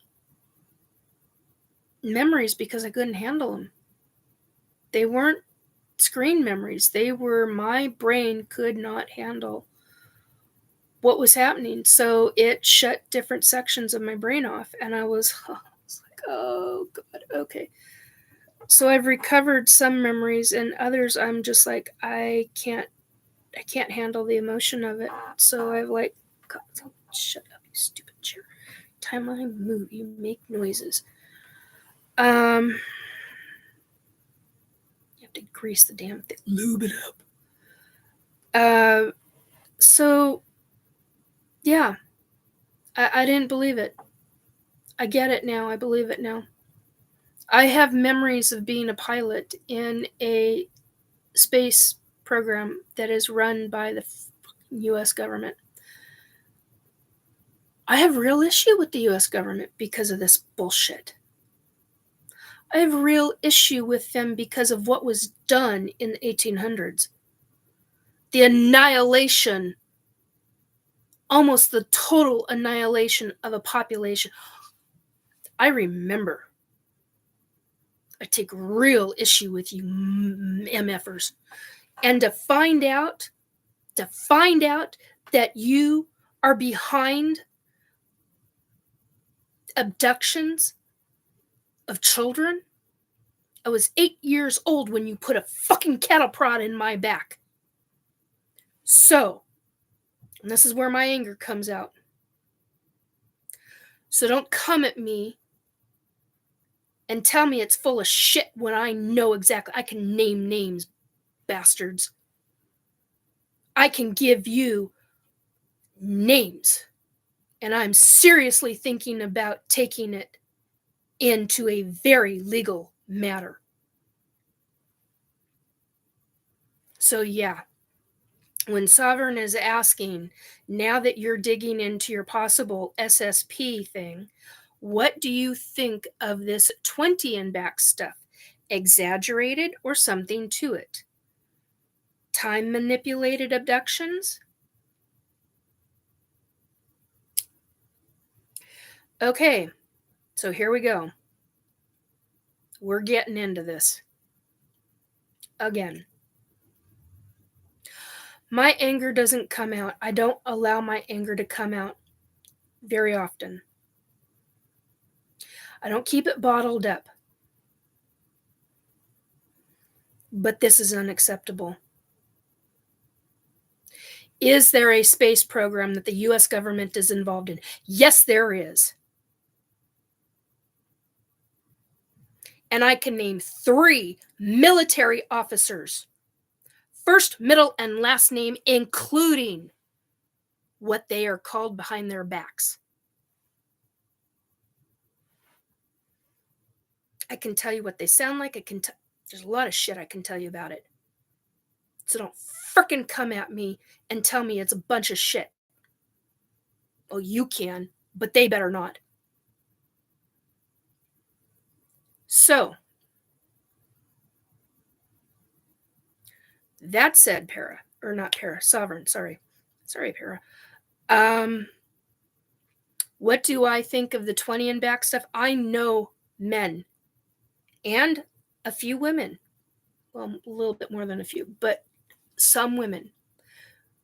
memories because I couldn't handle them. They weren't screen memories. They were, my brain could not handle what was happening. So it shut different sections of my brain off. And I was like, oh God, okay. So I've recovered some memories, and others I'm just like, I can't handle the emotion of it. So I've like, God, shut up, you stupid chair. Time I move, you make noises. You have to grease the damn thing, lube it up. So yeah, I didn't believe it. I get it now. I believe it now. I have memories of being a pilot in a space program that is run by the U.S. government. I have real issue with the U.S. government because of this bullshit. I have real issue with them because of what was done in the 1800s. The annihilation, almost the total annihilation of a population. I remember. I take real issue with you MFers. And to find out that you are behind abductions of children. I was 8 years old when you put a fucking cattle prod in my back. So, and this is where my anger comes out. So don't come at me and tell me it's full of shit when I know exactly. I can name names, bastards. I can give you names. And I'm seriously thinking about taking it into a very legal matter. So yeah, when Sovereign is asking, now that you're digging into your possible SSP thing, what do you think of this 20 and back stuff? Exaggerated or something to it? Time manipulated abductions? Okay, so here we go. We're getting into this. Again. My anger doesn't come out. I don't allow my anger to come out very often. I don't keep it bottled up. But this is unacceptable. Is there a space program that the U.S. government is involved in? Yes, there is. And I can name 3 military officers. First, middle, and last name, including what they are called behind their backs. I can tell you what they sound like. There's a lot of shit I can tell you about it. So don't frickin' come at me and tell me it's a bunch of shit. Well, you can, but they better not. So, that said, Sovereign, sorry, Para. What do I think of the 20 and back stuff? I know men and a few women, well, a little bit more than a few, but some women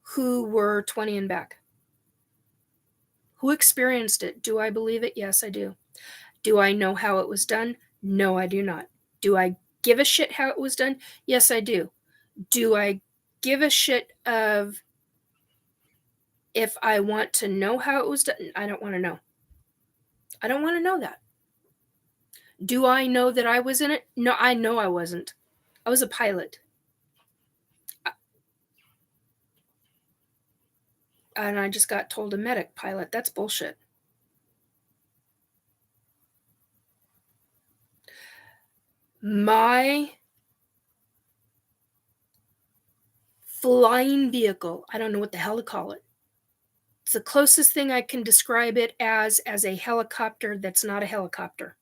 who were 20 and back, who experienced it. Do I believe it? Yes, I do. Do I know how it was done? No, I do not. Do I give a shit how it was done? Yes, I do. Do I give a shit of if I want to know how it was done? I don't want to know. I don't want to know that. Do I know that I was in it? No, I know I wasn't. I was a pilot. And I just got told a medic pilot. That's bullshit. My flying vehicle, I don't know what the hell to call it. It's the closest thing I can describe it as a helicopter that's not a helicopter.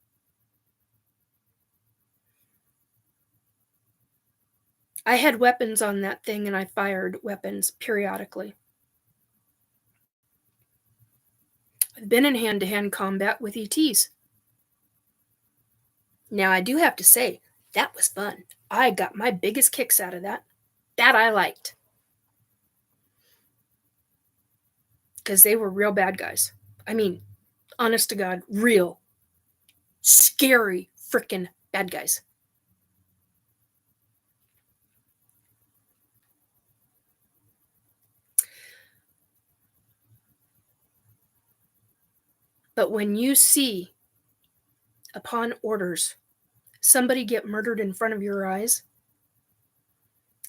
I had weapons on that thing and I fired weapons periodically. I've been in hand-to-hand combat with ETs. Now, I do have to say, that was fun. I got my biggest kicks out of that. That I liked. Because they were real bad guys. I mean, honest to God, real, scary, freaking bad guys. But when you see, upon orders, somebody get murdered in front of your eyes,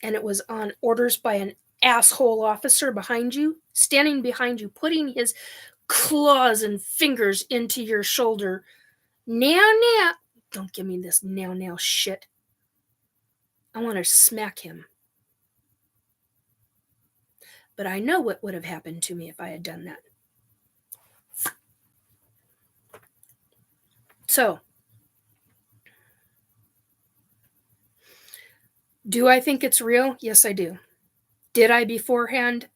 and it was on orders by an asshole officer behind you, standing behind you, putting his claws and fingers into your shoulder. Now. Don't give me this now shit. I want to smack him. But I know what would have happened to me if I had done that. So, do I think it's real? Yes, I do. Did I beforehand?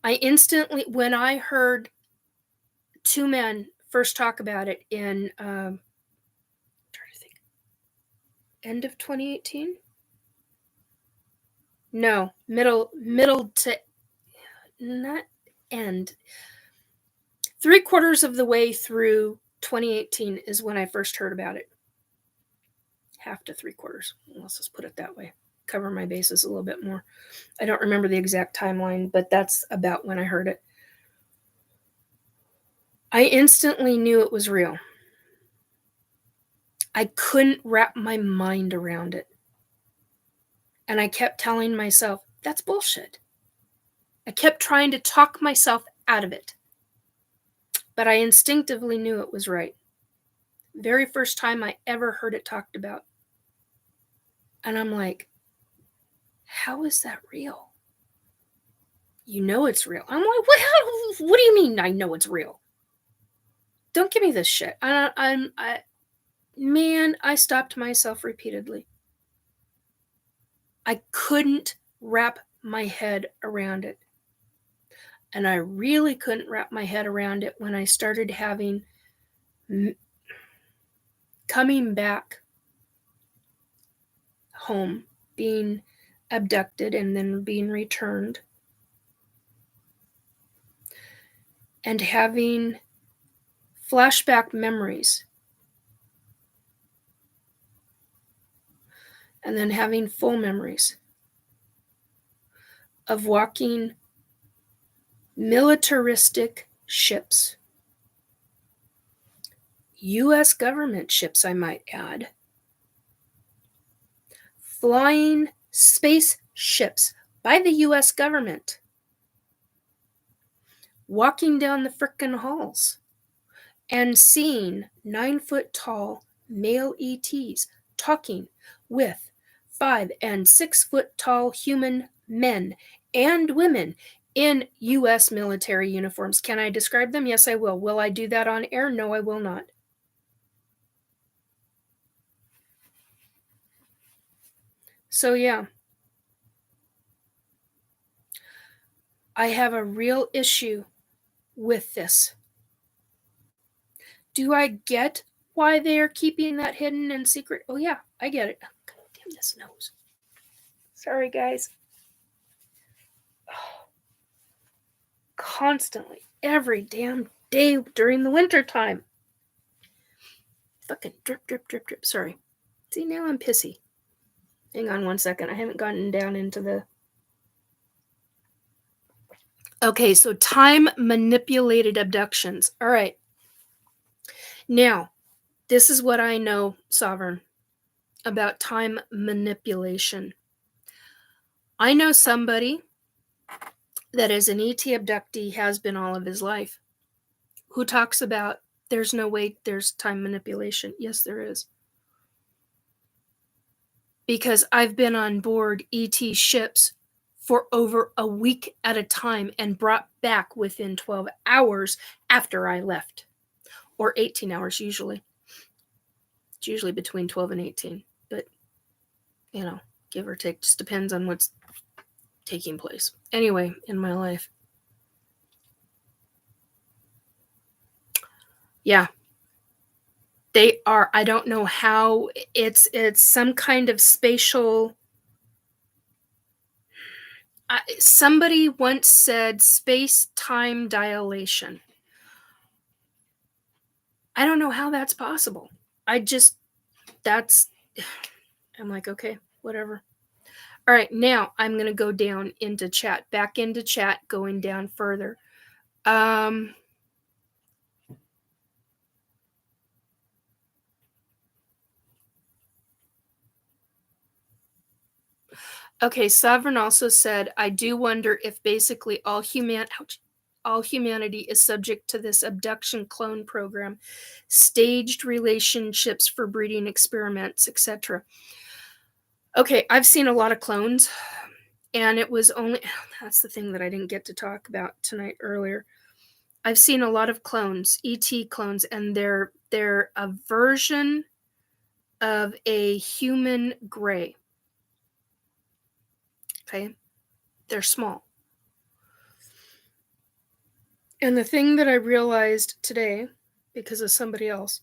I instantly, when I heard two men first talk about it in, trying to think, end of 2018? No, middle to, not end. 3/4 of the way through 2018 is when I first heard about it. Half to 3/4. Let's just put it that way. Cover my bases a little bit more. I don't remember the exact timeline, but that's about when I heard it. I instantly knew it was real. I couldn't wrap my mind around it. And I kept telling myself, that's bullshit. I kept trying to talk myself out of it. But I instinctively knew it was right. Very first time I ever heard it talked about. And I'm like, how is that real? You know it's real. I'm like, what do you mean I know it's real? Don't give me this shit. I stopped myself repeatedly. I couldn't wrap my head around it. And I really couldn't wrap my head around it when I started having coming back home, being abducted and then being returned, and having flashback memories, and then having full memories of walking militaristic ships, U.S. government ships, I might add, flying space ships by the U.S. government, walking down the frickin' halls and seeing 9-foot tall male ETs talking with 5 and 6 foot tall human men and women in U.S. military uniforms. Can I describe them? Yes, I will. Will I do that on air? No, I will not. So, yeah. I have a real issue with this. Do I get why they are keeping that hidden and secret? Oh, yeah, I get it. God damn this nose. Sorry, guys. Oh. Constantly, every damn day during the winter time. Fucking drip, drip, drip, drip. Sorry. See, now I'm pissy. Hang on one second. I haven't gotten down into the... Okay, so time manipulated abductions. All right. Now, this is what I know, Sovereign, about time manipulation. I know somebody that is an ET abductee, has been all of his life, who talks about there's no way there's time manipulation. Yes, there is. Because I've been on board ET ships for over a week at a time and brought back within 12 hours after I left. Or 18 hours usually. It's usually between 12 and 18. But, you know, give or take, just depends on what's taking place. Anyway, in my life. Yeah. They are, I don't know how, it's some kind of spatial... somebody once said space-time dilation. I don't know how that's possible. I'm like, okay, whatever. All right, now I'm going to go down into chat, back into chat, going down further. Okay, Sovereign also said, I do wonder if basically all humanity is subject to this abduction clone program, staged relationships for breeding experiments, etc. Okay, I've seen a lot of clones, and it was only... That's the thing that I didn't get to talk about tonight earlier. I've seen a lot of clones, ET clones, and they're a version of a human gray. Okay? They're small. And the thing that I realized today, because of somebody else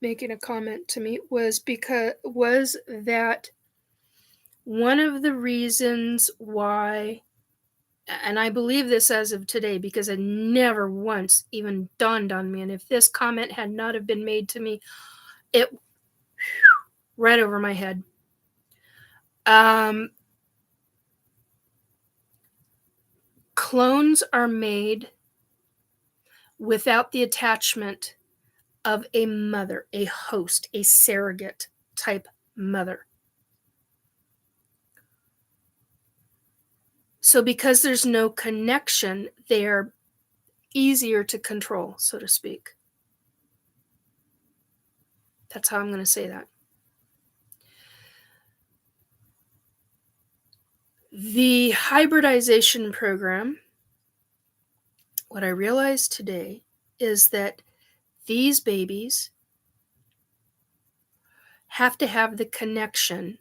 making a comment to me, was that one of the reasons why, and I believe this as of today, because it never once even dawned on me, and if this comment had not have been made to me, it right over my head. Clones are made without the attachment of a mother, a host, a surrogate type mother. So because there's no connection, they're easier to control, so to speak. That's how I'm going to say that. The hybridization program, what I realized today is that these babies have to have the connection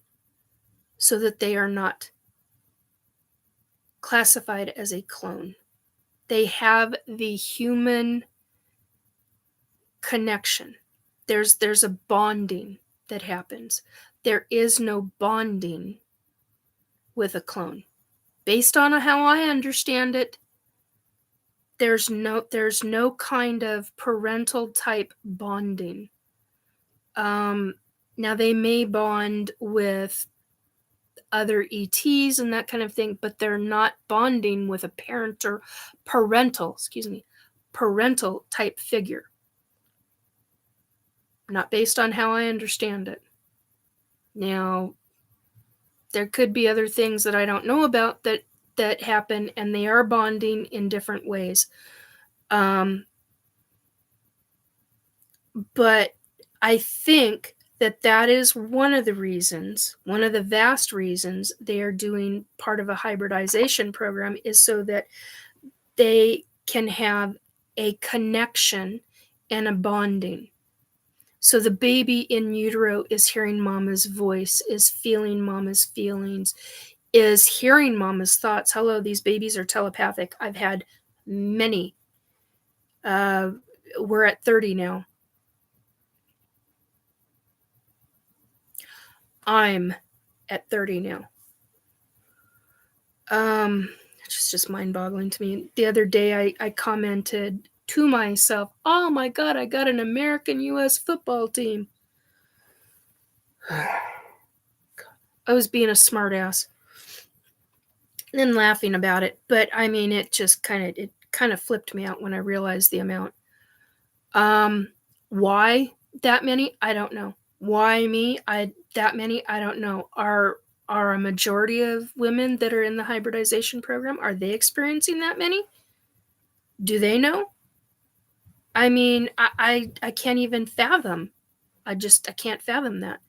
so that they are not classified as a clone. They have the human connection. There's a bonding that happens. There is no bonding with a clone. Based on how I understand it, there's no kind of parental type bonding. Now they may bond with other ETs and that kind of thing, but they're not bonding with a parental type figure. Not based on how I understand it. Now, there could be other things that I don't know about that happen, and they are bonding in different ways. But I think that is one of the reasons, one of the vast reasons they are doing part of a hybridization program is so that they can have a connection and a bonding. So the baby in utero is hearing mama's voice, is feeling mama's feelings, is hearing mama's thoughts. Hello, these babies are telepathic. I've had many. We're at 30 now. I'm at 30 now. It's just mind-boggling to me. The other day I commented to myself, oh my God, I got an American U.S. football team. I was being a smartass and laughing about it, but I mean, it kind of flipped me out when I realized the amount. Why that many? I don't know. Why me? That many? I don't know. Are a majority of women that are in the hybridization program, are they experiencing that many? Do they know? I mean, I can't even fathom. I can't fathom that.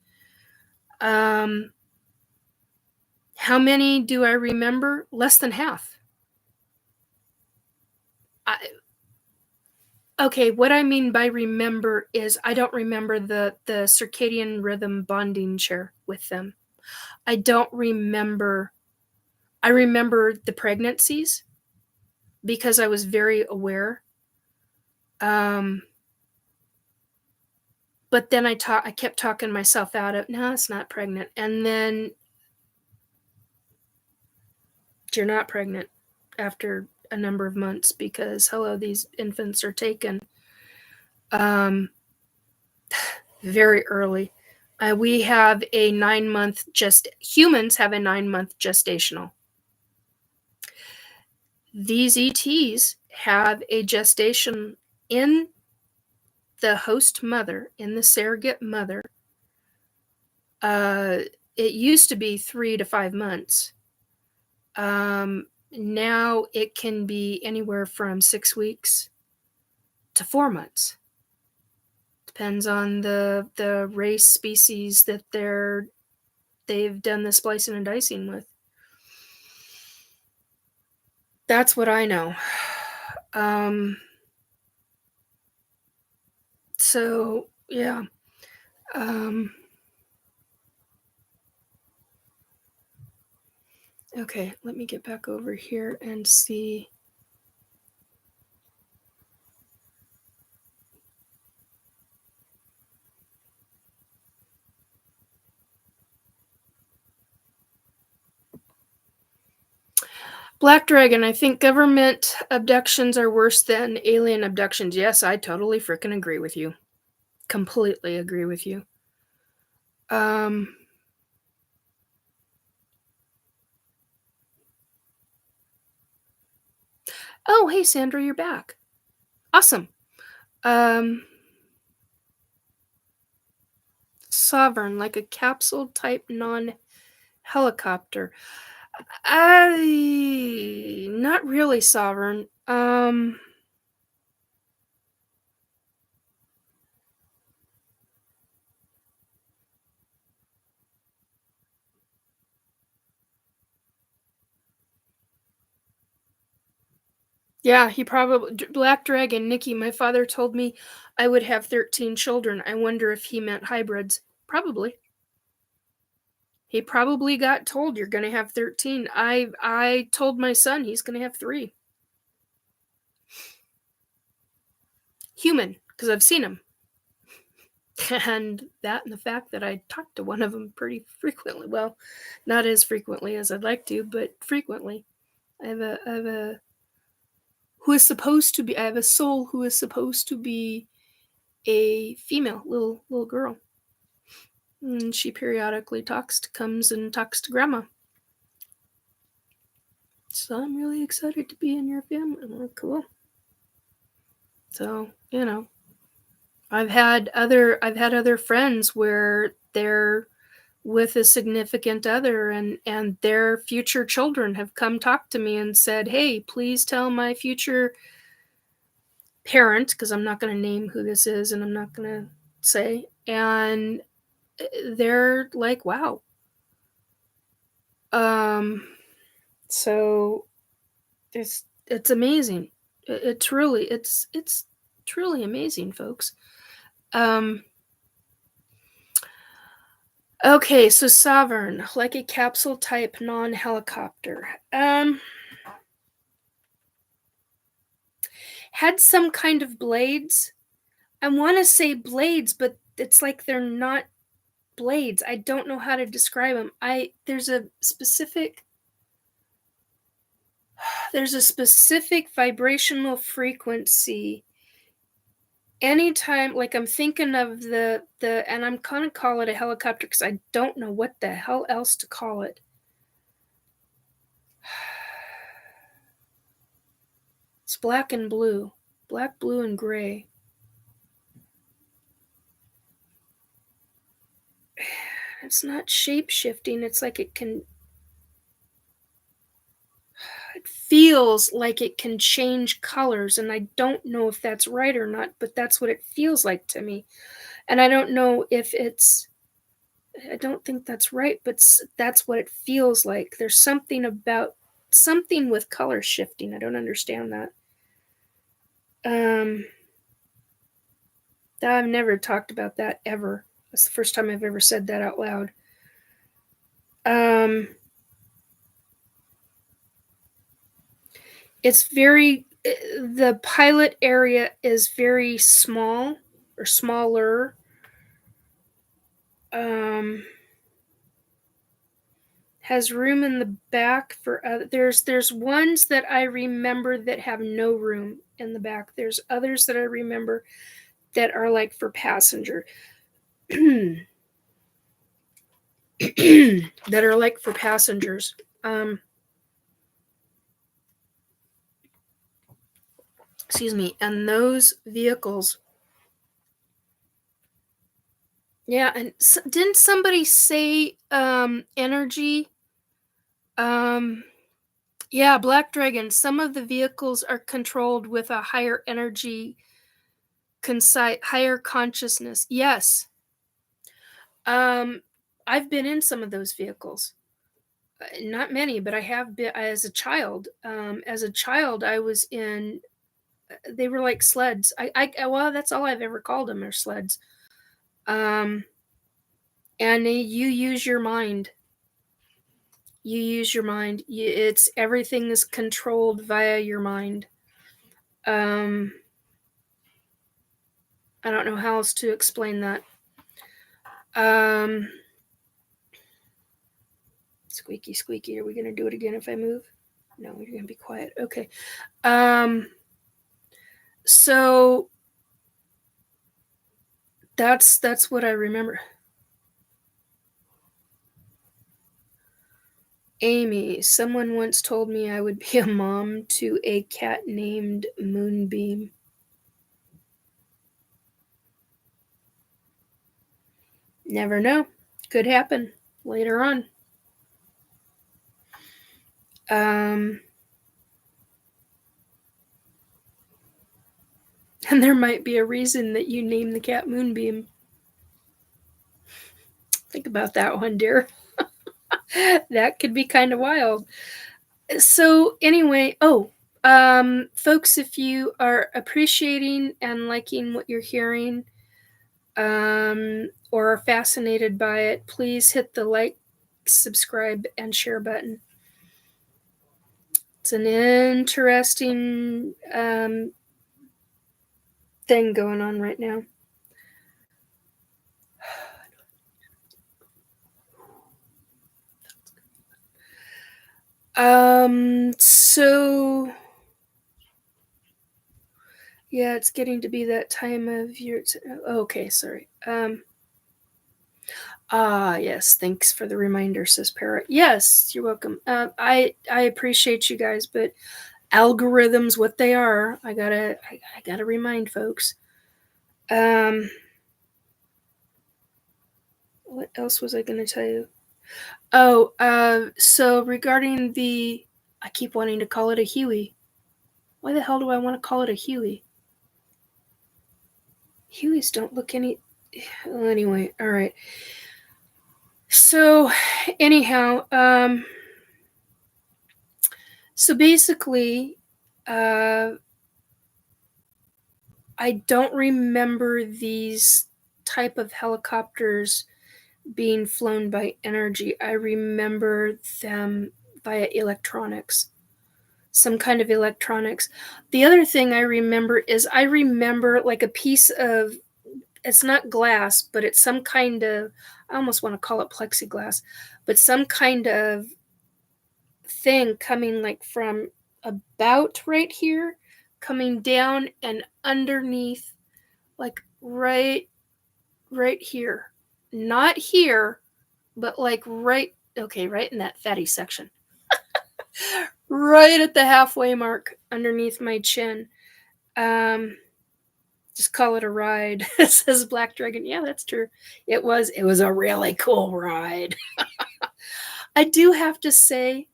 How many do I remember? Less than half. Okay, what I mean by remember is I don't remember the circadian rhythm bonding chair with them. I don't remember. I remember the pregnancies because I was very aware. But then I kept talking myself out of, no, it's not pregnant. And then you're not pregnant after a number of months because, hello, these infants are taken very early. We have a 9-month humans have a 9-month gestational. These ETs have a gestation in the host mother, in the surrogate mother. It used to be 3 to 5 months. Now it can be anywhere from 6 weeks to 4 months. Depends on the race species that they've done the splicing and dicing with. That's what I know. So yeah. Okay, let me get back over here and see. Black Dragon, I think government abductions are worse than alien abductions. Yes, I totally freaking agree with you. Completely agree with you. Oh, hey, Sandra, you're back. Awesome. Sovereign, like a capsule type non-helicopter. Not really sovereign. Yeah, he probably Black Dragon, Nikki. My father told me I would have 13 children. I wonder if he meant hybrids. Probably. He probably got told you're going to have 13. I told my son he's going to have 3. Human, because I've seen him. And that and the fact that I talked to one of them pretty frequently. Well, not as frequently as I'd like to, but frequently. I have a who is supposed to be. I have a soul who is supposed to be a female little girl, and she periodically comes and talks to Grandma. So I'm really excited to be in your family. I'm like, cool. So I've had other friends where they're with a significant other and their future children have come talk to me and said, hey, please tell my future parent, because I'm not going to name who this is and I'm not going to say, and they're like, wow. So it's amazing. It's truly amazing, folks. Okay, so Sovereign, like a capsule type non-helicopter. Had some kind of blades. I want to say blades, but it's like they're not blades. I don't know how to describe them. There's a specific vibrational frequency. Anytime, like I'm thinking of the and I'm gonna call it a helicopter because I don't know what the hell else to call it. It's black and blue. Black, blue, and gray. It's not shape-shifting. It's like it feels like it can change colors, and I don't know if that's right or not, but that's what it feels like to me. And I don't know if I don't think that's right, but that's what it feels like. There's something with color shifting. I don't understand that. I've never talked about that ever. That's the first time I've ever said that out loud. The pilot area is very small or smaller. Has room in the back for other. There's ones that I remember that have no room in the back. There's others that I remember that are like for passenger. That are like for passengers. Excuse me. And those vehicles. Yeah, and didn't somebody say energy? Yeah, Black Dragon. Some of the vehicles are controlled with a higher energy, higher consciousness. Yes. I've been in some of those vehicles. Not many, but I have been as a child. As a child, I was in. They were like sleds. Well, that's all I've ever called them, are sleds. And you use your mind. It's everything is controlled via your mind. I don't know how else to explain that. Squeaky, squeaky. Are we going to do it again if I move? No, you're going to be quiet. Okay. So that's what I remember. Amy, someone once told me I would be a mom to a cat named Moonbeam. Never know. Could happen later on. And there might be a reason that you name the cat Moonbeam. Think about that one, dear. That could be kind of wild. So anyway, folks, if you are appreciating and liking what you're hearing, or are fascinated by it, please hit the like, subscribe, and share button. It's an interesting thing going on right now. So yeah, it's getting to be that time of year. Okay, sorry. Yes, thanks for the reminder, says Parrot. Yes, you're welcome. I appreciate you guys, but algorithms, what they are, I gotta remind folks. What else was I gonna tell you? So regarding I keep wanting to call it a Huey. Why the hell do I want to call it a Huey? Hueys don't look any... Well, anyway, all right. So, anyhow, so basically, I don't remember these type of helicopters being flown by energy. I remember them via electronics, some kind of electronics. The other thing I remember is like a piece of, it's not glass, but it's some kind of, I almost want to call it plexiglass, but some kind of thing coming like from about right here, coming down and underneath, like right here. Not here, but like right in that fatty section. Right at the halfway mark underneath my chin. Just call it a ride, says Black Dragon. Yeah, that's true. It was a really cool ride. I do have to say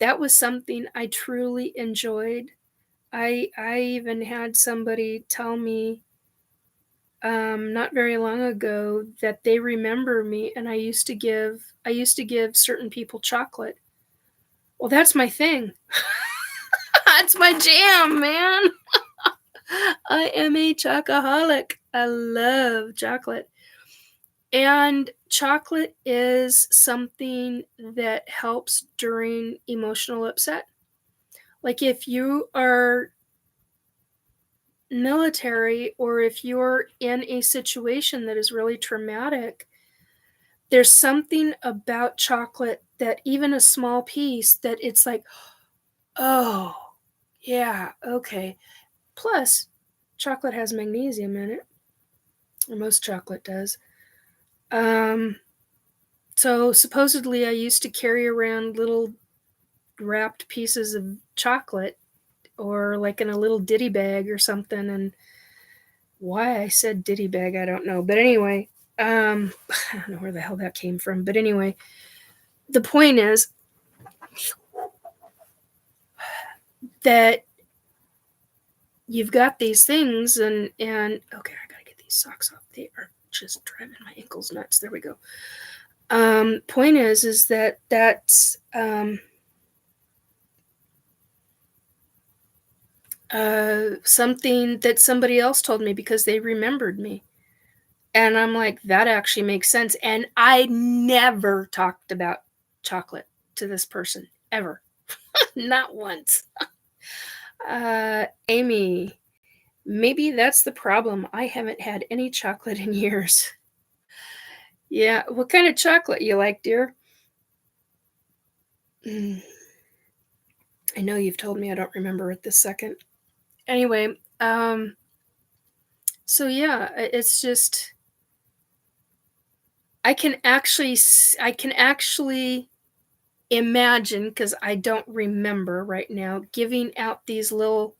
that was something I truly enjoyed. I even had somebody tell me not very long ago that they remember me, and I used to give certain people chocolate. Well, that's my thing. That's my jam, man. I am a chocoholic. I love chocolate. And chocolate is something that helps during emotional upset. Like if you are military or if you're in a situation that is really traumatic, there's something about chocolate that even a small piece that it's like, oh, yeah, okay. Plus, chocolate has magnesium in it, or most chocolate does. So supposedly I used to carry around little wrapped pieces of chocolate or like in a little ditty bag or something. And why I said ditty bag, I don't know. But anyway, I don't know where the hell that came from. But anyway, the point is that you've got these things and okay, I gotta get these socks off. They are just driving my ankles nuts. There we go. Point is that that's something that somebody else told me because they remembered me. And I'm like, that actually makes sense. And I never talked about chocolate to this person, ever. Not once. Amy, maybe that's the problem. I haven't had any chocolate in years. Yeah, what kind of chocolate you like, dear? I know you've told me, I don't remember it this second. Anyway, so yeah, it's just I can actually imagine, because I don't remember right now, giving out these little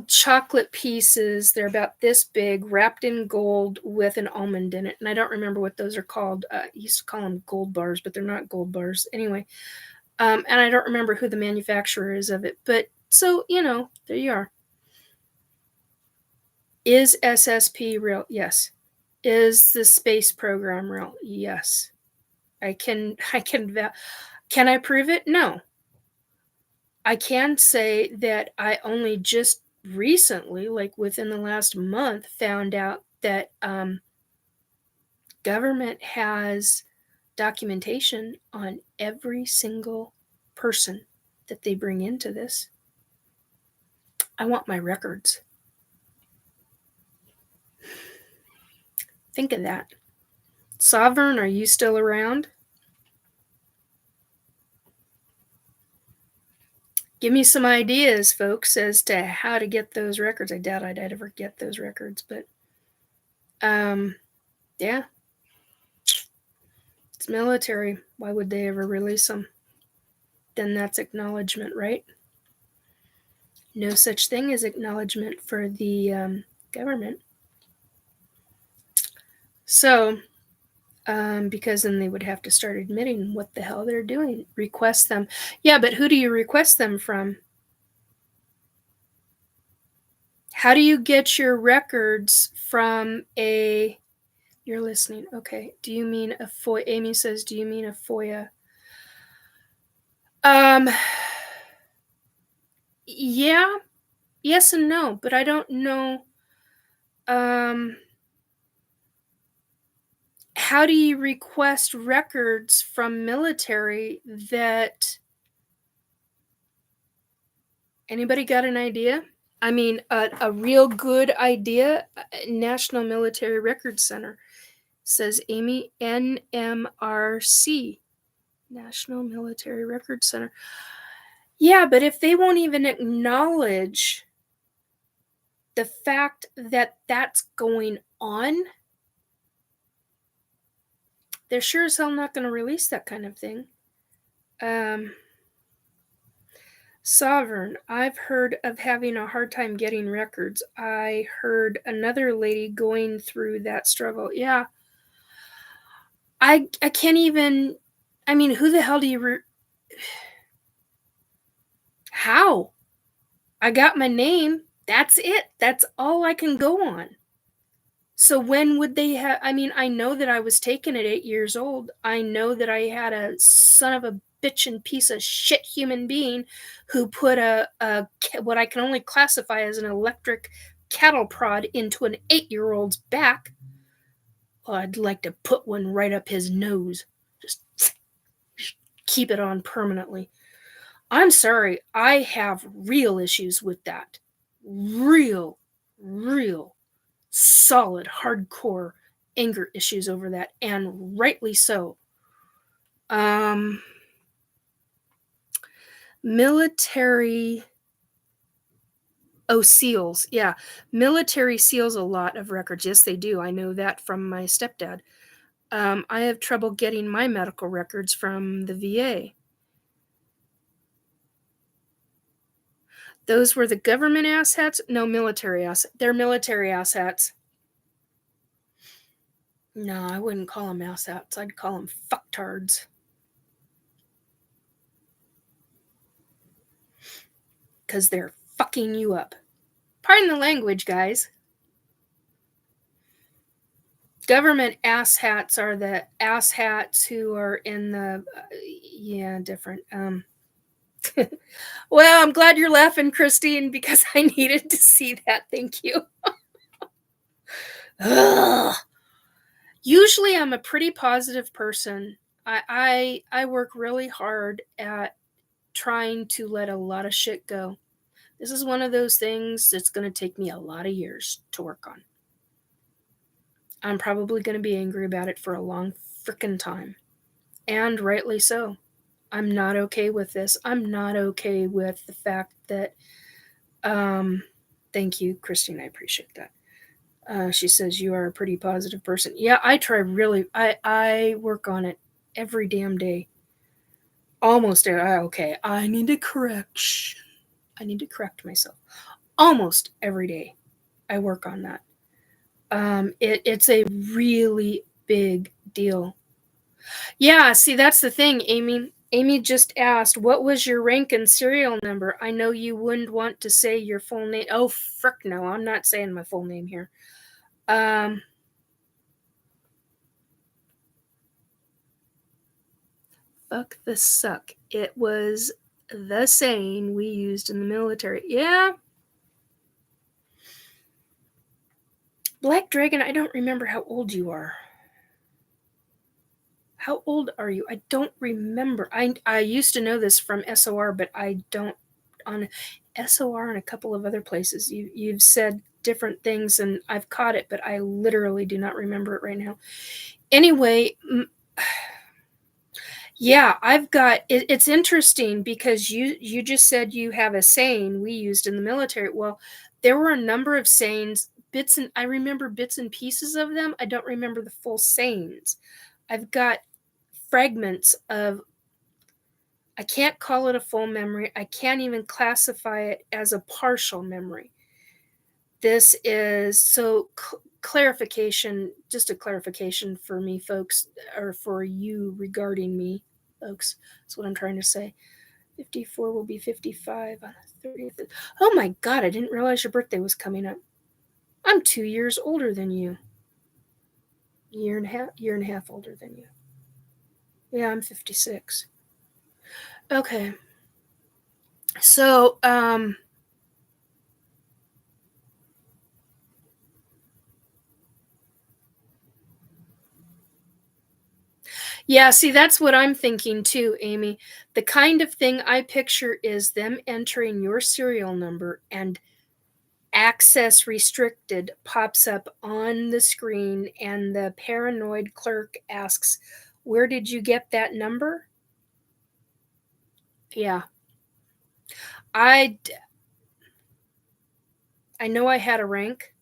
chocolate pieces. They're about this big, wrapped in gold with an almond in it. And I don't remember what those are called. I used to call them gold bars, but they're not gold bars. Anyway, and I don't remember who the manufacturer is of it. But so, there you are. Is SSP real? Yes. Is the space program real? Yes. Can I prove it? No. I can say that I only just recently, like within the last month, found out that government has documentation on every single person that they bring into this. I want my records. Think of that. Sovereign, are you still around? Give me some ideas, folks, as to how to get those records. I doubt I'd ever get those records, but yeah. It's military. Why would they ever release them? Then that's acknowledgement, right? No such thing as acknowledgement for the government. So, because then they would have to start admitting what the hell they're doing. Request them. Yeah, but who do you request them from? How do you get your records from a... You're listening. Okay. Do you mean a FOIA? Amy says, do you mean a FOIA? Yeah. Yes and no, but I don't know. How do you request records from military that... Anybody got an idea? I mean, a real good idea. National Military Records Center, says Amy. NMRC, National Military Records Center. Yeah, but if they won't even acknowledge the fact that that's going on, they're sure as hell not going to release that kind of thing. Sovereign, I've heard of having a hard time getting records. I heard another lady going through that struggle. Yeah. I can't even... I mean, who the hell do you... How? I got my name. That's it. That's all I can go on. So when would they have... I mean, I know that I was taken at 8 years old. I know that I had a son of a bitchin' piece of shit human being who put a what I can only classify as an electric cattle prod into an 8-year-old's back. Well, I'd like to put one right up his nose. Just keep it on permanently. I'm sorry. I have real issues with that. Real solid, hardcore anger issues over that, and rightly so. Military... Oh, SEALs. Yeah. Military SEALs a lot of records. Yes, they do. I know that from my stepdad. I have trouble getting my medical records from the VA. Those were the government asshats? No, military assets. They're military asshats. No, I wouldn't call them asshats. I'd call them fucktards. Because they're fucking you up. Pardon the language, guys. Government asshats are the asshats who are in the... yeah, different. Well, I'm glad you're laughing, Christine, because I needed to see that. Thank you. Usually I'm a pretty positive person. I work really hard at trying to let a lot of shit go. This is one of those things that's going to take me a lot of years to work on. I'm probably going to be angry about it for a long frickin' time. And rightly so. I'm not okay with this. I'm not okay with the fact that... thank you, Christine. I appreciate that. She says, you are a pretty positive person. Yeah, I try really... I work on it every damn day. Almost... okay, I need to correct myself. Almost every day I work on that. It's a really big deal. Yeah, see, that's the thing, Amy. Amy just asked, what was your rank and serial number? I know you wouldn't want to say your full name. Oh, frick no, I'm not saying my full name here. Fuck the suck. It was the saying we used in the military. Yeah. Black Dragon, I don't remember how old you are. How old are you? I don't remember. I used to know this from SOR, but I don't... On SOR and a couple of other places, you've said different things, and I've caught it, but I literally do not remember it right now. Anyway, yeah, I've got... It's interesting because you just said you have a saying we used in the military. Well, there were a number of sayings, I remember bits and pieces of them. I don't remember the full sayings. I've got fragments of... I can't call it a full memory. I can't even classify it as a partial memory. This is... So clarification, just a clarification for me, folks, or for you regarding me, folks. That's what I'm trying to say. 54 will be 55 on the 30th. Oh my God, I didn't realize your birthday was coming up. I'm 2 years older than you. Year and a half older than you. Yeah, I'm 56. Okay. So, yeah, see, that's what I'm thinking too, Amy. The kind of thing I picture is them entering your serial number and access restricted pops up on the screen, and the paranoid clerk asks, "Where did you get that number?" Yeah. I know I had a rank.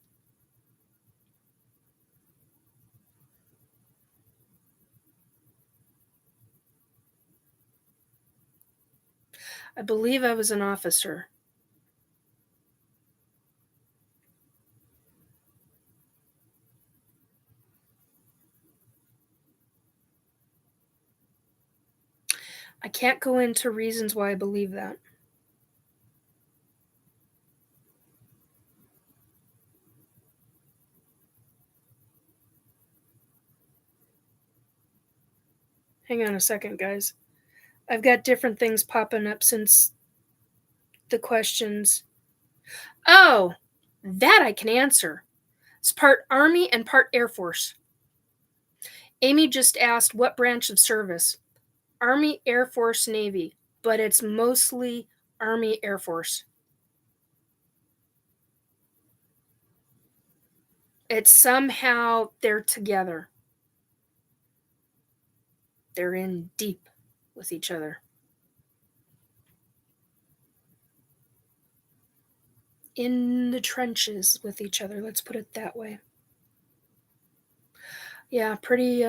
I believe I was an officer. I can't go into reasons why I believe that. Hang on a second, guys. I've got different things popping up since the questions. Oh, that I can answer. It's part Army and part Air Force. Amy just asked what branch of service. Army, Air Force, Navy, but it's mostly Army, Air Force. It's somehow they're together. They're in deep with each other. In the trenches with each other, let's put it that way. Yeah, pretty,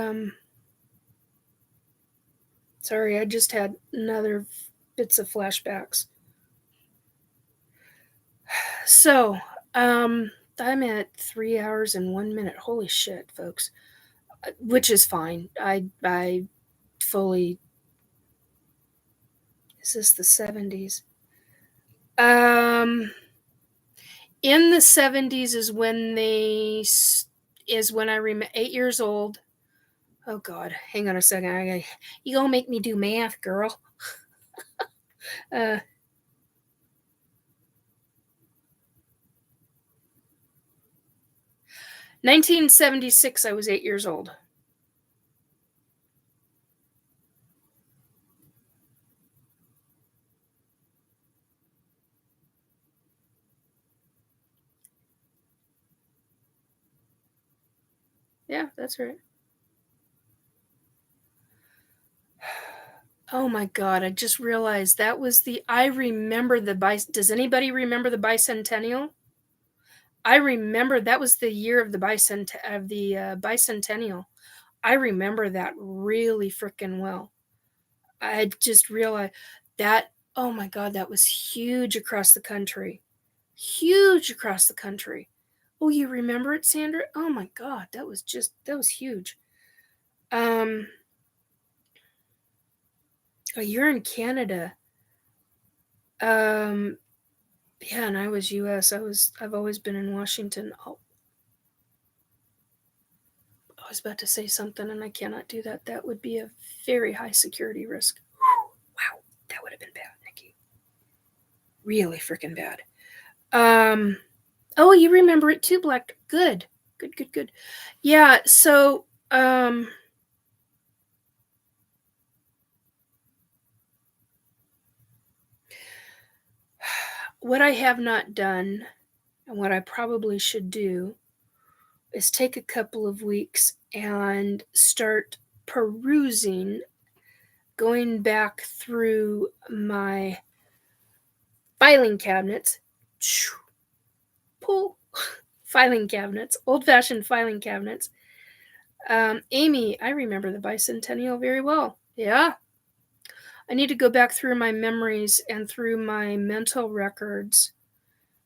sorry, I just had another bits of flashbacks. So, I'm at 3 hours and 1 minute. Holy shit, folks. Which is fine. I fully. Is this the 70s? In the 70s is when I remember 8 years old. Oh God, hang on a second. You gonna make me do math, girl? 1976. I was 8 years old. Yeah, that's right. Oh my God, I just realized that was I remember does anybody remember the BiCentennial? I remember that was the year of the BiCentennial. I remember that really freaking well. I just realized that, oh my God, that was huge across the country. Huge across the country. Oh, you remember it, Sandra? Oh my God, that was huge. Oh, you're in Canada. Yeah, and I was US. I've always been in Washington. Oh, I was about to say something and I cannot do that. That would be a very high security risk. Wow, that would have been bad, Nikki. Really freaking bad. Oh, you remember it too, Black. Good. Good. Yeah, so what I have not done and what I probably should do is take a couple of weeks and start perusing, going back through my filing cabinets. Pull filing cabinets, old-fashioned filing cabinets. Amy, I remember the BiCentennial very well. Yeah. I need to go back through my memories and through my mental records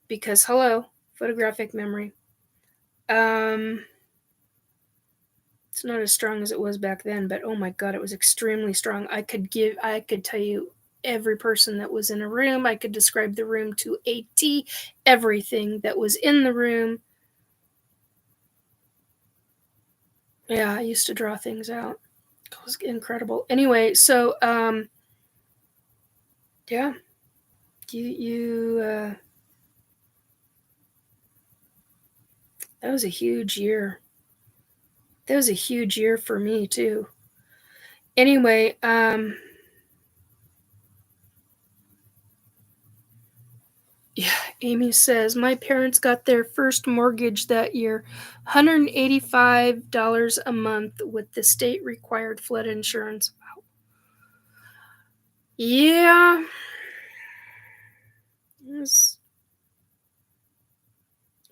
because, hello, photographic memory. It's not as strong as it was back then, but oh my God, it was extremely strong. I could tell you every person that was in a room. I could describe the room to a T, everything that was in the room. Yeah, I used to draw things out. It was incredible. Anyway, so yeah, that was a huge year. That was a huge year for me too. Anyway, yeah, Amy says, my parents got their first mortgage that year, $185 a month with the state required flood insurance. Wow. Yeah.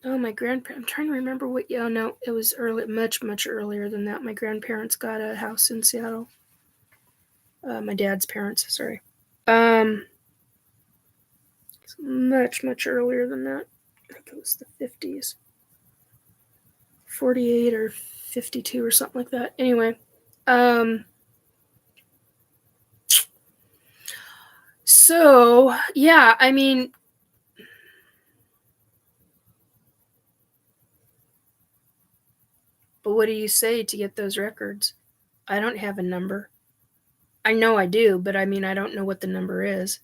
My grandparents, I'm trying to remember what, no, it was early, much, much earlier than that. My grandparents got a house in Seattle. My dad's parents, sorry. It's much, much earlier than that. I think it was the 50s. 48 or 52 or something like that. Anyway, so yeah, I mean, but what do you say to get those records? I don't have a number. I know I do, but I mean, I don't know what the number is.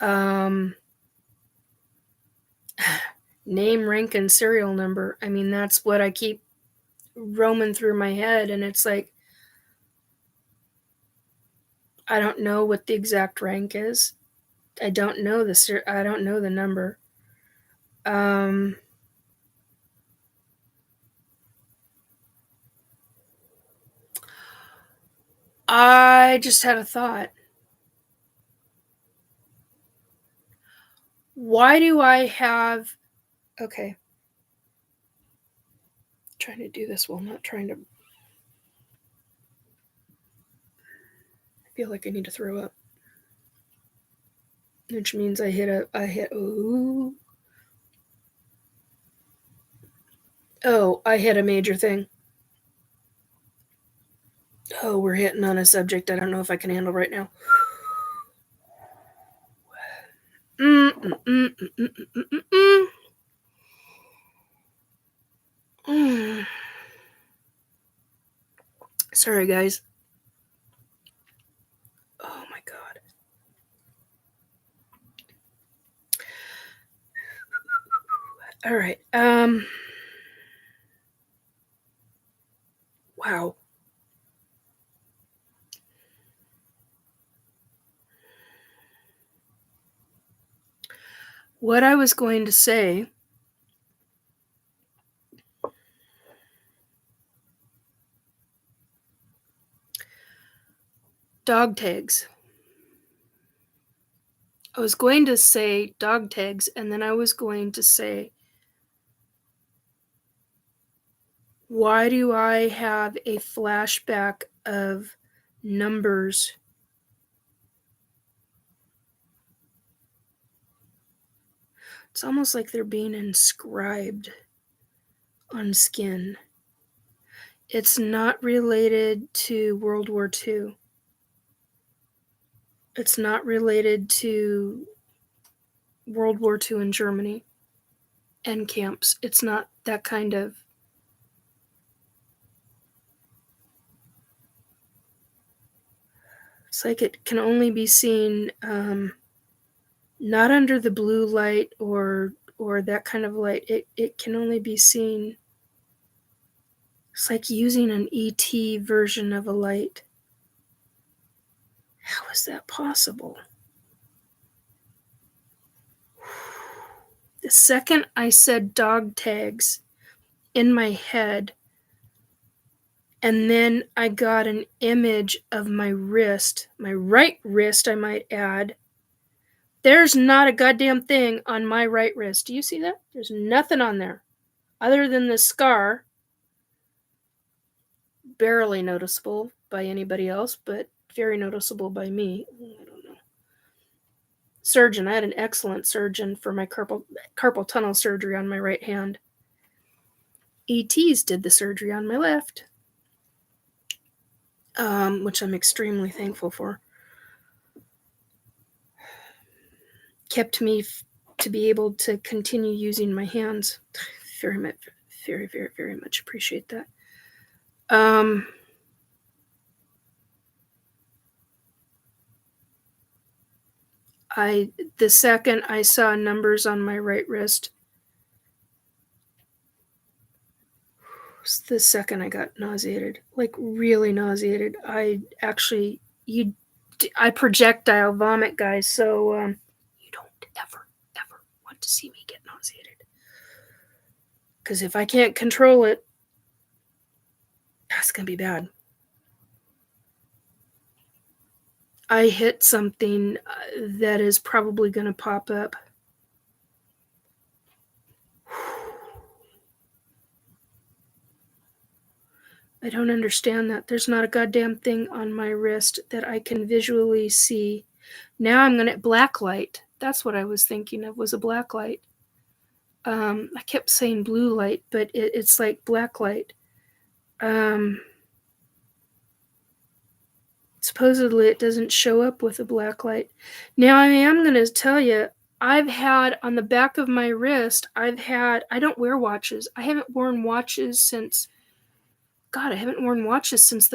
Name, rank, and serial number. I mean, that's what I keep roaming through my head, and it's like, I don't know what the exact rank is. I don't know the number. I just had a thought. Why do I have... Okay. I'm trying to do this while not trying to... I feel like I need to throw up. Which means I hit... Ooh. Oh, I hit a major thing. Oh, we're hitting on a subject I don't know if I can handle right now. Sorry, guys. Oh my god. All right. Wow. What I was going to say... Dog tags. I was going to say dog tags, and then I was going to say, why do I have a flashback of numbers? It's almost like they're being inscribed on skin. It's not related to World War II. It's not related to World War II in Germany and camps. It's not that kind of... It's like it can only be seen not under the blue light or that kind of light. It can only be seen... It's like using an ET version of a light. How is that possible? The second I said dog tags in my head, and then I got an image of my wrist, my right wrist, I might add. There's not a goddamn thing on my right wrist. Do you see that? There's nothing on there other than the scar. Barely noticeable by anybody else, but very noticeable by me. I don't know. Surgeon. I had an excellent surgeon for my carpal tunnel surgery on my right hand. ETs did the surgery on my left, which I'm extremely thankful for. kept me to be able to continue using my hands. Very much, very, very, very much appreciate that. The second I saw numbers on my right wrist, the second I got nauseated, like really nauseated. I projectile vomit, guys, so you don't ever want to see me get nauseated. Because if I can't control it, that's going to be bad. I hit something that is probably going to pop up. I don't understand that. There's not a goddamn thing on my wrist that I can visually see. Now I'm going to black light. That's what I was thinking of, was a black light. I kept saying blue light, but it's like black light. Supposedly it doesn't show up with a black light. Now I am going to tell you, I've had on the back of my wrist, I don't wear watches. I haven't worn watches since the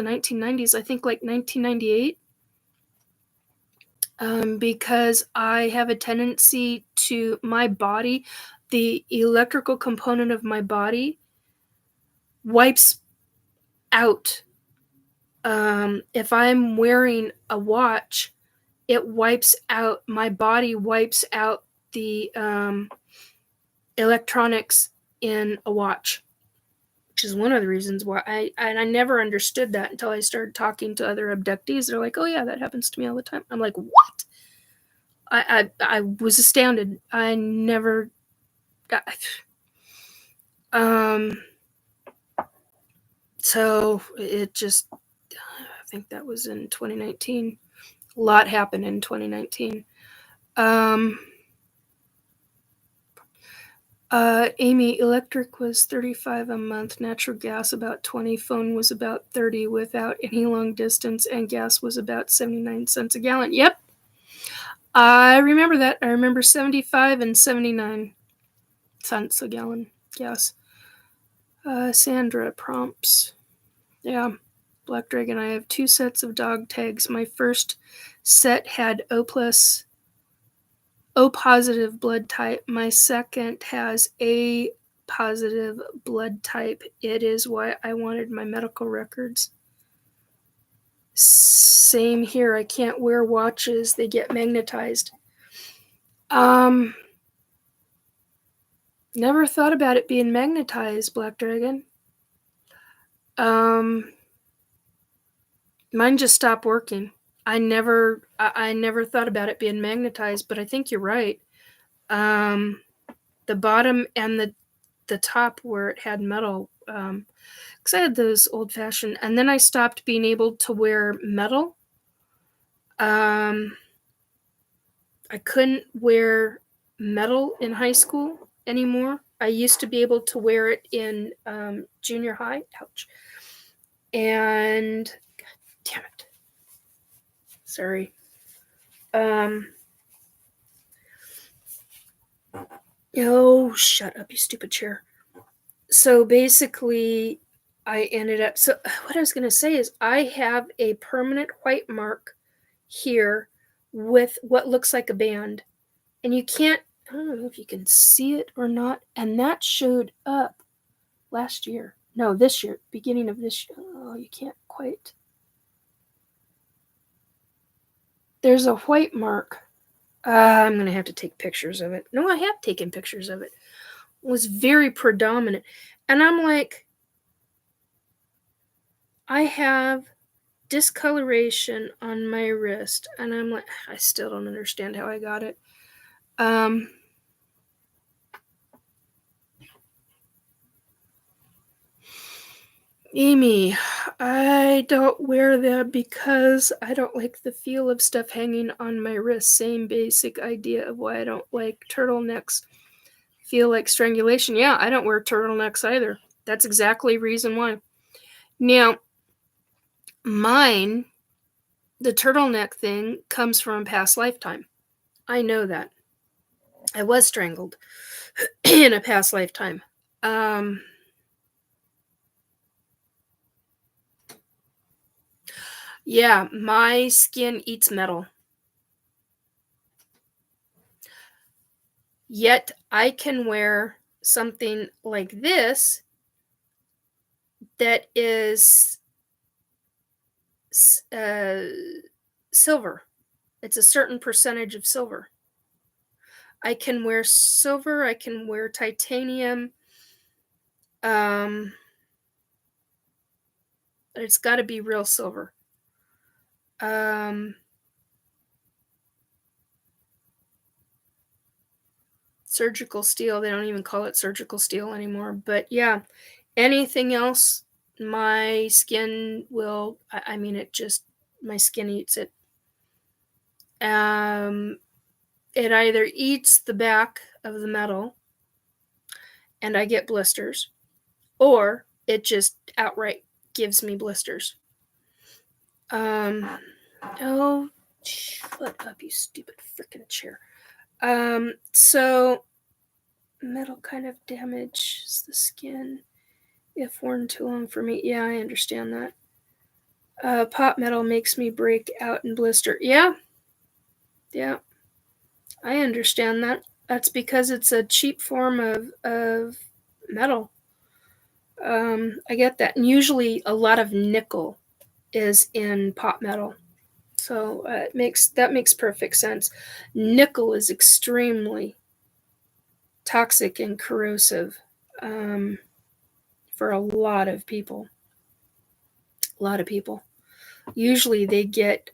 1990s. I think like 1998. Because I have a tendency to, my body, the electrical component of my body wipes out. If I'm wearing a watch, it wipes out, my body wipes out the electronics in a watch, which is one of the reasons why I never understood that until I started talking to other abductees. They're like, oh yeah, that happens to me all the time. I'm like, what? I was astounded. I never so it just, I think that was in 2019. A lot happened in 2019. Amy, electric was $35 a month, natural gas about $20, phone was about $30 without any long distance, and gas was about 79 cents a gallon. Yep. I remember that. I remember 75 and 79 cents a gallon gas. Sandra prompts. Yeah. Black Dragon, I have 2 sets of dog tags. My first set had O positive blood type. My second has A positive blood type. It is why I wanted my medical records. Same here. I can't wear watches. They get magnetized. Never thought about it being magnetized, Black Dragon. Mine just stopped working. I never thought about it being magnetized, but I think you're right. The bottom and the top where it had metal, because I had those old-fashioned, and then I stopped being able to wear metal. I couldn't wear metal in high school anymore. I used to be able to wear it in junior high. Ouch. And God damn it. Sorry. Oh, shut up, you stupid chair. So basically, I ended up, so what I was going to say is I have a permanent white mark here with what looks like a band. And you can't, I don't know if you can see it or not. And that showed up last year. No, this year, beginning of this year. Oh, you can't quite. There's a white mark. I'm going to have to take pictures of it. No, I have taken pictures of it. It was very predominant. And I'm like, I have discoloration on my wrist. And I'm like, I still don't understand how I got it. Amy, I don't wear them because I don't like the feel of stuff hanging on my wrist. Same basic idea of why I don't like turtlenecks. Feel like strangulation. Yeah, I don't wear turtlenecks either. That's exactly the reason why. Now, the turtleneck thing comes from a past lifetime. I know that. I was strangled in a past lifetime. Yeah, my skin eats metal. Yet I can wear something like this that is silver. It's a certain percentage of silver. I can wear silver. I can wear titanium. It's got to be real silver. Surgical steel. They don't even call it surgical steel anymore. But yeah, anything else, my skin will. I mean, it just my skin eats it. It either eats the back of the metal, and I get blisters, or it just outright gives me blisters. Oh, shut up, you stupid freaking chair. So metal kind of damages the skin if worn too long for me. Yeah, I understand that. Pot metal makes me break out and blister. Yeah, I understand that. That's because it's a cheap form of metal. I get that. And usually a lot of nickel is in pot metal. So that makes perfect sense. Nickel is extremely toxic and corrosive for a lot of people. A lot of people. Usually they get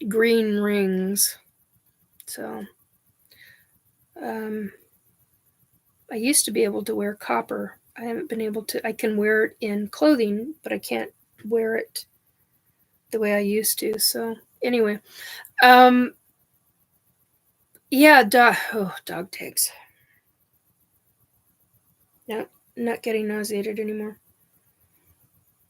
green rings. So I used to be able to wear copper. I haven't been able to. I can wear it in clothing, but I can't wear it the way I used to. So anyway, yeah, dog tags. No, not getting nauseated anymore.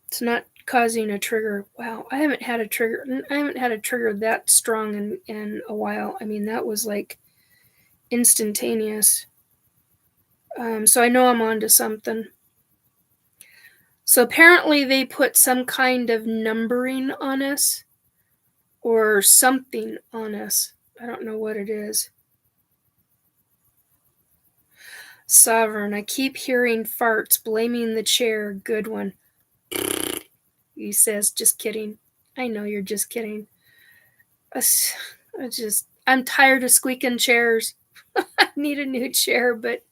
It's not causing a trigger. Wow, I haven't had a trigger. I haven't had a trigger that strong in a while. I mean, that was like instantaneous. So I know I'm onto something. So apparently they put some kind of numbering on us or something on us. I don't know what it is. Sovereign, I keep hearing farts, blaming the chair. Good one. He says, just kidding. I know you're just kidding. I'm tired of squeaking chairs. I need a new chair, but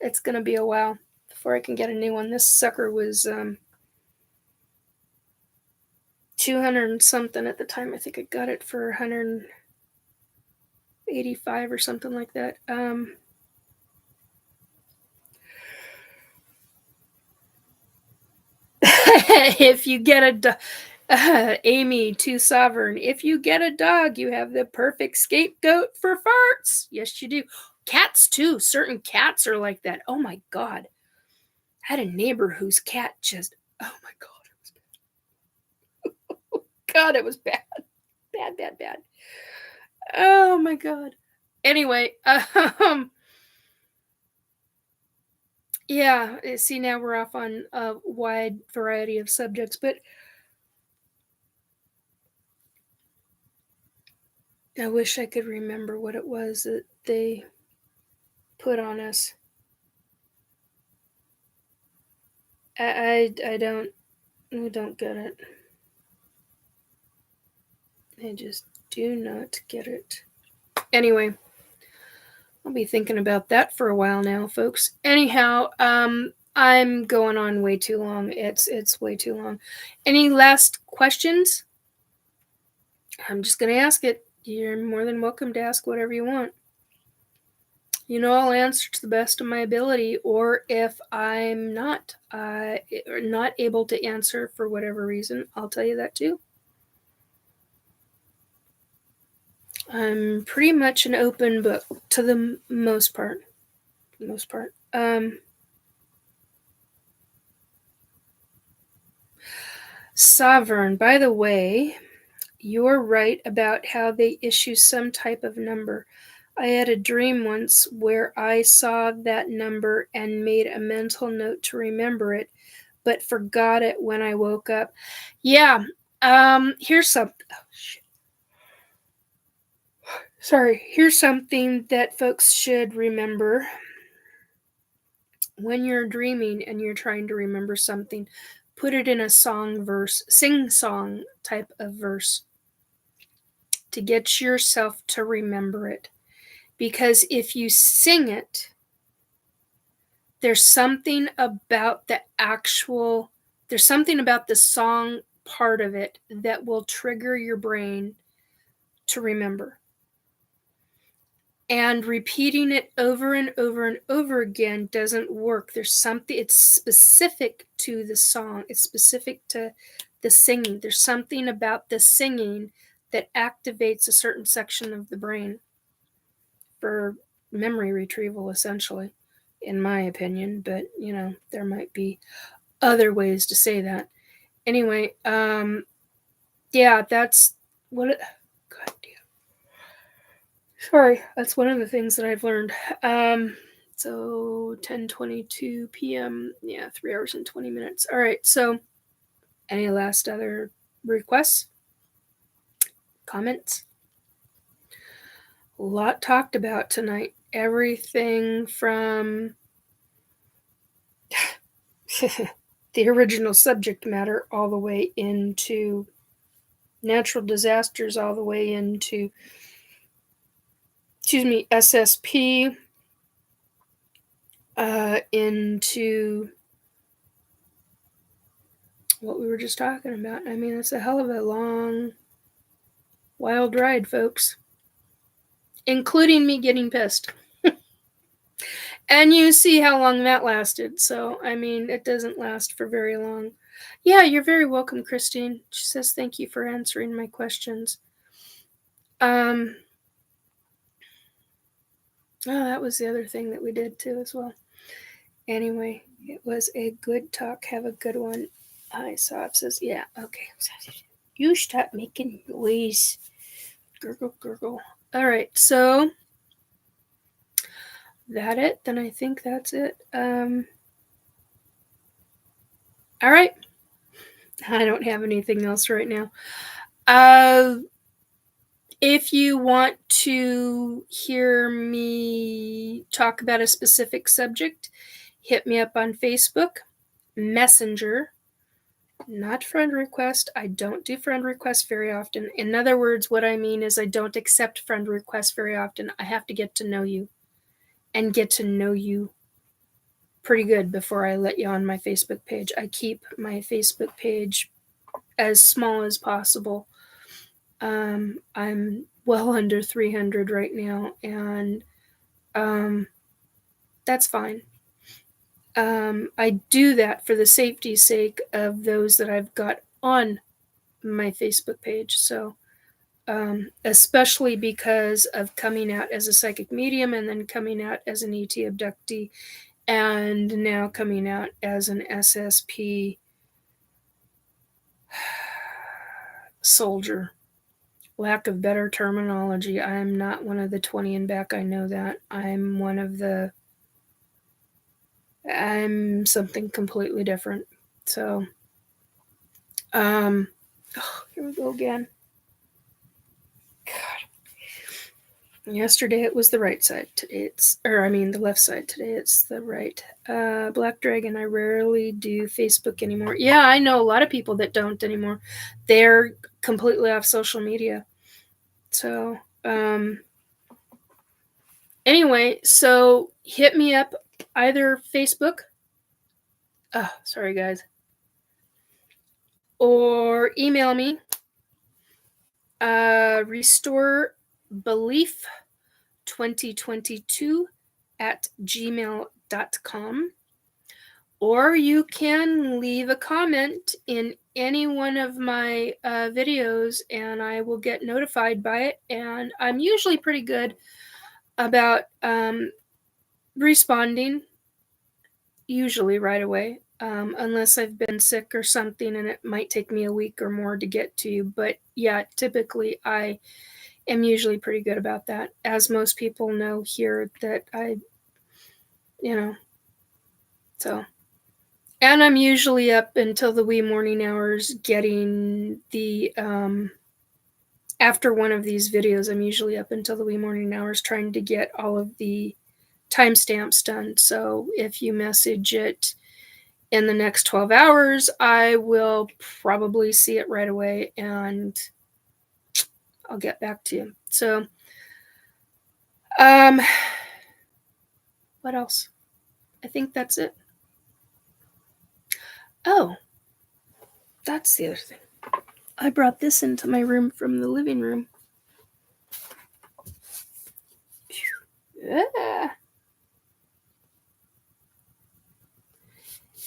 it's going to be a while before I can get a new one. This sucker was 200 and something at the time. I think I got it for 185 or something like that. If you get Amy to Sovereign, if you get a dog, you have the perfect scapegoat for farts. Yes, you do. Cats too. Certain cats are like that. Oh my god. I had a neighbor whose cat just, oh my god, it was bad. God, it was bad. Bad. Oh my god. Anyway, yeah, see, now we're off on a wide variety of subjects, but I wish I could remember what it was that they put on us. I don't get it. I just do not get it. Anyway, I'll be thinking about that for a while now, folks. Anyhow, I'm going on way too long. It's way too long. Any last questions? I'm just going to ask it. You're more than welcome to ask whatever you want. You know, I'll answer to the best of my ability, or if I'm not able to answer for whatever reason, I'll tell you that too. I'm pretty much an open book to the most part. Sovereign, by the way, you're right about how they issue some type of number. I had a dream once where I saw that number and made a mental note to remember it, but forgot it when I woke up. Yeah, here's something. Oh, shit. Sorry, here's something that folks should remember. When you're dreaming and you're trying to remember something, put it in a song verse, sing-song type of verse to get yourself to remember it. Because if you sing it, there's something about the song part of it that will trigger your brain to remember. And repeating it over and over and over again doesn't work. There's something, it's specific to the song. It's specific to the singing. There's something about the singing that activates a certain section of the brain for memory retrieval, essentially, in my opinion. But, there might be other ways to say that. Anyway, yeah, that's what it... God damn. Sorry, that's one of the things that I've learned. So 10:22 p.m. Yeah, 3 hours and 20 minutes. All right, so any last other requests? Comments? A lot talked about tonight. Everything from the original subject matter all the way into natural disasters, all the way into SSP, into what we were just talking about. I mean, it's a hell of a long, wild ride, folks. Including me getting pissed. And you see how long that lasted. So, I mean, it doesn't last for very long. Yeah, you're very welcome, Christine. She says, thank you for answering my questions. Oh, that was the other thing that we did too as well. Anyway, it was a good talk. Have a good one. I saw it says, yeah, okay. You stop making noise. Gurgle, gurgle. All right, so that it? Then I think that's it. All right. I don't have anything else right now. If you want to hear me talk about a specific subject, hit me up on Facebook, Messenger, not friend request. I don't do friend requests very often. In other words, what I mean is I don't accept friend requests very often. I have to get to know you and get to know you pretty good before I let you on my Facebook page. I keep my Facebook page as small as possible. I'm well under 300 right now, and that's fine. I do that for the safety's sake of those that I've got on my Facebook page. So, especially because of coming out as a psychic medium and then coming out as an ET abductee and now coming out as an SSP soldier. Lack of better terminology. I am not one of the 20 and back. I know that. I'm something completely different. So, here we go again. God. Yesterday it was the right side. Today the left side. Today it's the right. Black Dragon, I rarely do Facebook anymore. Yeah, I know a lot of people that don't anymore. They're completely off social media. So, anyway, so hit me up either Facebook. Sorry guys. Or email me. restorebelief2022@gmail.com. Or you can leave a comment in any one of my videos and I will get notified by it. And I'm usually pretty good about responding, usually right away. unless I've been sick or something, and it might take me a week or more to get to you. But yeah, typically I am usually pretty good about that, as most people know here that I, so. And I'm usually up until the wee morning hours getting the, after one of these videos, I'm usually up until the wee morning hours trying to get all of the timestamps done. So if you message it in the next 12 hours, I will probably see it right away and I'll get back to you. So, what else? I think that's it. Oh, that's the other thing. I brought this into my room from the living room. Yeah.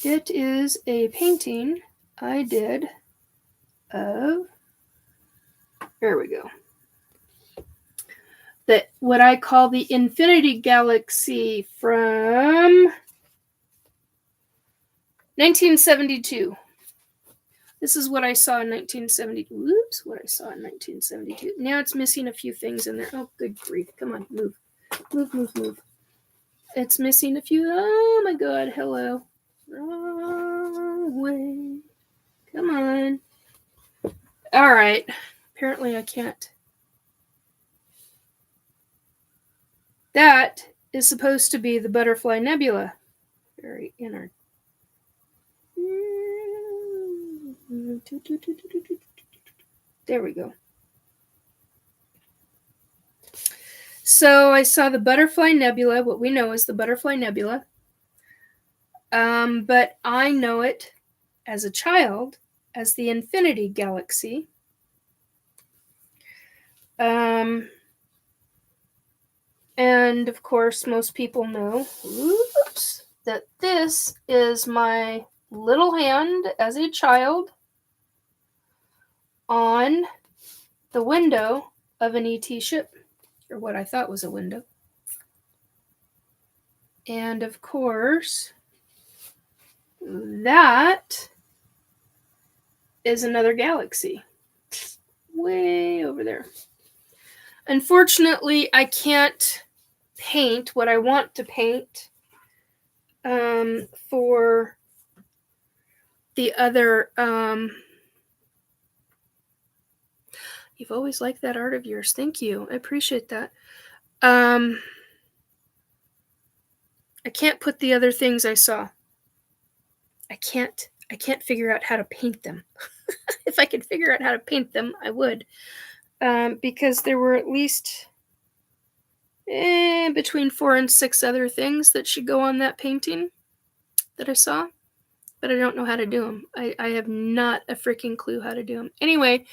It is a painting I did of, there we go, that what I call the Infinity Galaxy from 1972. This is what I saw in 1970. Whoops, what I saw in 1972. Now it's missing a few things in there. Oh, good grief. Come on, move. Move, move, move. It's missing a few. Oh my god, hello. Wrong way. Come on. All right. Apparently I can't. That is supposed to be the Butterfly Nebula. Very inner. There we go. So I saw the Butterfly Nebula, what we know is the Butterfly Nebula. But I know it as a child as the Infinity Galaxy. And of course, most people know, oops, that this is my little hand as a child on the window of an ET ship, or what I thought was a window. And of course, that is another galaxy way over there. Unfortunately, I can't paint what I want to paint for the other. You've always liked that art of yours. Thank you. I appreciate that. I can't put the other things I saw. I can't figure out how to paint them. If I could figure out how to paint them, I would. Because there were at least between 4 and 6 other things that should go on that painting that I saw, but I don't know how to do them. I have not a freaking clue how to do them. Anyway,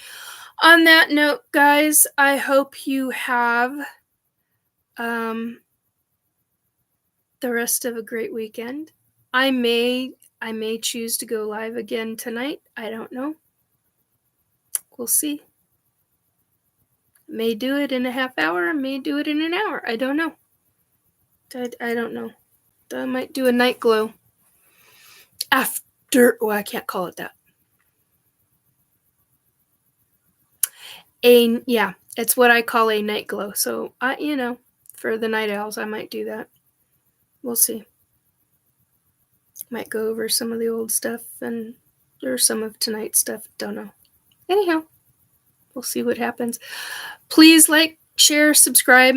on that note, guys, I hope you have the rest of a great weekend. I may choose to go live again tonight. I don't know. We'll see. May do it in a half hour. I may do it in an hour. I don't know. I don't know. I might do a Nightglow after. Well, I can't call it that. Yeah, it's what I call a Nightglow. So for the night owls, I might do that. We'll see. Might go over some of the old stuff and there's some of tonight's stuff. Don't know. Anyhow, we'll see what happens. Please like, share, subscribe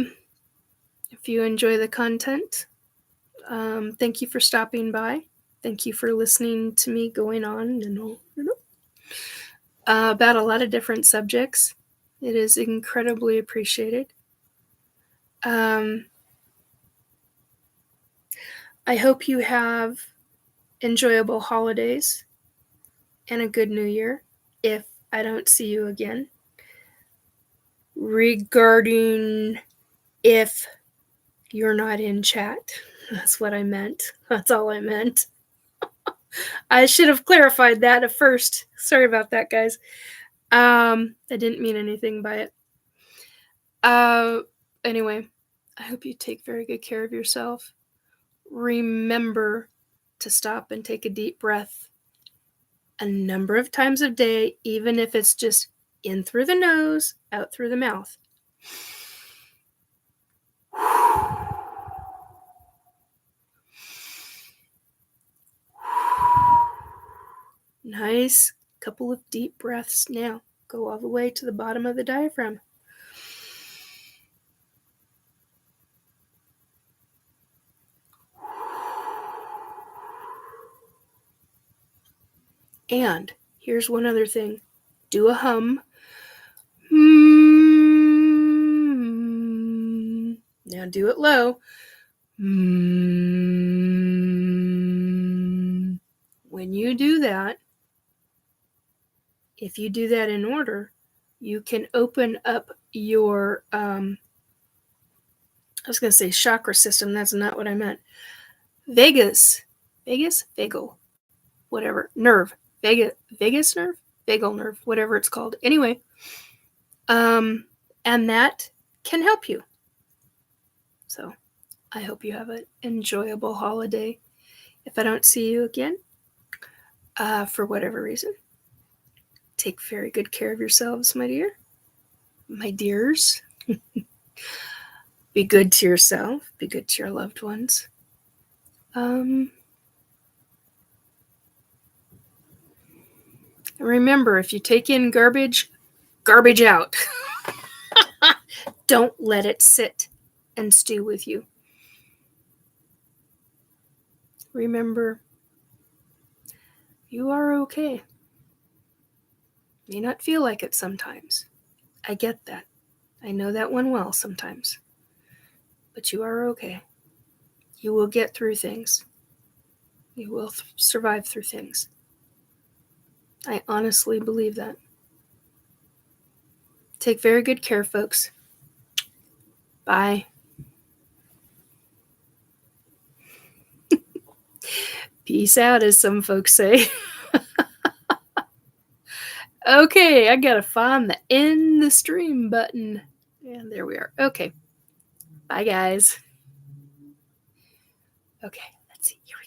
if you enjoy the content. Thank you for stopping by. Thank you for listening to me going on and about a lot of different subjects. It is incredibly appreciated. I hope you have enjoyable holidays and a good new year if I don't see you again. Regarding if you're not in chat, that's what I meant. That's all I meant. I should have clarified that at first. Sorry about that, guys. I didn't mean anything by it. Anyway, I hope you take very good care of yourself. Remember to stop and take a deep breath a number of times a day, even if it's just in through the nose, out through the mouth. Nice couple of deep breaths. Now go all the way to the bottom of the diaphragm. And here's one other thing. Do a hum. Now do it low. When you do that, if you do that in order, you can open up your, I was going to say chakra system. That's not what I meant. Vagus, vagal, whatever, nerve, vagus nerve, vagal nerve, whatever it's called. Anyway, and that can help you. So I hope you have an enjoyable holiday. If I don't see you again, for whatever reason, take very good care of yourselves, my dears. Be good to yourself. Be good to your loved ones. Remember, if you take in garbage out. Don't let it sit and stew with you. Remember, you are okay. May not feel like it sometimes. I get that. I know that one well sometimes. But you are okay. You will get through things. You will survive through things. I honestly believe that. Take very good care, folks. Bye. Peace out, as some folks say. Okay, I gotta find the end the stream button. And there we are. Okay. Bye, guys. Okay, let's see. Here we go.